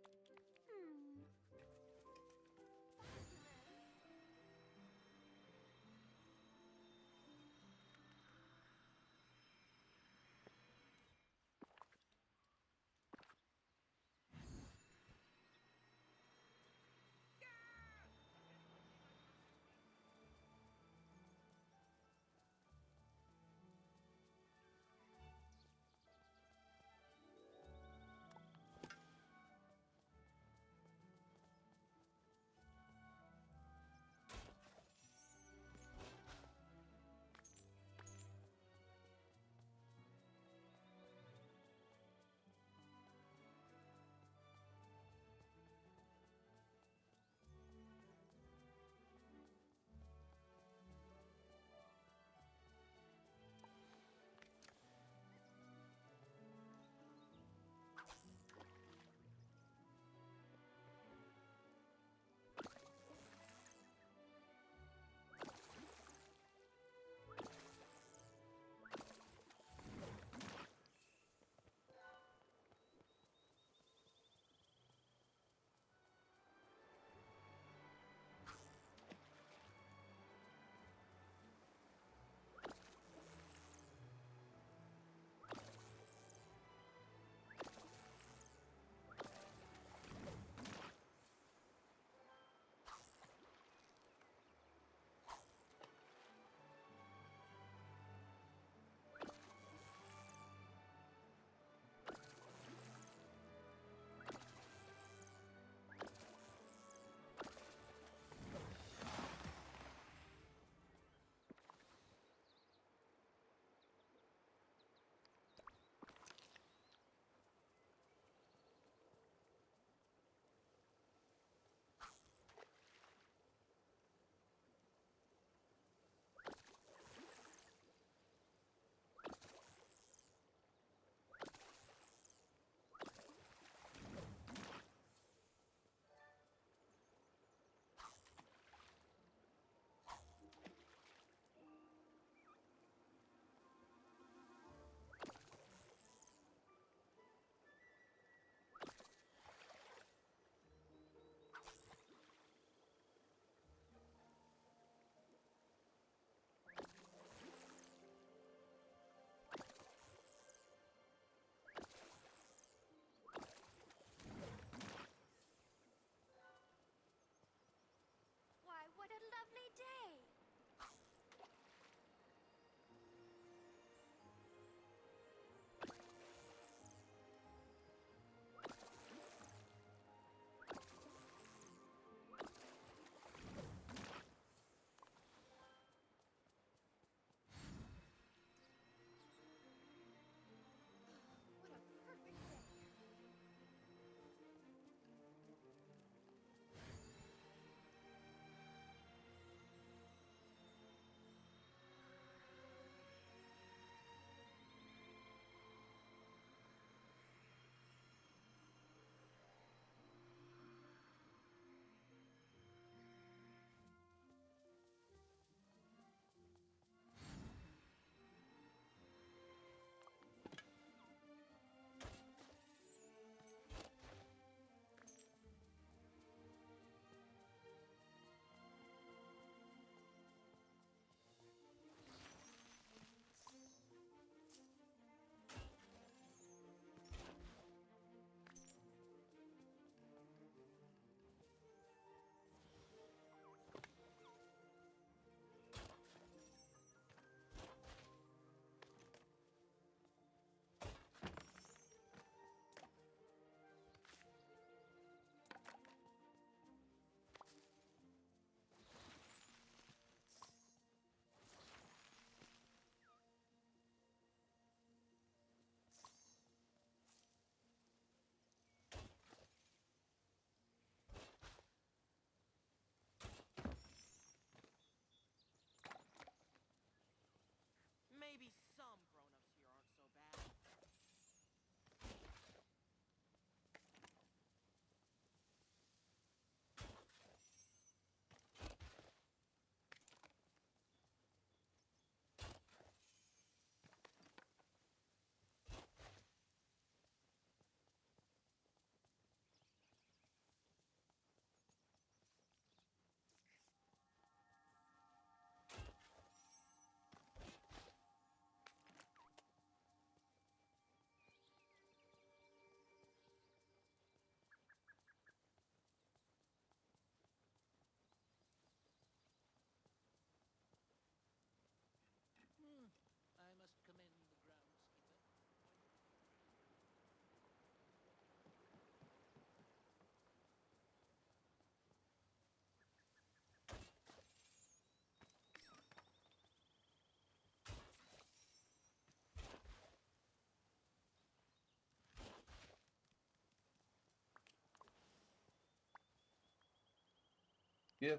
Yeah.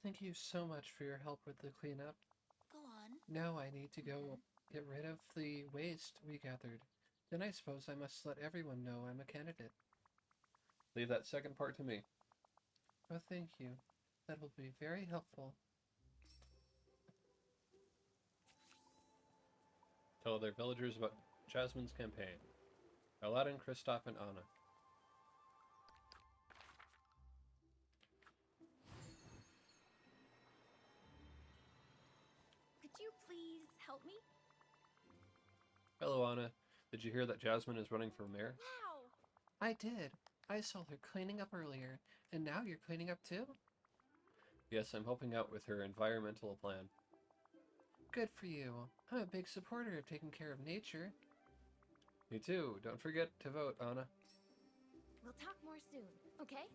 Thank you so much for your help with the cleanup. Go on. Now I need to go get rid of the waste we gathered. Then I suppose I must let everyone know I'm a candidate. Leave that second part to me. Oh, thank you. That will be very helpful. Tell other villagers about Jasmine's campaign. Aladdin, Kristoff, and Anna. Could you please help me? Hello, Anna. Did you hear that Jasmine is running for mayor? Wow! I did. I saw her cleaning up earlier, and now you're cleaning up too? Yes, I'm helping out with her environmental plan. Good for you. I'm a big supporter of taking care of nature. Me too. Don't forget to vote, Anna. We'll talk more soon, okay?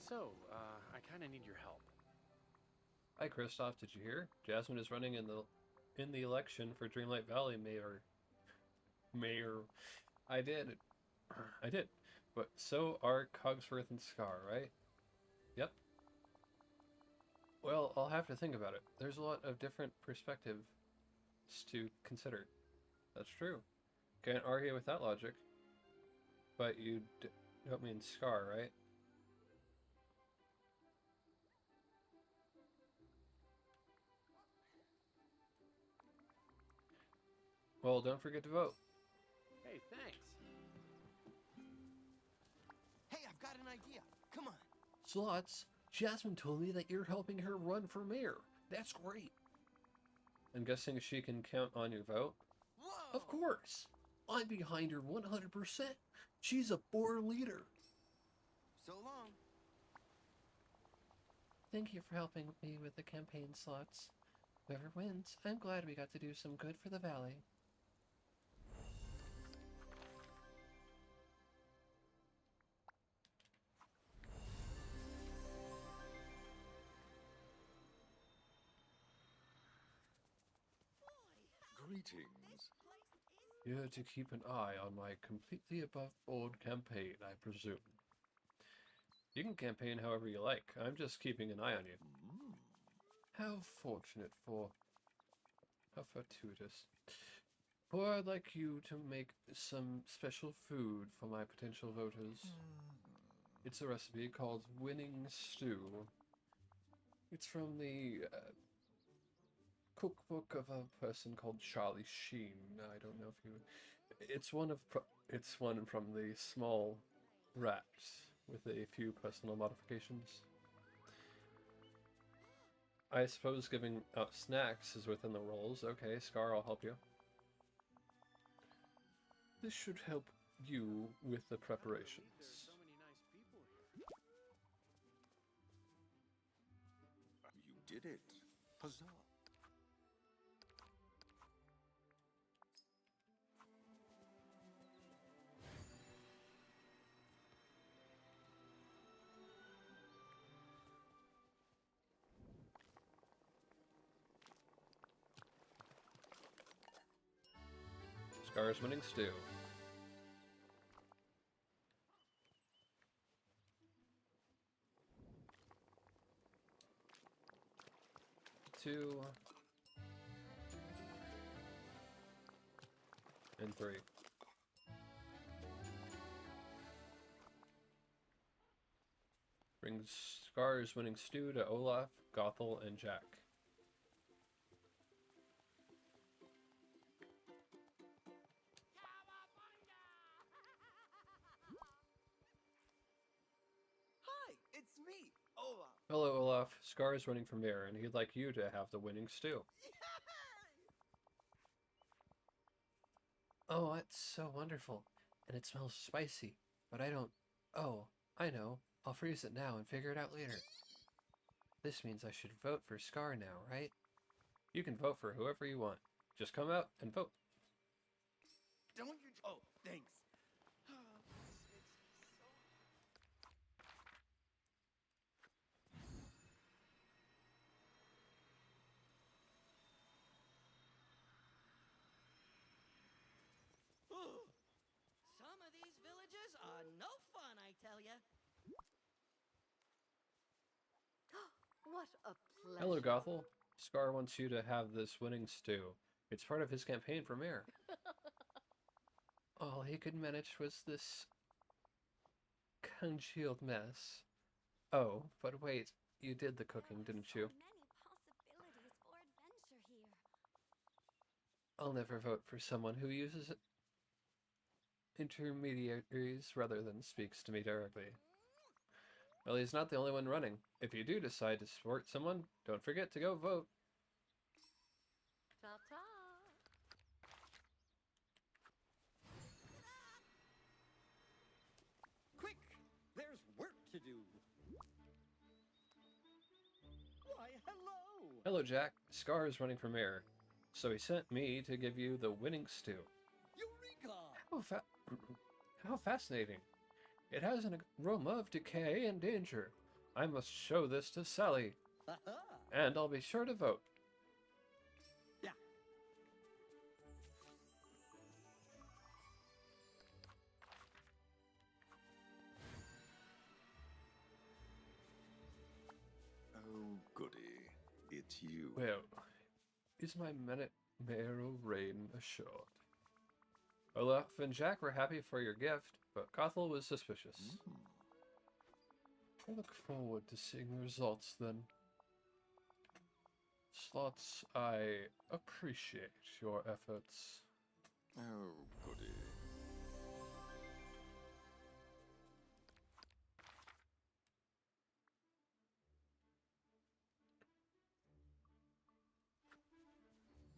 So, I kind of need your help. Hi, Kristoff. Did you hear? Jasmine is running in the election for Dreamlight Valley mayor. I did. I did. But so are Cogsworth and Scar, right? Yep. Well, I'll have to think about it. There's a lot of different perspectives to consider. That's true. Can't argue with that logic. But you don't mean Scar, right? Well, don't forget to vote. Hey, thanks. Hey, I've got an idea. Come on. Slots, Jasmine told me that you're helping her run for mayor. That's great. I'm guessing she can count on your vote? Whoa! Of course. I'm behind her 100%. She's a born leader. So long. Thank you for helping me with the campaign, Slots. Whoever wins, I'm glad we got to do some good for the valley. Greetings. You're to keep an eye on my completely above-board campaign, I presume. You can campaign however you like. I'm just keeping an eye on you. How fortunate for... How fortuitous. For I'd like you to make some special food for my potential voters. It's a recipe called Winning Stew. It's from the cookbook of a person called Charlie Sheen. I don't know if you... It's one from the Small Rats with a few personal modifications. I suppose giving out snacks is within the rules. Okay, Scar, I'll help you. This should help you with the preparations. There's so many nice people here. You did it. Huzzah. Scar's winning stew. Two. And three. Brings Scar's winning stew to Olaf, Gothel, and Jack. Hi, it's me, Olaf. Hello, Olaf. Scar is running for mayor, and he'd like you to have the winning stew. Oh, that's so wonderful. And it smells spicy. But I don't... Oh, I know. I'll freeze it now and figure it out later. This means I should vote for Scar now, right? You can vote for whoever you want. Just come out and vote. Don't you? Oh, thanks. Oh, this makes me so. Some of these villages are no fun, I tell ya. What a pleasure. Hello, Gothel. Scar wants you to have this winning stew. It's part of his campaign for mayor. All he could manage was this congealed mess. Oh, but wait, you did the cooking, didn't you? Many possibilities for adventure here. I'll never vote for someone who uses intermediaries rather than speaks to me directly. Well, he's not the only one running. If you do decide to support someone, don't forget to go vote. Ta-ta. Quick! There's work to do. Why, hello! Hello, Jack. Scar is running for mayor, so he sent me to give you the winning stew. Eureka! How fascinating. It has an aroma of decay and danger. I must show this to Sally. Aha! And I'll be sure to vote. Yeah. Oh, goody. It's you. Well, is my mayoral reign assured? Olaf and Jack were happy for your gift, but Gothel was suspicious. I look forward to seeing the results then. Slots, I appreciate your efforts. Oh, goody.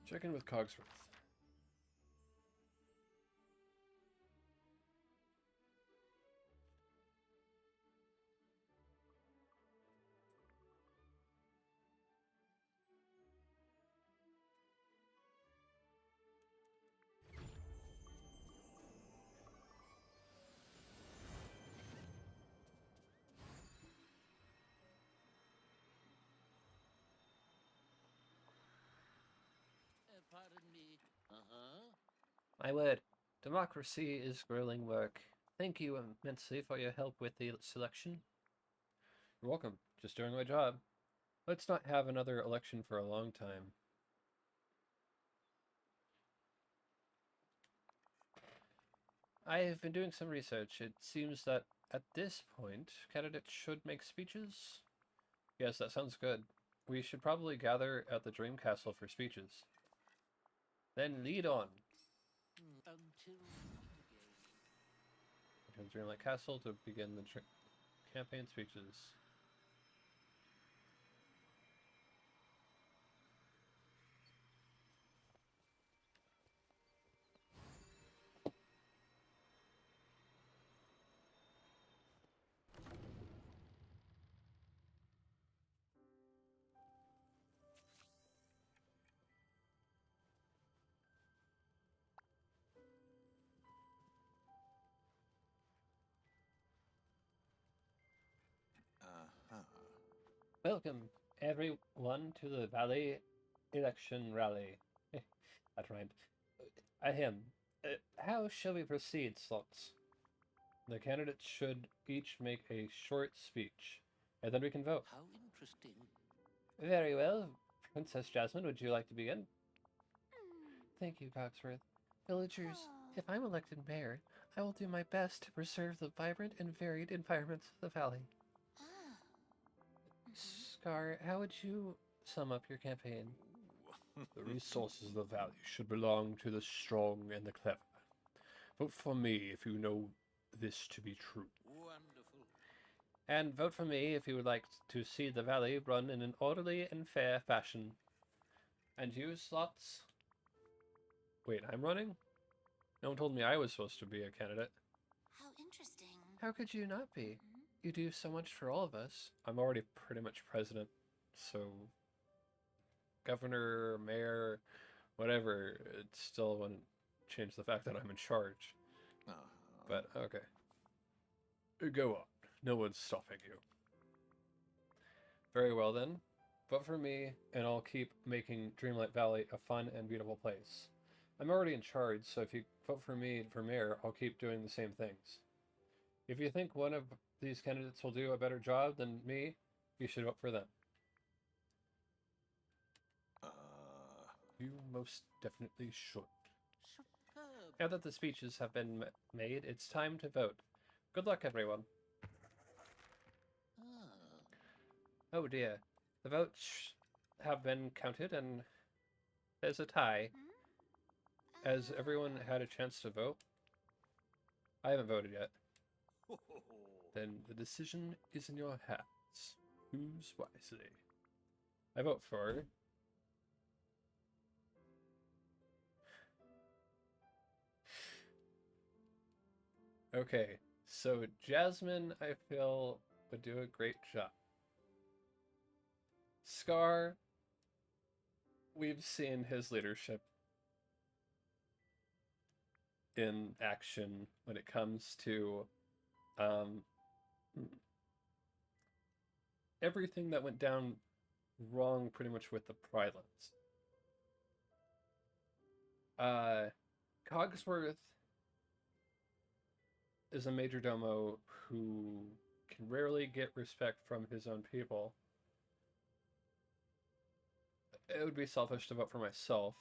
Check in with Cogsworth. Pardon me. My word, democracy is grueling work. Thank you immensely for your help with the selection. You're welcome. Just doing my job. Let's not have another election for a long time. I have been doing some research. It seems that at this point, candidates should make speeches. Yes, that sounds good. We should probably gather at the Dream Castle for speeches. Then lead on. Until To the Dreamlight Castle to begin the campaign speeches. Welcome, everyone, to the Valley Election Rally. That rhymed. Ahem. How shall we proceed, Slots? The candidates should each make a short speech, and then we can vote. how interesting. Very well. Princess Jasmine, would you like to begin? Thank you, Cogsworth. Villagers, if I'm elected mayor, I will do my best to preserve the vibrant and varied environments of the valley. Scar, how would you sum up your campaign? The resources of the valley should belong to the strong and the clever. Vote for me if you know this to be true. Wonderful. And vote for me if you would like to see the valley run in an orderly and fair fashion. And you, Slots? Wait, I'm running? No one told me I was supposed to be a candidate. How interesting. How could you not be? You do so much for all of us. I'm already pretty much president, so governor, mayor, whatever, it still wouldn't change the fact that I'm in charge. Uh-huh. But, okay. Go on. No one's stopping you. Very well then. Vote for me, and I'll keep making Dreamlight Valley a fun and beautiful place. I'm already in charge, so if you vote for me for mayor, I'll keep doing the same things. If you think one of these candidates will do a better job than me, you should vote for them. You most definitely should. Superb. Now that the speeches have been made, it's time to vote. Good luck, everyone. Oh dear. The votes have been counted, and there's a tie. Has everyone had a chance to vote? I haven't voted yet. Then the decision is in your hands. Choose wisely. I vote for... Okay, so Jasmine, I feel, would do a great job. Scar, we've seen his leadership in action when it comes to everything that went down wrong pretty much with the Prylands. Cogsworth is a majordomo who can rarely get respect from his own people. It would be selfish to vote for myself.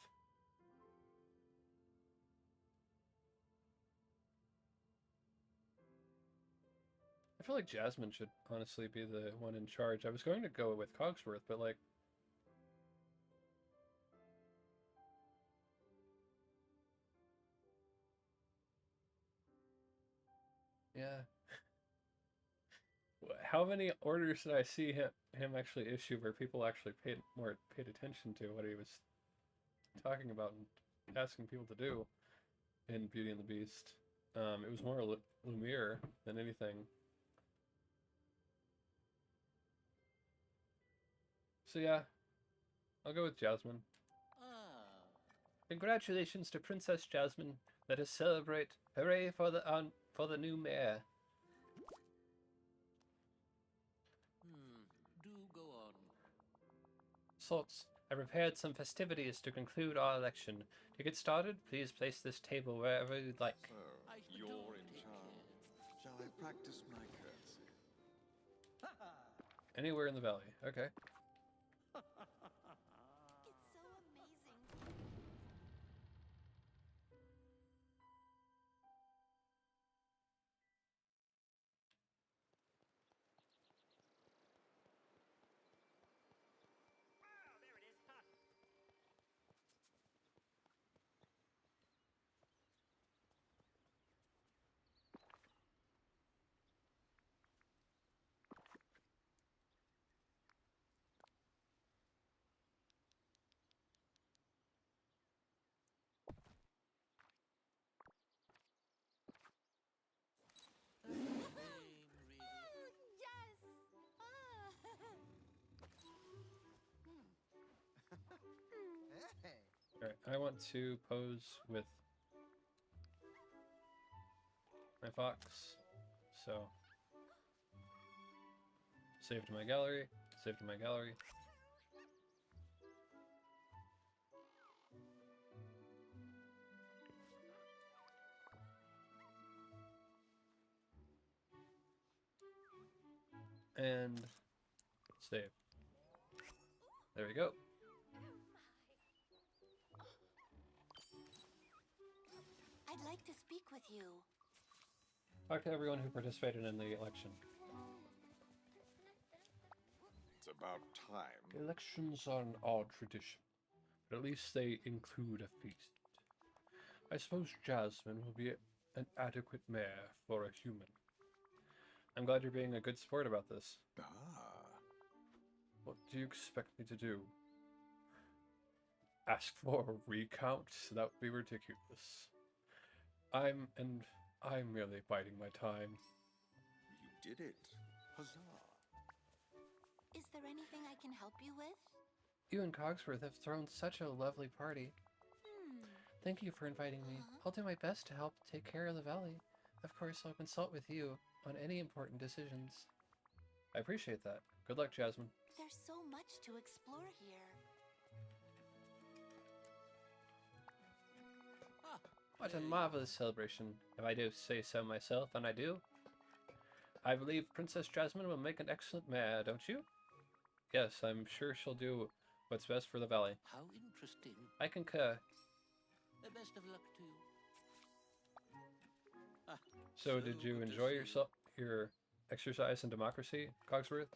I feel like Jasmine should honestly be the one in charge. I was going to go with Cogsworth, but like... Yeah. How many orders did I see him actually issue where people actually paid attention to what he was talking about and asking people to do in Beauty and the Beast? It was more Lumiere than anything. So yeah, I'll go with Jasmine. Congratulations to Princess Jasmine. Let us celebrate! Hooray for the new mayor. Do go on. Slots, I prepared some festivities to conclude our election. To get started, please place this table wherever you'd like. So, you're in charge. Shall I practice my courtesy? Anywhere in the valley. Okay. It's so amazing. Oh, there it is. Huh. Alright, I want to pose with my fox. So, save to my gallery, save to my gallery. And save. There we go. I'd like to speak with you. Talk to everyone who participated in the election. It's about time. Elections are an odd tradition, but at least they include a feast. I suppose Jasmine will be an adequate mayor for a human. I'm glad you're being a good sport about this. What do you expect me to do? Ask for a recount? That would be ridiculous. I'm merely biding my time. You did it. Huzzah. Is there anything I can help you with? You and Cogsworth have thrown such a lovely party. Thank you for inviting me. I'll do my best to help take care of the valley. Of course, I'll consult with you on any important decisions. I appreciate that. Good luck, Jasmine. There's so much to explore here. What a marvelous celebration. If I do say so myself, and I do. I believe Princess Jasmine will make an excellent mare, don't you? Yes, I'm sure she'll do what's best for the valley. How interesting. I concur. Best of luck to you. So did you enjoy your exercise in democracy, Cogsworth?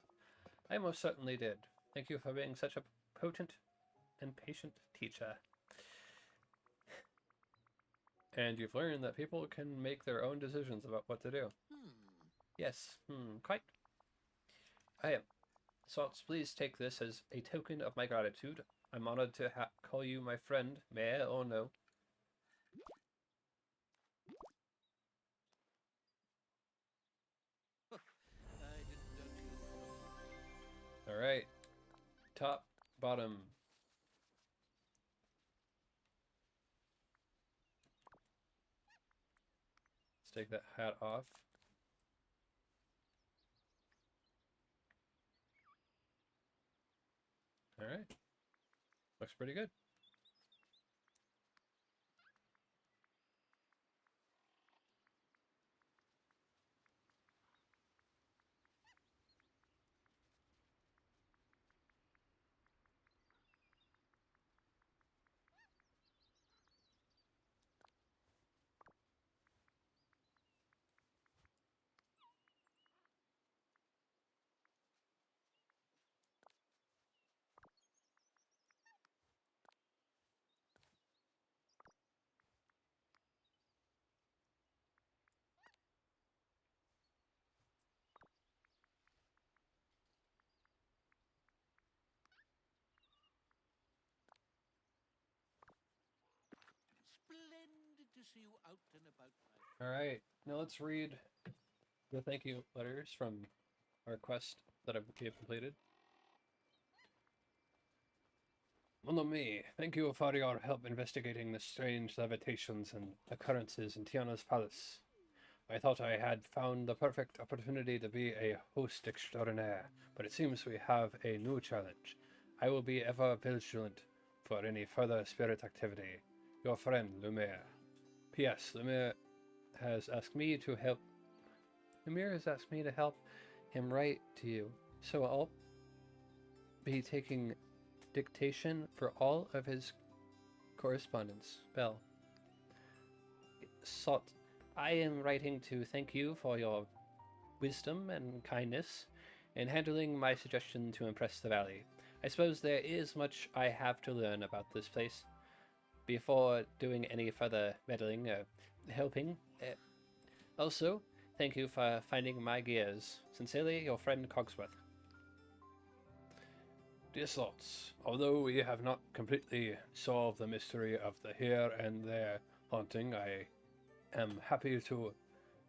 I most certainly did. Thank you for being such a potent and patient teacher. And you've learned that people can make their own decisions about what to do. Yes, quite. I am. Slots, please take this as a token of my gratitude. I'm honored to call you my friend, may or no. Alright. Top, bottom. Let's take that hat off. Alright. Looks pretty good. Splendid to see you out and about. Alright, now let's read the thank you letters from our quest that we have completed. Mon ami, thank you for your help investigating the strange levitations and occurrences in Tiana's palace. I thought I had found the perfect opportunity to be a host extraordinaire, but it seems we have a new challenge. I will be ever vigilant for any further spirit activity. Your friend, Lumiere. P.S. Lumiere has asked me to help him write to you, so I'll be taking dictation for all of his correspondence. Bell. Salt. I am writing to thank you for your wisdom and kindness in handling my suggestion to impress the valley. I suppose there is much I have to learn about this place before doing any further meddling or helping. Also, thank you for finding my gears. Sincerely, your friend Cogsworth. Dear Slots, although we have not completely solved the mystery of the here and there haunting, I am happy to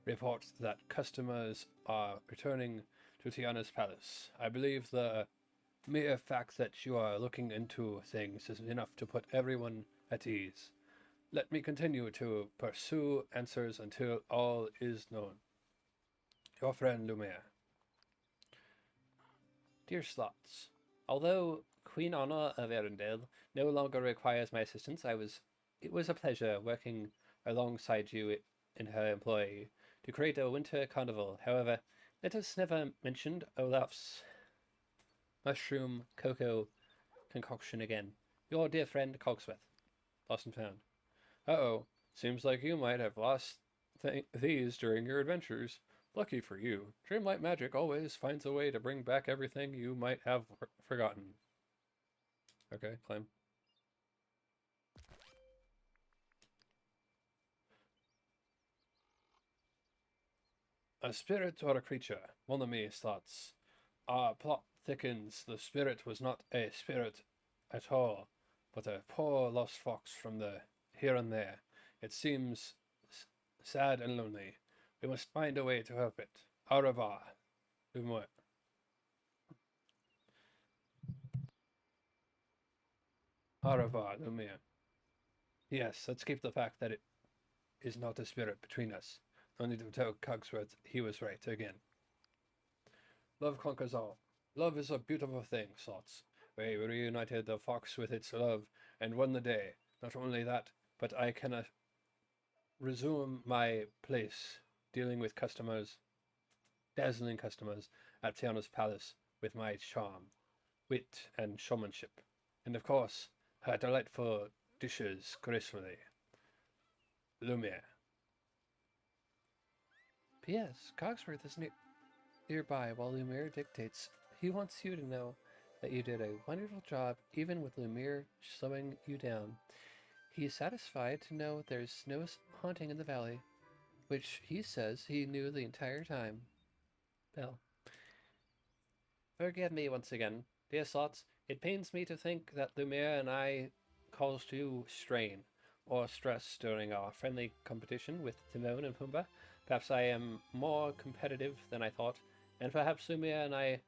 report that customers are returning to Tiana's palace. I believe the mere fact that you are looking into things is enough to put everyone at ease. Let me continue to pursue answers until all is known. Your friend Lumiere. Dear Slots, although Queen Anna of Arendelle no longer requires my assistance, it was a pleasure working alongside you in her employ to create a winter carnival. However, let us never mention Olaf's mushroom cocoa concoction again. Your dear friend Cogsworth. Lost and found. Uh-oh. Seems like you might have lost these during your adventures. Lucky for you, Dreamlight magic always finds a way to bring back everything you might have forgotten. Okay, claim. A spirit or a creature? One of me thoughts. Our plot thickens. The spirit was not a spirit at all, but a poor lost fox from the here and there. It seems sad and lonely. We must find a way to help it. Au revoir. Lumiere. Au revoir, Lumiere. Yes, let's keep the fact that it is not a spirit between us. Only to tell Cogsworth he was right again. Love conquers all. Love is a beautiful thing, Slots. We reunited the fox with its love and won the day. Not only that, but I can resume my place dealing with customers, dazzling customers at Tiana's palace with my charm, wit, and showmanship. And of course, her delightful dishes gracefully. Lumiere. P.S. Cogsworth is nearby while Lumiere dictates. He wants you to know that you did a wonderful job even with Lumiere slowing you down. He is satisfied to know there's no haunting in the valley, which he says he knew the entire time. Bell. Forgive me once again, dear Slots. It pains me to think that Lumiere and I caused you strain or stress during our friendly competition with Timon and Pumbaa. Perhaps I am more competitive than I thought, and perhaps Lumiere and I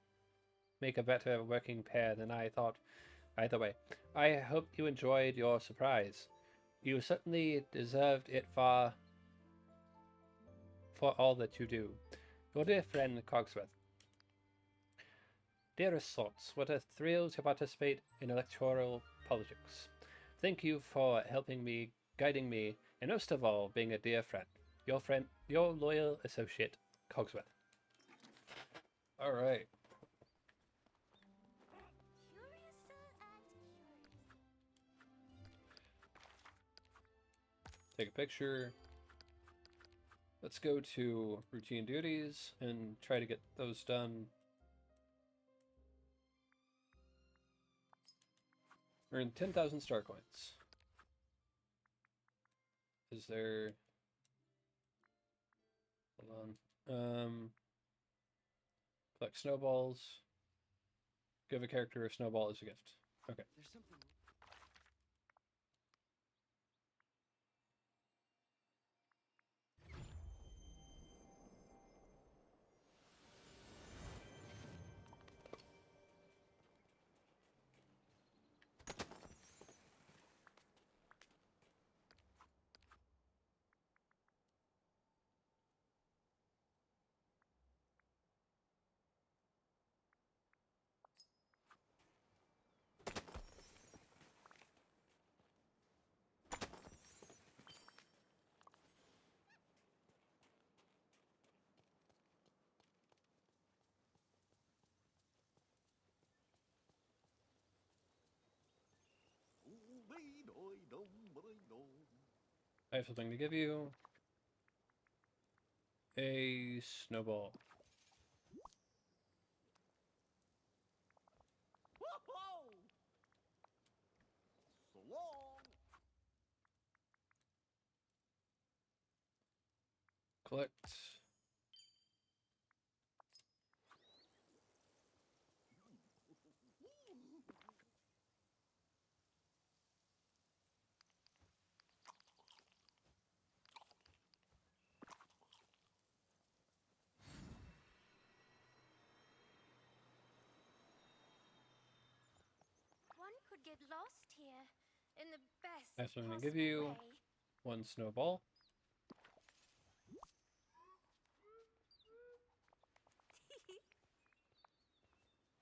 make a better working pair than I thought. Either way, I hope you enjoyed your surprise. You certainly deserved it for all that you do. Your dear friend Cogsworth. Dearest Slots, what a thrill to participate in electoral politics. Thank you for helping me, guiding me, and most of all, being a dear friend. Your loyal associate, Cogsworth. All right. Take a picture. Let's go to routine duties and try to get those done. Earn 10,000 star coins. Is there... Hold on. Collect snowballs. Give a character a snowball as a gift. Okay. There's something. I have something to give you. A snowball. Whoa! So long. Collect. One could get lost here in the best I have something to possible give you. way. One snowball.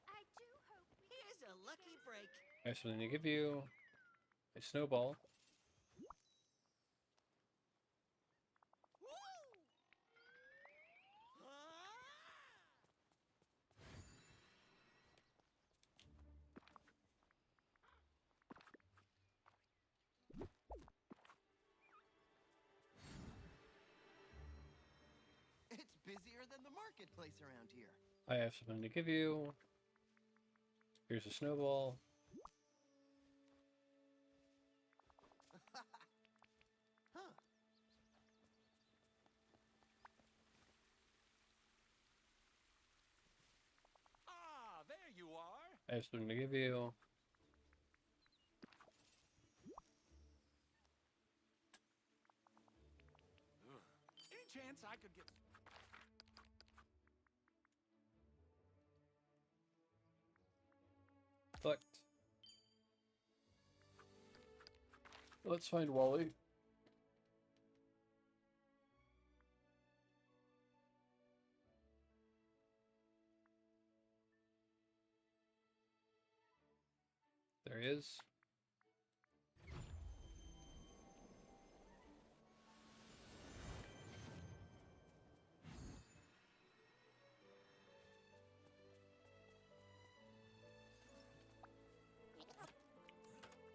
I do hope we Here's a lucky break. I have something to give you. A snowball. It's busier than the marketplace around here. I have something to give you. Here's a snowball. Huh. Ah, there you are. I have something to give you. Any chance I could get... Collect. Let's find Wally. There he is.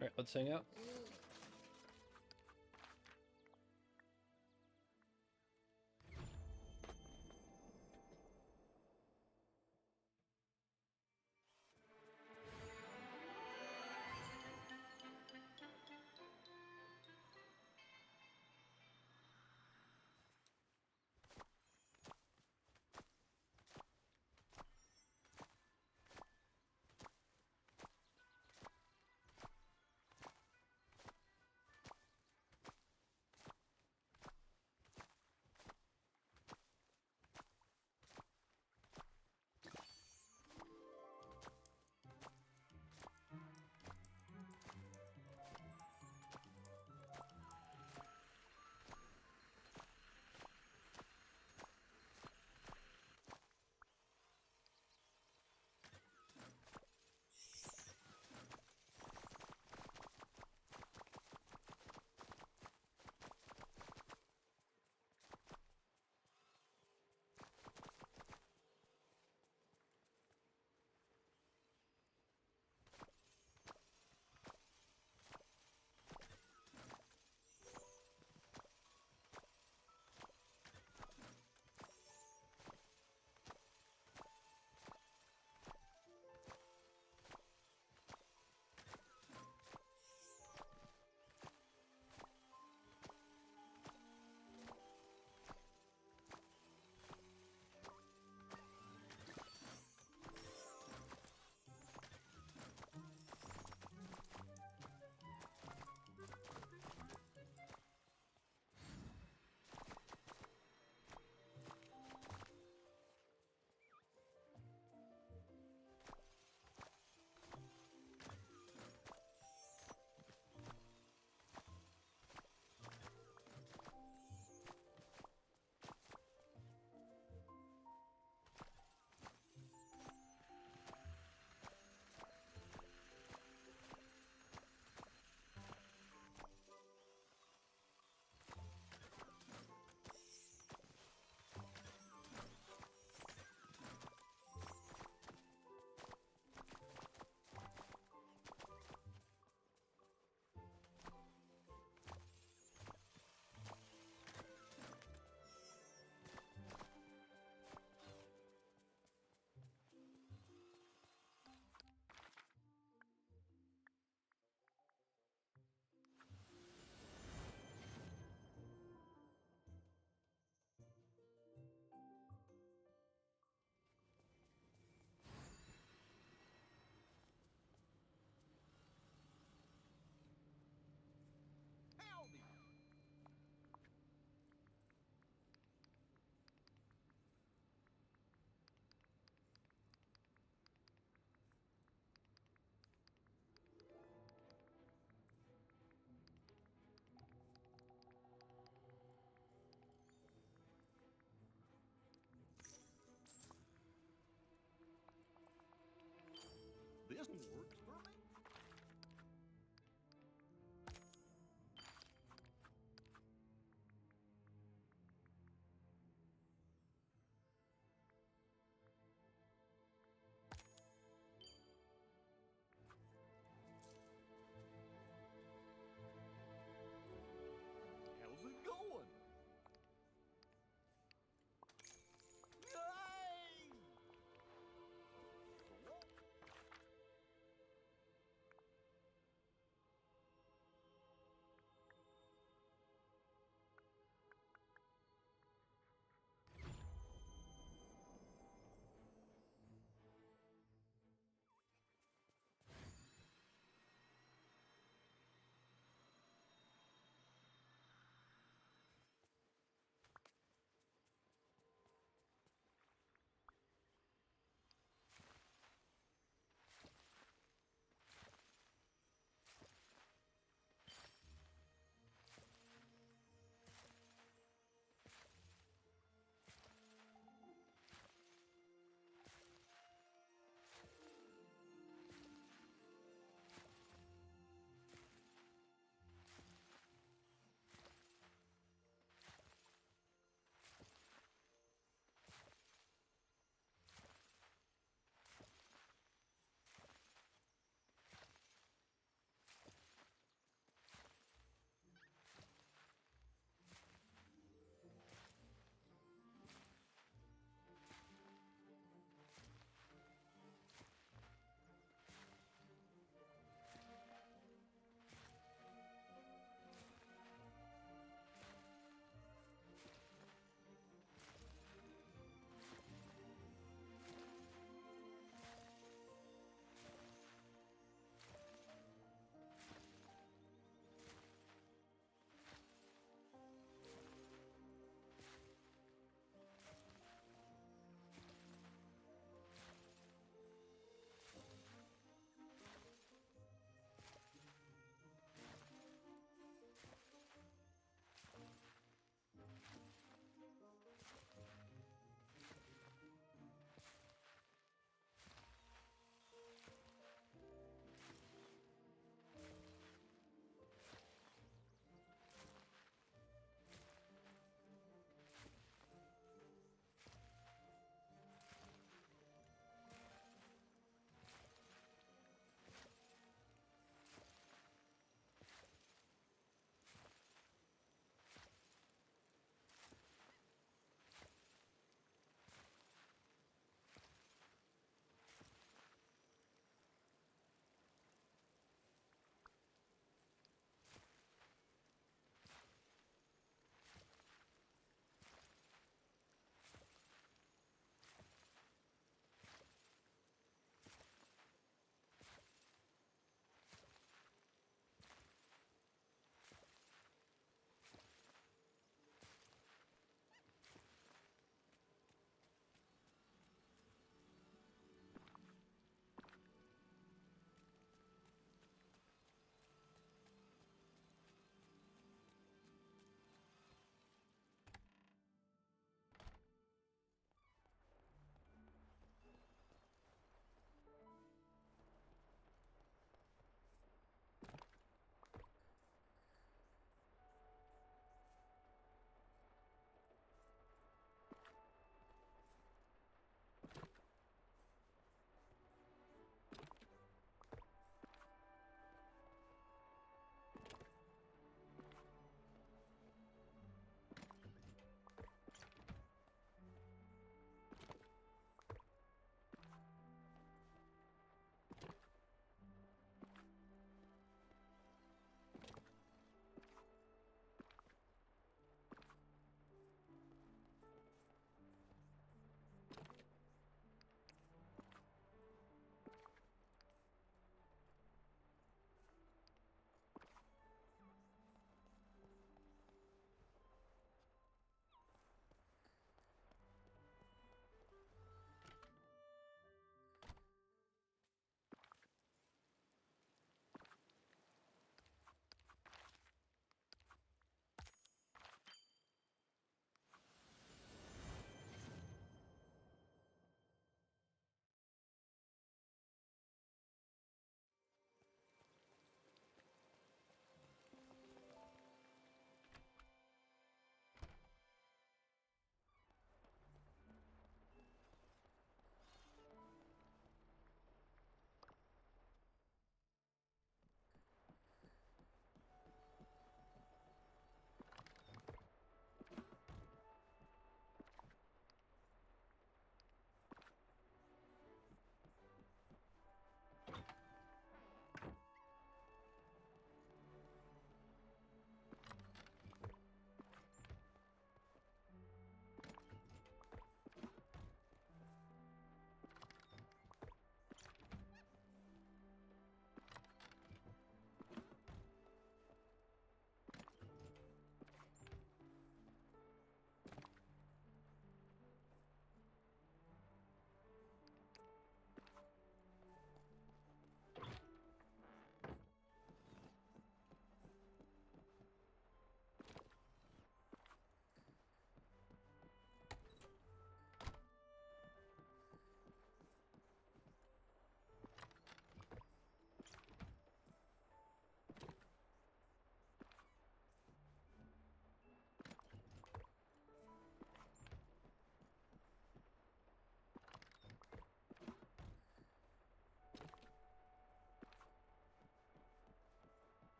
All right, let's hang out. This works for me. How's it going? Yay! So long.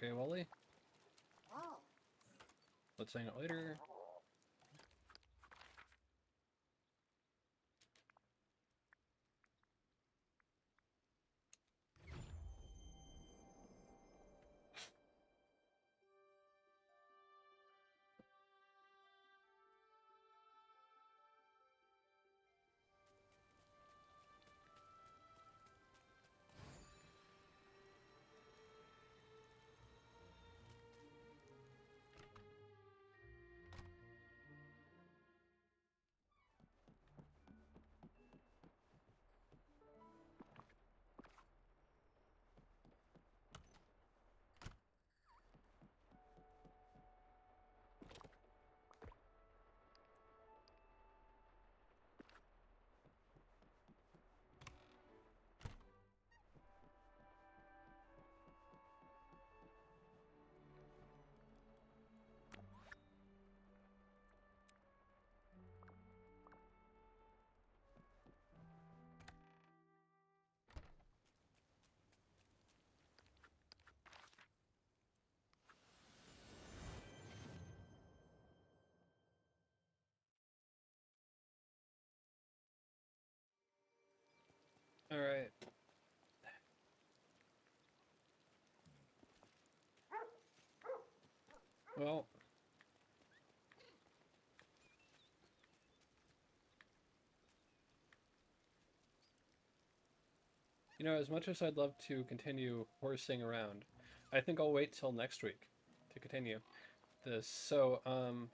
Okay, Wally. Let's hang out later. All right. Well, you know, as much as I'd love to continue horsing around, I think I'll wait till next week to continue this. So, I'm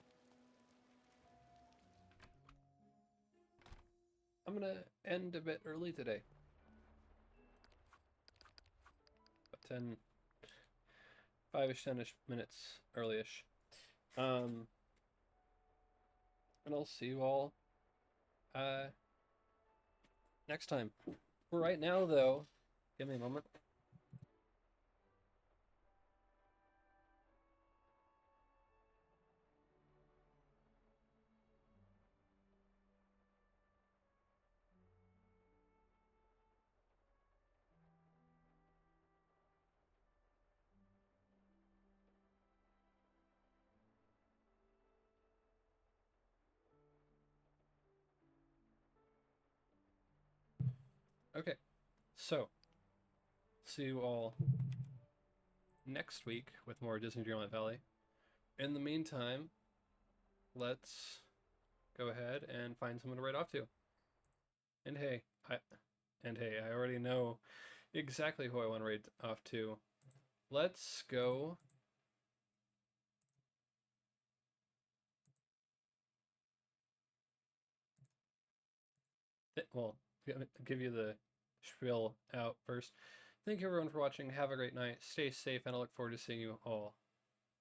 gonna end a bit early today. About 10, 5-ish, 10-ish minutes early-ish. And I'll see you all next time. For right now, though, give me a moment. Okay, so see you all next week with more Disney Dreamlight Valley. In the meantime, let's go ahead and find someone to write off to. And hey, I already know exactly who I want to write off to. Let's go. Well, give you the spiel out first. Thank you everyone for watching. Have a great night. Stay safe, and I look forward to seeing you all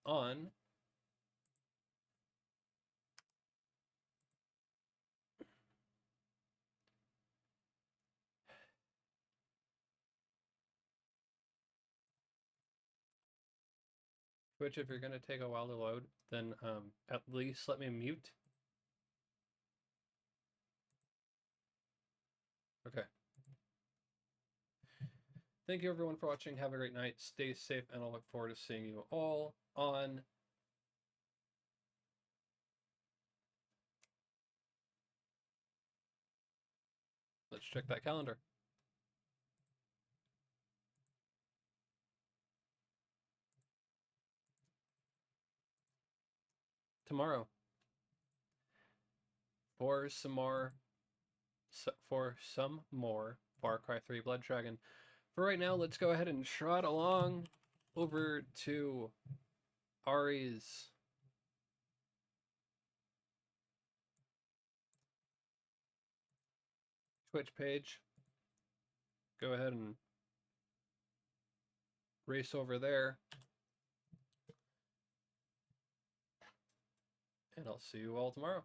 on Twitch. If you're going to take a while to load, then at least let me mute. Okay. Thank you everyone for watching. Have a great night. Stay safe, and I'll look forward to seeing you all on Let's check that calendar. Tomorrow. For some more Far Cry 3 Blood Dragon. For right now, let's go ahead and trot along over to Ari's Twitch page. Go ahead and race over there. And I'll see you all tomorrow.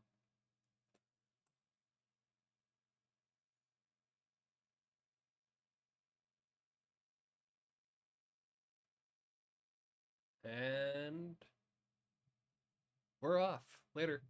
And we're off. Later.